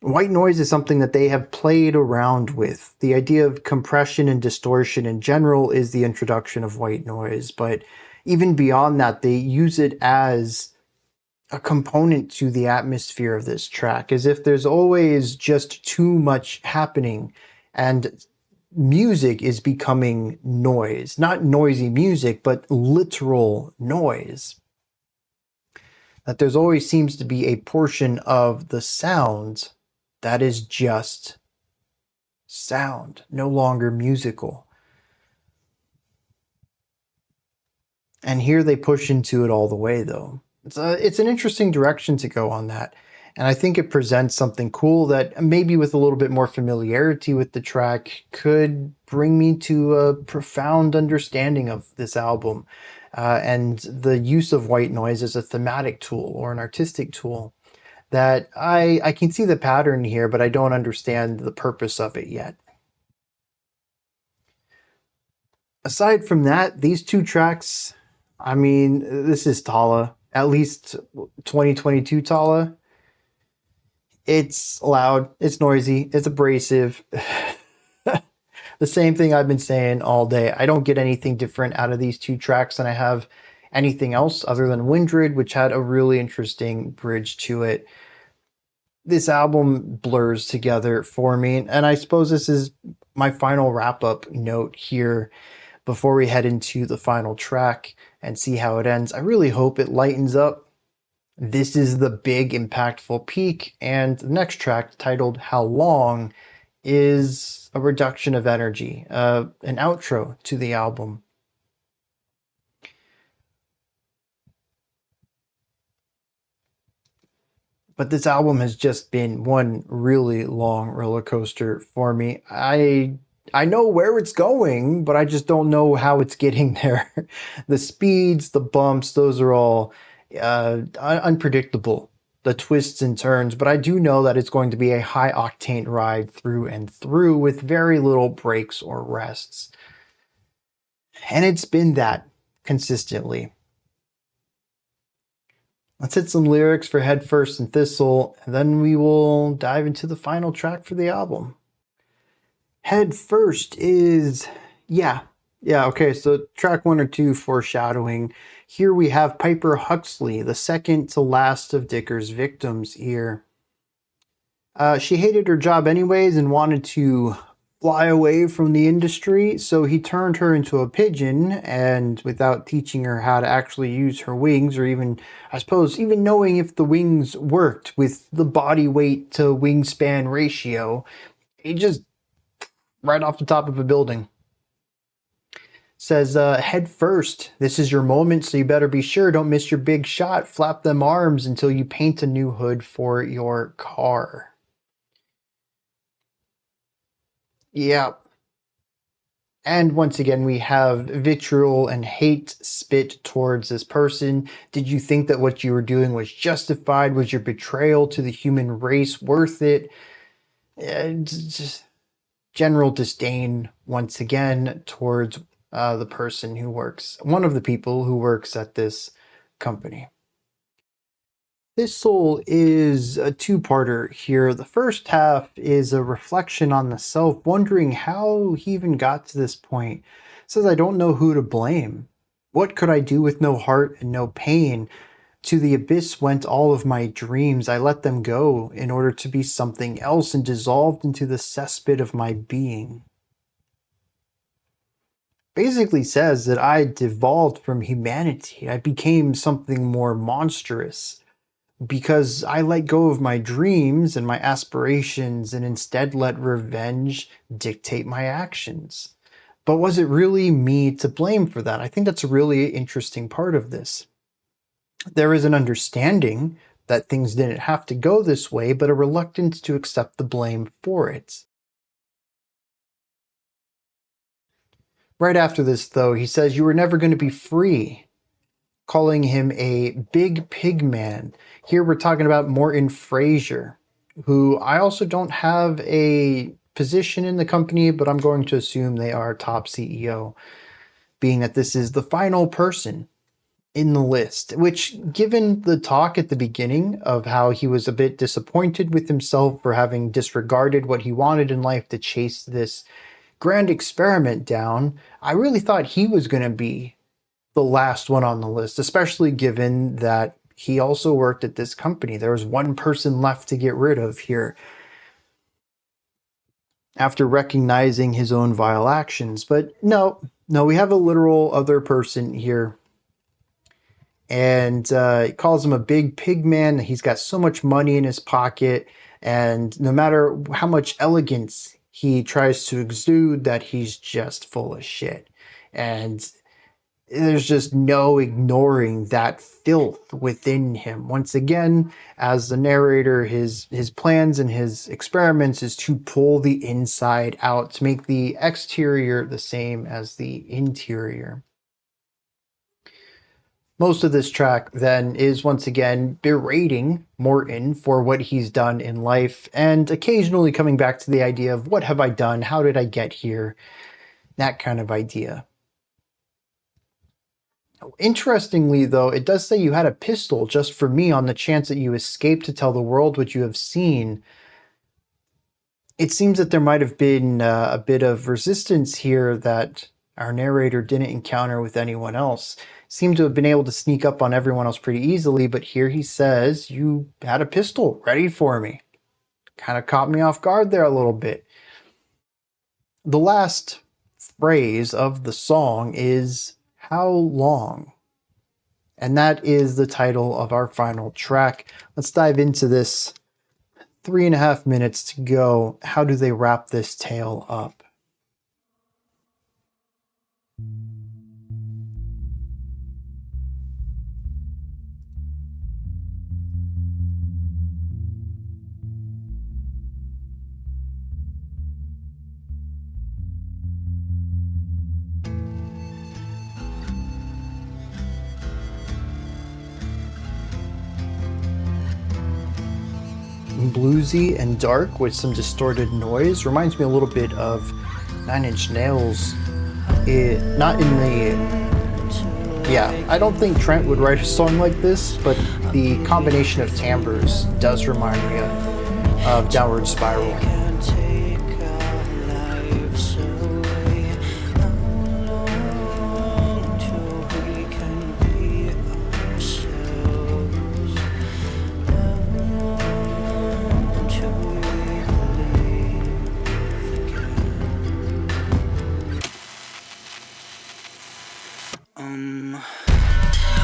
White noise is something that they have played around with. The idea of compression and distortion in general is the introduction of white noise, but even beyond that, they use it as a component to the atmosphere of this track, as if there's always just too much happening and music is becoming noise. Not noisy music, but literal noise. That there's always seems to be a portion of the sound that is just sound, no longer musical. And here they push into it all the way, though. It's an interesting direction to go on that. And I think it presents something cool that maybe with a little bit more familiarity with the track could bring me to a profound understanding of this album and the use of white noise as a thematic tool or an artistic tool that I can see the pattern here, but I don't understand the purpose of it yet. Aside from that, these two tracks, I mean, this is Tallah, at least 2022 Tallah. It's loud, it's noisy, it's abrasive. The same thing I've been saying all day. I don't get anything different out of these two tracks than I have anything else other than Wendrid, which had a really interesting bridge to it. This album blurs together for me, and I suppose this is my final wrap-up note here before we head into the final track and see how it ends. I really hope it lightens up. This is the big impactful peak, and the next track, titled How Long, is a reduction of energy, an outro to the album. But this album has just been one really long roller coaster for me. I know where it's going, but I just don't know how it's getting there. The speeds, the bumps, those are all unpredictable, the twists and turns, but I do know that it's going to be a high octane ride through and through with very little breaks or rests. And it's been that consistently. Let's hit some lyrics for Headfirst and Thistle, and then we will dive into the final track for the album. Headfirst is, okay, so track 1 or 2, Foreshadowing. Here we have Piper Huxley, the second to last of Dicker's victims here. She hated her job anyways and wanted to fly away from the industry, so he turned her into a pigeon, and without teaching her how to actually use her wings, or even, I suppose, even knowing if the wings worked with the body weight to wingspan ratio, he just, right off the top of a building. Says, head first, this is your moment, so you better be sure, don't miss your big shot, flap them arms until you paint a new hood for your car. Yeah. And once again, we have vitriol and hate spit towards this person. Did you think that what you were doing was justified? Was your betrayal to the human race worth it? Just general disdain once again towards the person who works, one of the people who works at this company. Thistle is a two-parter here. The first half is a reflection on the self, wondering how he even got to this point. It says, I don't know who to blame. What could I do with no heart and no pain? To the abyss went all of my dreams. I let them go in order to be something else and dissolved into the cesspit of my being. Basically says that I devolved from humanity. I became something more monstrous because I let go of my dreams and my aspirations and instead let revenge dictate my actions. But was it really me to blame for that? I think that's a really interesting part of this. There is an understanding that things didn't have to go this way, but a reluctance to accept the blame for it. Right after this, though, he says, you were never going to be free, calling him a big pig man. Here we're talking about Morton Fraser, who I also don't have a position in the company, but I'm going to assume they are top CEO, being that this is the final person in the list, which, given the talk at the beginning of how he was a bit disappointed with himself for having disregarded what he wanted in life to chase this grand experiment down, I really thought he was going to be the last one on the list, especially given that he also worked at this company. There was one person left to get rid of here after recognizing his own vile actions. But no, we have a literal other person here. And he calls him a big pig man. He's got so much money in his pocket, and no matter how much elegance he tries to exude, that he's just full of shit. And there's just no ignoring that filth within him. Once again, as the narrator, his plans and his experiments is to pull the inside out, to make the exterior the same as the interior. Most of this track then is once again berating Morton for what he's done in life, and occasionally coming back to the idea of what have I done? How did I get here? That kind of idea. Interestingly, though, it does say you had a pistol just for me on the chance that you escape to tell the world what you have seen. It seems that there might have been a bit of resistance here that our narrator didn't encounter with anyone else. Seemed to have been able to sneak up on everyone else pretty easily, but here he says, you had a pistol ready for me. Kind of caught me off guard there a little bit. The last phrase of the song is, how long? And that is the title of our final track. Let's dive into this. 3.5 minutes to go. How do they wrap this tale up? Bluesy and dark with some distorted noise. Reminds me a little bit of 9 Inch Nails. Not in the Yeah, I don't think Trent would write a song like this, but the combination of timbres does remind me of Downward Spiral.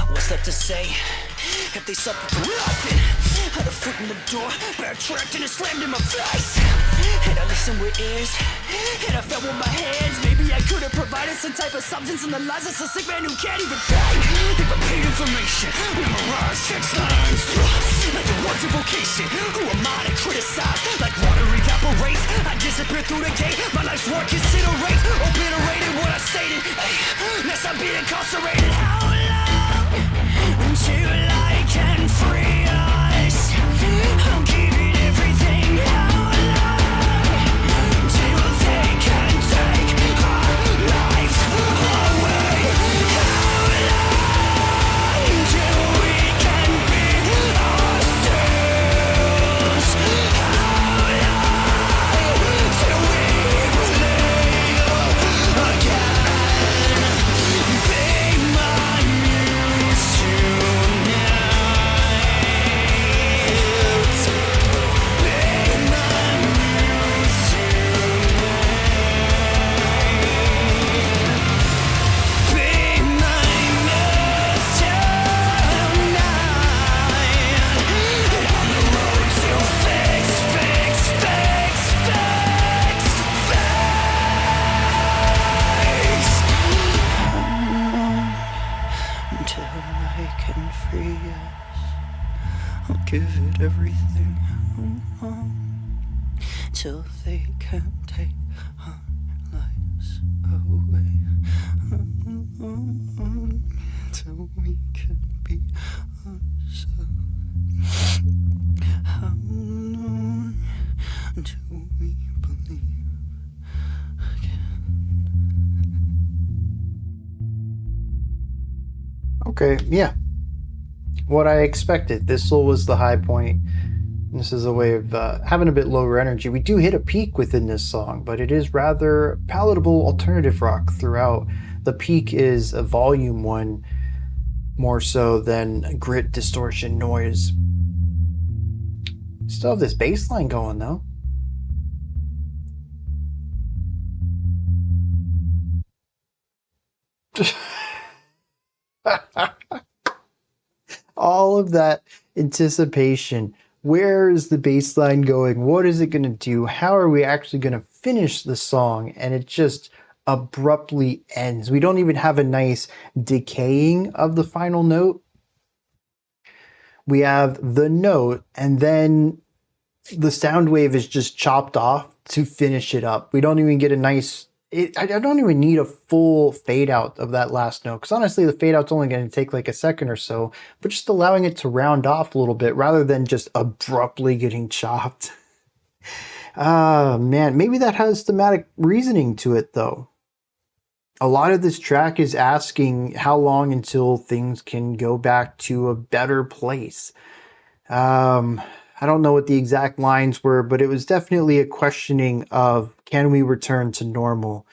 What's left to say? If they suffer for nothing, had a foot in the door, backtracked and it slammed in my face. And I listened with ears, and I felt with my hands. Maybe I could have provided some type of substance in the lives of some sick man who can't even pay. They repeat information, memorize text lines. Like it was a vocation, who am I to criticize? Like water evaporates, I disappear through the gate. My life's work considerate, obliterated what I stated. Unless I'm being incarcerated, how long until I can free us? I'll give it everything. How long till they can take our lives away? How long till we can be ourselves? How long till we believe again? Be my muse tonight. Be my muse tonight. Be my muse tonight. And on the road to fix until I can free us. I'll give it everything. Till they can take our lives away. Till we can be ourselves. How long until we believe again? Okay, yeah. What I expected. Thistle was the high point. This is a way of having a bit lower energy. We do hit a peak within this song, but it is rather palatable alternative rock throughout. The peak is a volume one more so than grit, distortion, noise. Still have this bass line going though. All of that anticipation. Where is the bass line going? What is it going to do? How are we actually going to finish the song? And it just abruptly ends. We don't even have a nice decaying of the final note. We have the note, and then the sound wave is just chopped off to finish it up. We don't even get a nice... I don't even need a full fade out of that last note, because honestly the fade out's only going to take like a second or so, but just allowing it to round off a little bit rather than just abruptly getting chopped. Ah, man, maybe that has thematic reasoning to it though. A lot of this track is asking how long until things can go back to a better place. I don't know what the exact lines were, but it was definitely a questioning of, can we return to normal?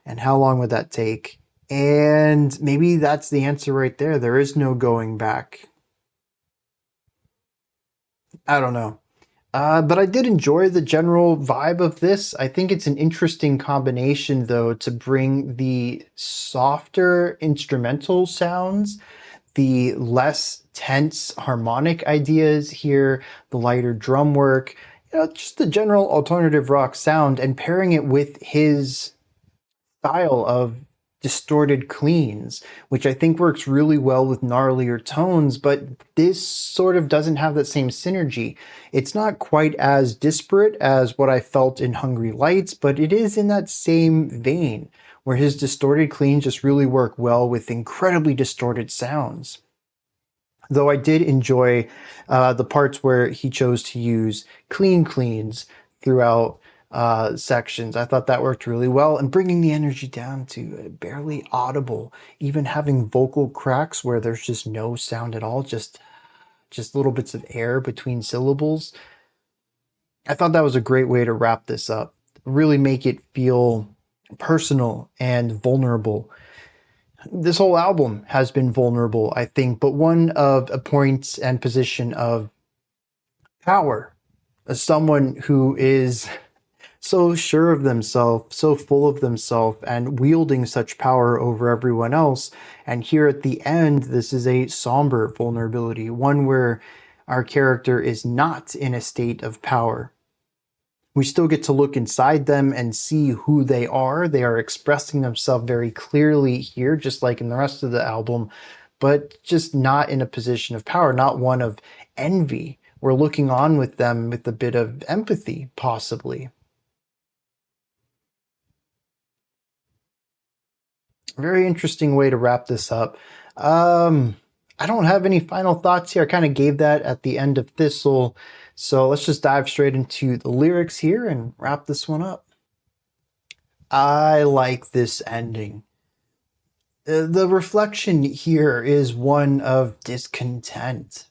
And how long would that take? And maybe that's the answer right there. There is no going back. I don't know. But I did enjoy the general vibe of this. I think it's an interesting combination, though, to bring the softer instrumental sounds, the less tense harmonic ideas here, the lighter drum work, just the general alternative rock sound, and pairing it with his style of distorted cleans, which I think works really well with gnarlier tones, but this sort of doesn't have that same synergy. It's not quite as disparate as what I felt in Hungry Lights, but it is in that same vein, where his distorted cleans just really work well with incredibly distorted sounds. Though I did enjoy the parts where he chose to use clean cleans throughout sections. I thought that worked really well, and bringing the energy down to barely audible, even having vocal cracks where there's just no sound at all, just little bits of air between syllables. I thought that was a great way to wrap this up. Really make it feel personal and vulnerable. This whole album has been vulnerable, I think, but one of a point and position of power. As someone who is so sure of themselves, so full of themselves, and wielding such power over everyone else. And here at the end, this is a somber vulnerability, one where our character is not in a state of power. We still get to look inside them and see who they are. They are expressing themselves very clearly here, just like in the rest of the album, but just not in a position of power, not one of envy. We're looking on with them with a bit of empathy, possibly. Very interesting way to wrap this up. I don't have any final thoughts here. I kind of gave that at the end of Thistle. So let's just dive straight into the lyrics here and wrap this one up. I like this ending. The reflection here is one of discontent.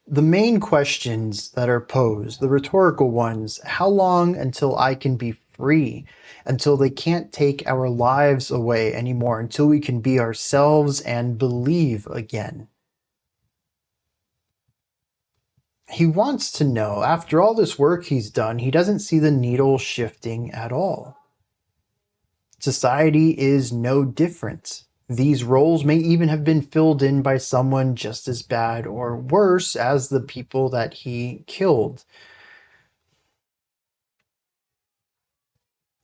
The main questions that are posed, the rhetorical ones, how long until I can be free? Until they can't take our lives away anymore, until we can be ourselves and believe again. He wants to know, after all this work he's done, he doesn't see the needle shifting at all. Society is no different. These roles may even have been filled in by someone just as bad or worse as the people that he killed.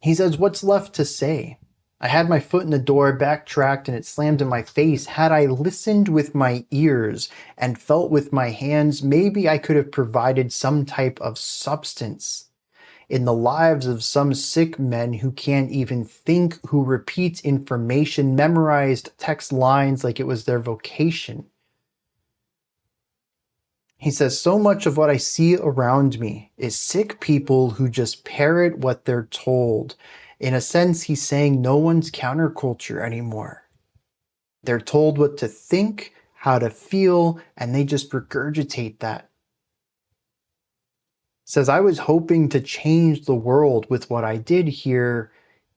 He says, what's left to say? I had my foot in the door, backtracked, and it slammed in my face. Had I listened with my ears and felt with my hands, maybe I could have provided some type of substance in the lives of some sick men who can't even think, who repeat information, memorized text lines like it was their vocation. He says, so much of what I see around me is sick people who just parrot what they're told. In a sense, he's saying no one's counterculture anymore. They're told what to think, how to feel, and they just regurgitate that. Says, I was hoping to change the world with what I did here,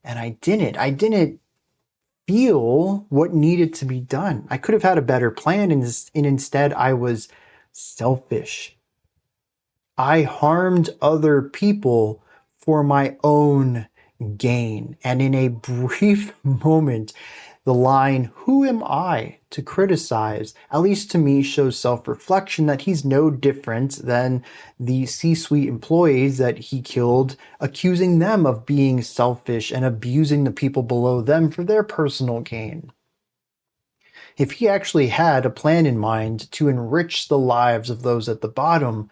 and I didn't. I didn't feel what needed to be done. I could have had a better plan, and instead I was selfish. I harmed other people for my own gain. And in a brief moment, the line, who am I to criticize, at least to me, shows self-reflection that he's no different than the C-suite employees that he killed, accusing them of being selfish and abusing the people below them for their personal gain. If he actually had a plan in mind to enrich the lives of those at the bottom,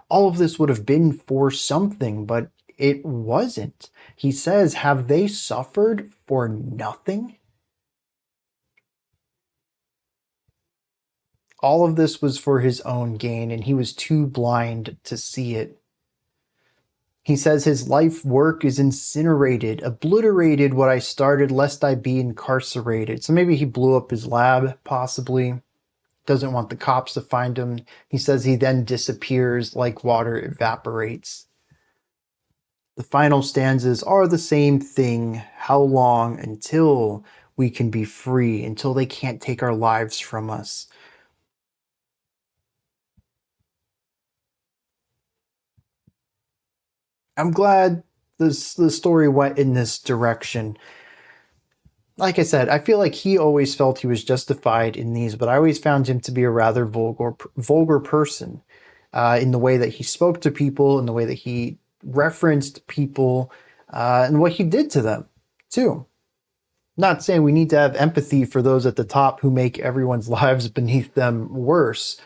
all of this would have been for something, but it wasn't. He says, have they suffered for nothing? All of this was for his own gain, and he was too blind to see it. He says his life work is incinerated, obliterated what I started, lest I be incarcerated. So maybe he blew up his lab, possibly. Doesn't want the cops to find him. He says he then disappears like water evaporates. The final stanzas are the same thing. How long until we can be free, until they can't take our lives from us? I'm glad the story went in this direction. Like I said, I feel like he always felt he was justified in these, but I always found him to be a rather vulgar person in the way that he spoke to people, in the way that he referenced people, and what he did to them, too. Not saying we need to have empathy for those at the top who make everyone's lives beneath them worse,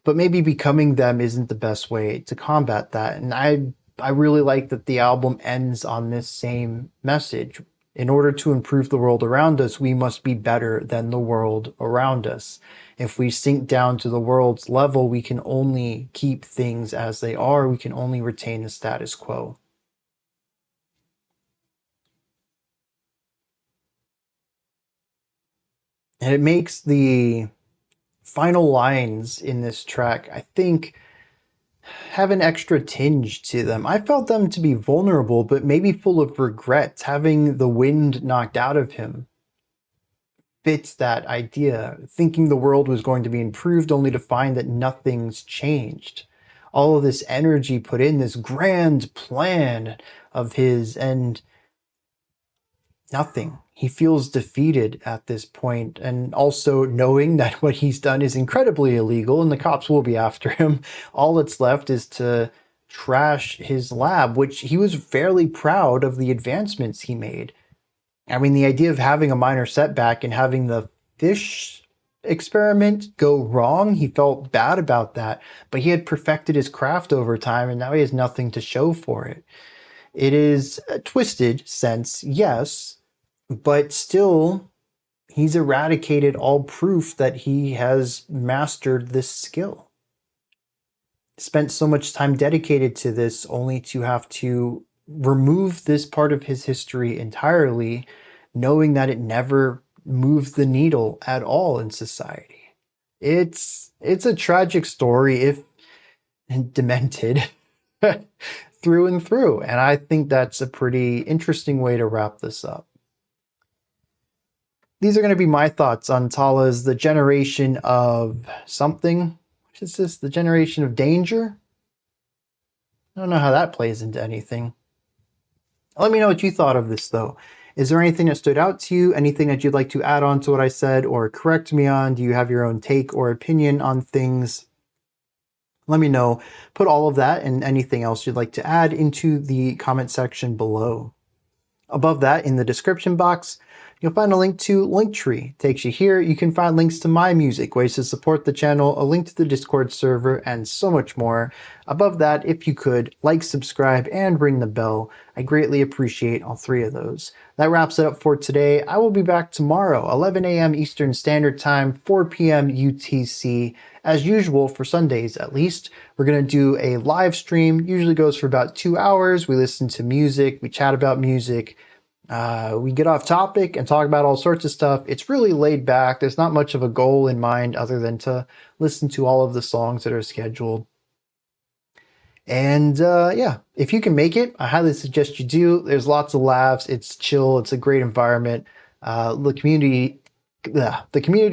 but maybe becoming them isn't the best way to combat that. And I really like that the album ends on this same message. In order to improve the world around us, we must be better than the world around us. If we sink down to the world's level, we can only keep things as they are. We can only retain the status quo. And it makes the final lines in this track, I think, have an extra tinge to them. I felt them to be vulnerable, but maybe full of regret. Having the wind knocked out of him fits that idea. Thinking the world was going to be improved only to find that nothing's changed. All of this energy put in this grand plan of his, and nothing. He feels defeated at this point, and also knowing that what he's done is incredibly illegal and the cops will be after him. All that's left is to trash his lab, which he was fairly proud of the advancements he made. I mean, the idea of having a minor setback and having the fish experiment go wrong, he felt bad about that, but he had perfected his craft over time and now he has nothing to show for it. It is a twisted sense, yes, but still, he's eradicated all proof that he has mastered this skill. Spent so much time dedicated to this only to have to remove this part of his history entirely, knowing that it never moved the needle at all in society. It's a tragic story, if demented, through and through, and I think that's a pretty interesting way to wrap this up. These are going to be my thoughts on Tallah's The Generation of something. What is this? The Generation of Danger? I don't know how that plays into anything. Let me know what you thought of this, though. Is there anything that stood out to you? Anything that you'd like to add on to what I said or correct me on? Do you have your own take or opinion on things? Let me know. Put all of that and anything else you'd like to add into the comment section below. Above that, in the description box, you'll find a link to Linktree. Takes you here. You can find links to my music, ways to support the channel, a link to the Discord server, and so much more. Above that, if you could, like, subscribe, and ring the bell. I greatly appreciate all three of those. That wraps it up for today. I will be back tomorrow, 11 a.m. Eastern Standard Time, 4 p.m. UTC, as usual for Sundays at least. We're going to do a live stream, usually goes for about 2 hours. We listen to music, we chat about music. We get off topic and talk about all sorts of stuff. It's really laid back. There's not much of a goal in mind other than to listen to all of the songs that are scheduled. And yeah, if you can make it, I highly suggest you do. There's lots of laughs. It's chill. It's a great environment. The community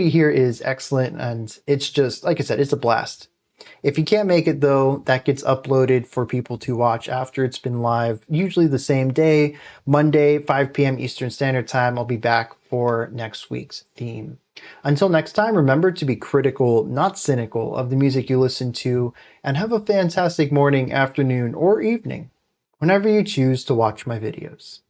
here is excellent, and it's just, like I said, it's a blast. If you can't make it, though, that gets uploaded for people to watch after it's been live, usually the same day, Monday, 5 p.m. Eastern Standard Time. I'll be back for next week's theme. Until next time, remember to be critical, not cynical, of the music you listen to, and have a fantastic morning, afternoon, or evening, whenever you choose to watch my videos.